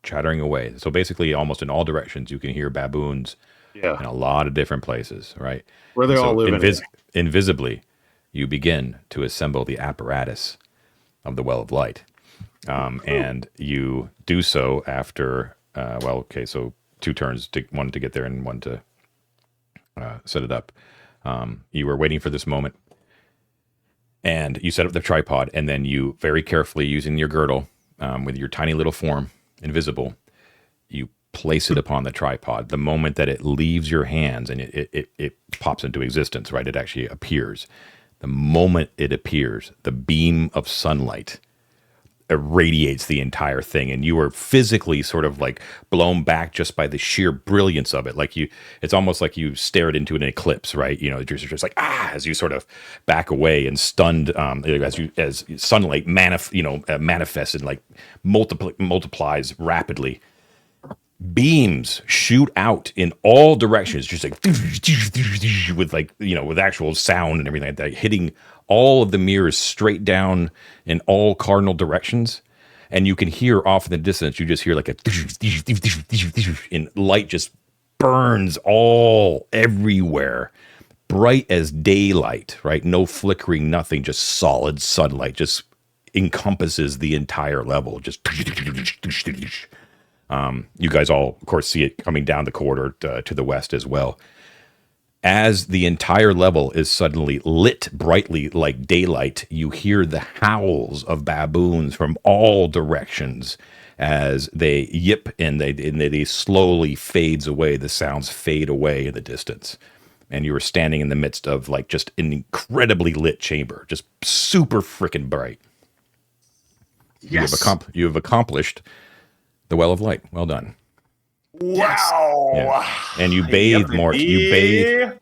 chattering away. So basically, almost in all directions, you can hear baboons in a lot of different places, right? Where they all live invisibly, you begin to assemble the apparatus of the Well of Light. And you do so after, so 2 turns, one to get there and one to set it up. You were waiting for this moment. And you set up the tripod, and then you very carefully, using your girdle, with your tiny little form, invisible, you place it upon the tripod. The moment that it leaves your hands and it pops into existence, right? It actually appears. The moment it appears, the beam of sunlight irradiates the entire thing, and you are physically sort of like blown back just by the sheer brilliance of it. Like it's almost like you stared into an eclipse, right? You know, you're just like as you sort of back away and stunned, as sunlight manifests and like multiplies rapidly. Beams shoot out in all directions, just like with with actual sound and everything like that, hitting all of the mirrors straight down in all cardinal directions. And you can hear off in the distance, you just hear like and light just burns everywhere, bright as daylight, right? No flickering, nothing, just solid sunlight, just encompasses the entire level. Just you guys all, of course, see it coming down the corridor to the west as well. As the entire level is suddenly lit brightly like daylight, you hear the howls of baboons from all directions as they yip and they slowly fades away. The sounds fade away in the distance. And you are standing in the midst of like just an incredibly lit chamber, just super freaking bright. Yes. You have accomplished the Well of Light. Well done. Wow. Yeah. And you bathe, Mort. You bathe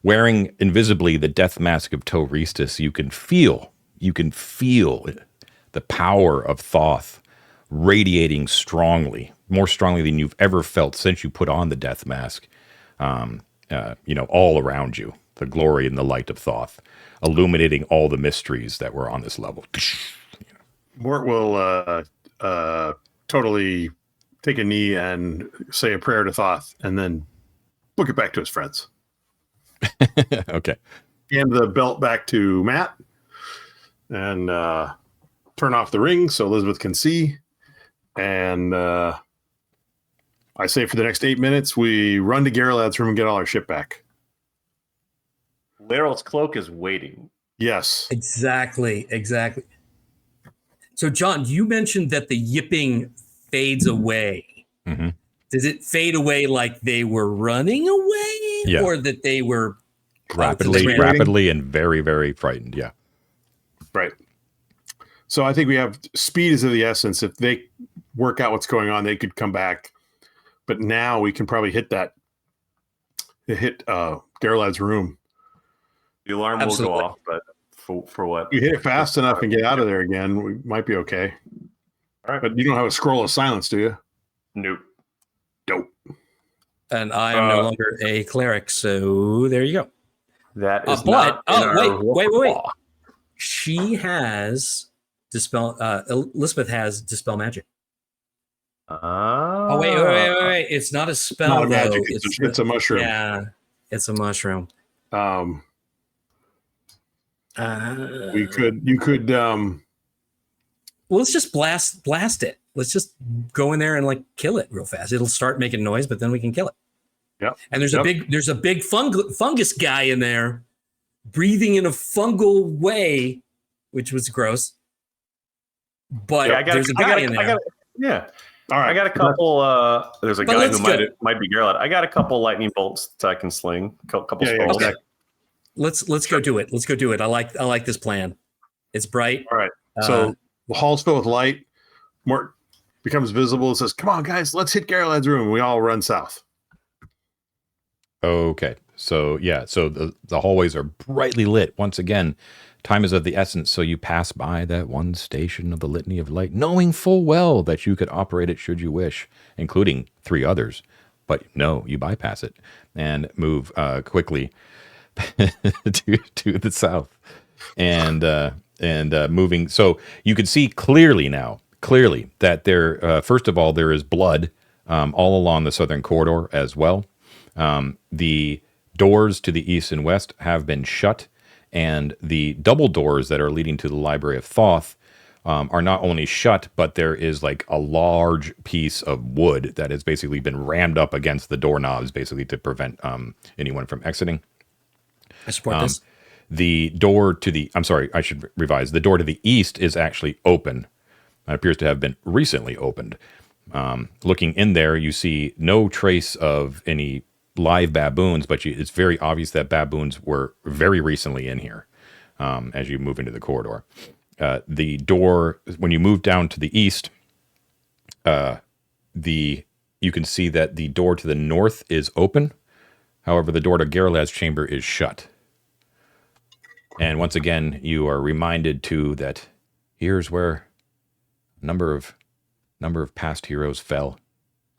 wearing invisibly the death mask of Toristus. You can feel the power of Thoth radiating strongly, more strongly than you've ever felt since you put on the death mask. All around you, the glory and the light of Thoth, illuminating all the mysteries that were on this level. Mort will totally take a knee and say a prayer to Thoth, and then book it back to his friends. Okay. Hand the belt back to Matt, and turn off the ring so Elizabeth can see. And I say for the next 8 minutes, we run to Garalad's room and get all our shit back. Leryl's cloak is waiting. Yes. Exactly. So, John, you mentioned that the yipping fades away. Mm-hmm. Does it fade away like they were running away, or that they were rapidly and very, very frightened? Yeah. Right. So I think we have speed is of the essence. If they work out what's going on, they could come back. But now we can probably hit Garalad's room. The alarm will go off, but for what? You hit it fast enough and get out of there again, we might be okay. All right. But you don't have a scroll of silence, do you? Nope. Dope. And I am no longer a cleric, so there you go. That is wait. She has dispel. Elizabeth has dispel magic. Oh, wait! It's not a spell. Not a magic. It's a mushroom. Yeah, it's a mushroom. You could. Well, let's just blast it. Let's just go in there and like kill it real fast. It'll start making noise, but then we can kill it. Yep. And there's a big fungus guy in there, breathing in a fungal way, which was gross. But there's a guy in there. All right. I got a couple. There's a guy who might be Geralt. I got a couple lightning bolts that I can sling. A couple spells. Okay. Let's go do it. Let's go do it. I like this plan. It's bright. All right. So the hall's filled with light. Mort becomes visible and says, "Come on, guys, let's hit Garalad's room." And we all run south. Okay. So the hallways are brightly lit. Once again, time is of the essence, so you pass by that one station of the litany of light, knowing full well that you could operate it should you wish, including 3 others. But no, you bypass it and move quickly to the south, and moving. So you can see clearly now, clearly that there, first of all, there is blood all along the southern corridor as well. The doors to the east and west have been shut, and the double doors that are leading to the Library of Thoth are not only shut, but there is like a large piece of wood that has basically been rammed up against the doorknobs, basically to prevent anyone from exiting. I support this. The door to the, I'm sorry, I should revise. The door to the east is actually open. It appears to have been recently opened. Looking in there, you see no trace of any live baboons, but it's very obvious that baboons were very recently in here as you move into the corridor. The door, when you move down to the east, you can see that the door to the north is open. However, the door to Gerlad's chamber is shut. And once again, you are reminded too that here's where a number of past heroes fell.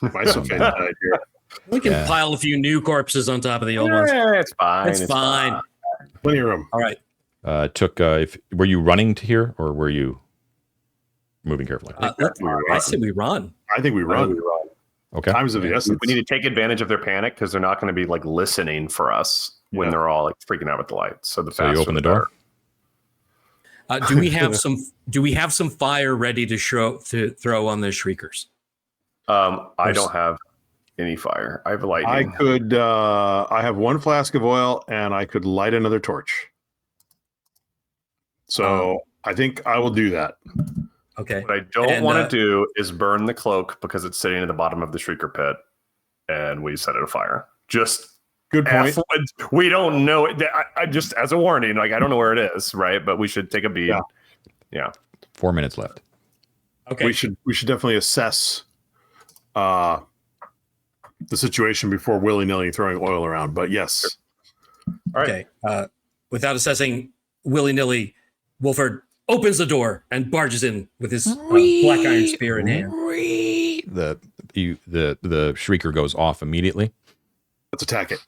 We can pile a few new corpses on top of the old ones. It's fine. It's fine. Plenty of room. All right. Were you running to here, or were you moving carefully? I said we run. I think we run. Okay. Times of the essence. We need to take advantage of their panic because they're not going to be like listening for us when they're all like freaking out with the light. So So you open the door. Do we have some fire ready to throw on the shriekers? I don't have any fire. I have lightning. I have one flask of oil, and I could light another torch. So I think I will do that. Okay. What I don't want to do is burn the cloak because it's sitting at the bottom of the shrieker pit, and we set it afire. Just good point. We don't know it. I just as a warning, like I don't know where it is, right? But we should take a beat. Yeah. 4 minutes left. Okay. We should definitely assess the situation before willy-nilly throwing oil around. But yes. All right. Okay. Without assessing willy-nilly, Wolford opens the door and barges in with his black iron spear in hand. The shrieker goes off immediately. Let's attack it.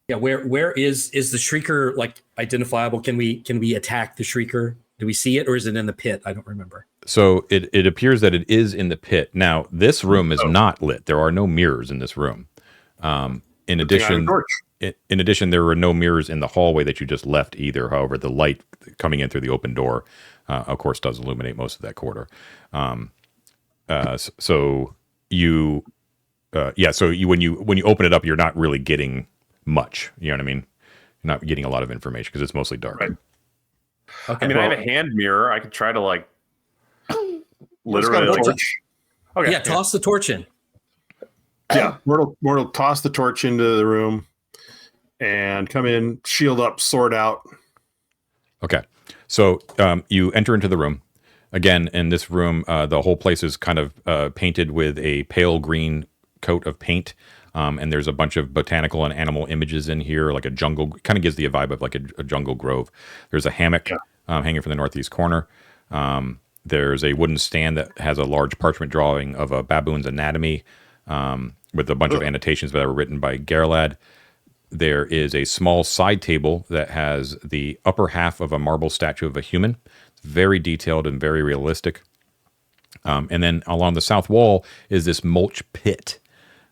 Yeah, where is the shrieker like identifiable? Can we attack the shrieker? Do we see it, or is it in the pit? I don't remember. So it appears that it is in the pit. Now, this room is not lit. There are no mirrors in this room. In addition, there were no mirrors in the hallway that you just left either. However, the light coming in through the open door, of course, does illuminate most of that corridor. So when you open it up, you're not really getting much. You know what I mean? You're not getting a lot of information because it's mostly dark. Right. Okay. I mean, I have a hand mirror. I could try to like literally. Okay. Yeah, toss the torch in. Yeah, Mortal toss the torch into the room and come in, shield up, sword out. Okay. So you enter into the room. Again, in this room, the whole place is kind of painted with a pale green coat of paint. And there's a bunch of botanical and animal images in here, like a jungle, kind of gives the vibe of like a jungle grove. There's a hammock hanging from the northeast corner. There's a wooden stand that has a large parchment drawing of a baboon's anatomy with a bunch of annotations that were written by Gerlad. There is a small side table that has the upper half of a marble statue of a human. It's very detailed and very realistic. And then along the south wall is this mulch pit,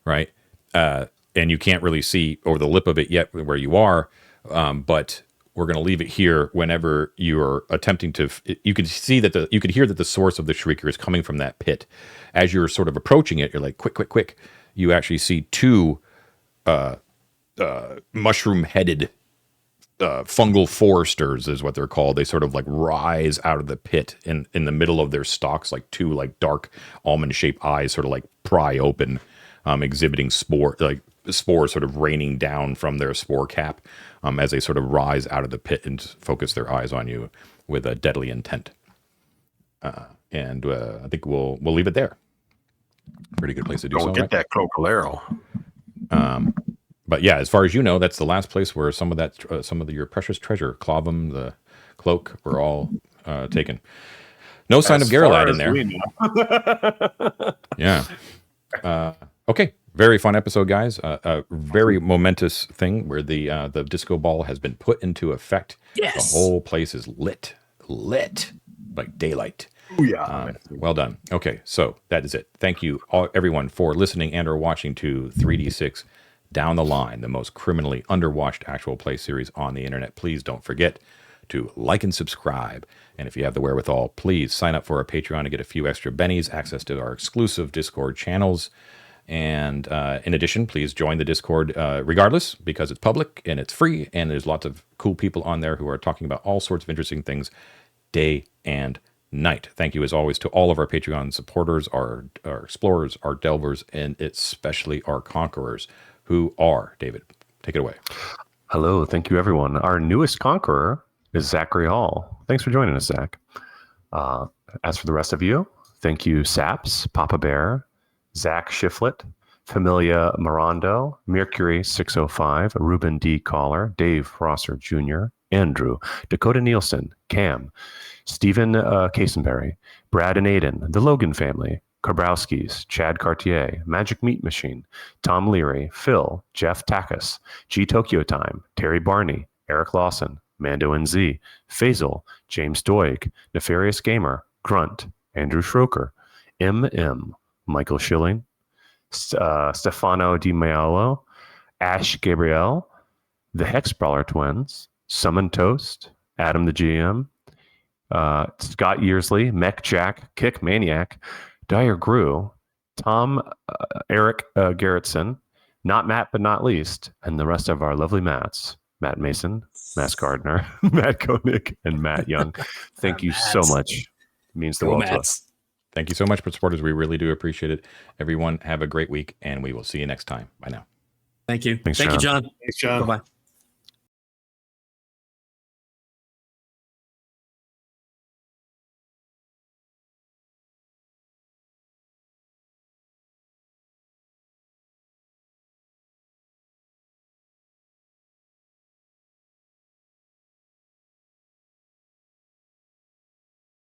right? And you can't really see over the lip of it yet where you are, but we're going to leave it here whenever you're attempting to. You can see that you could hear that the source of the shrieker is coming from that pit. As you're sort of approaching it, you're like, quick. You actually see two mushroom-headed fungal foresters is what they're called. They sort of like rise out of the pit in the middle of their stalks, like two like dark almond-shaped eyes sort of like pry open. Exhibiting spores sort of raining down from their spore cap as they sort of rise out of the pit and focus their eyes on you with a deadly intent. And I think we'll leave it there. Pretty good place to do so. Don't get that Clocolero. But yeah, as far as you know, that's the last place where some of your precious treasure, Clavum, the cloak, were all taken. No sign of Gerlad in there. Yeah. Okay, very fun episode, guys. A very momentous thing where the disco ball has been put into effect. Yes. The whole place is lit like daylight. Oh, yeah. Well done. Okay, so that is it. Thank you, everyone, for listening and or watching to 3D6 Down the Line, the most criminally underwatched actual play series on the internet. Please don't forget to like and subscribe. And if you have the wherewithal, please sign up for our Patreon to get a few extra bennies, access to our exclusive Discord channels. And in addition, please join the Discord regardless, because it's public and it's free. And there's lots of cool people on there who are talking about all sorts of interesting things day and night. Thank you, as always, to all of our Patreon supporters, our explorers, our delvers, and especially our conquerors, who are, David, take it away. Hello. Thank you, everyone. Our newest conqueror is Zachary Hall. Thanks for joining us, Zach. As for the rest of you, thank you, Saps, Papa Bear, Zach Shiflett, Familia Mirando, Mercury 605, Ruben D. Collar, Dave Rosser Jr., Andrew, Dakota Nielsen, Cam, Stephen Casenberry, Brad and Aiden, the Logan family, Karbrowskis, Chad Cartier, Magic Meat Machine, Tom Leary, Phil, Jeff Takas, G Tokyo Time, Terry Barney, Eric Lawson, Mando NZ, Faisal, James Doig, Nefarious Gamer, Grunt, Andrew Schroker, MM, Michael Schilling, Stefano Di Maiolo, Ash Gabriel, the Hex Brawler Twins, Summon Toast, Adam the GM, Scott Yearsley, Mech Jack, Kick Maniac, Dyer Grew, Tom Eric Garrettson, not Matt but not least, and the rest of our lovely Matts, Matt Mason, Matt Gardner, Matt Koenig, and Matt Young. Thank you so much. It means the world to us. Thank you so much, supporters. We really do appreciate it. Everyone, have a great week, and we will see you next time. Bye now. Thank you. Thanks, Thank John. you, John. Thanks, John. Bye-bye.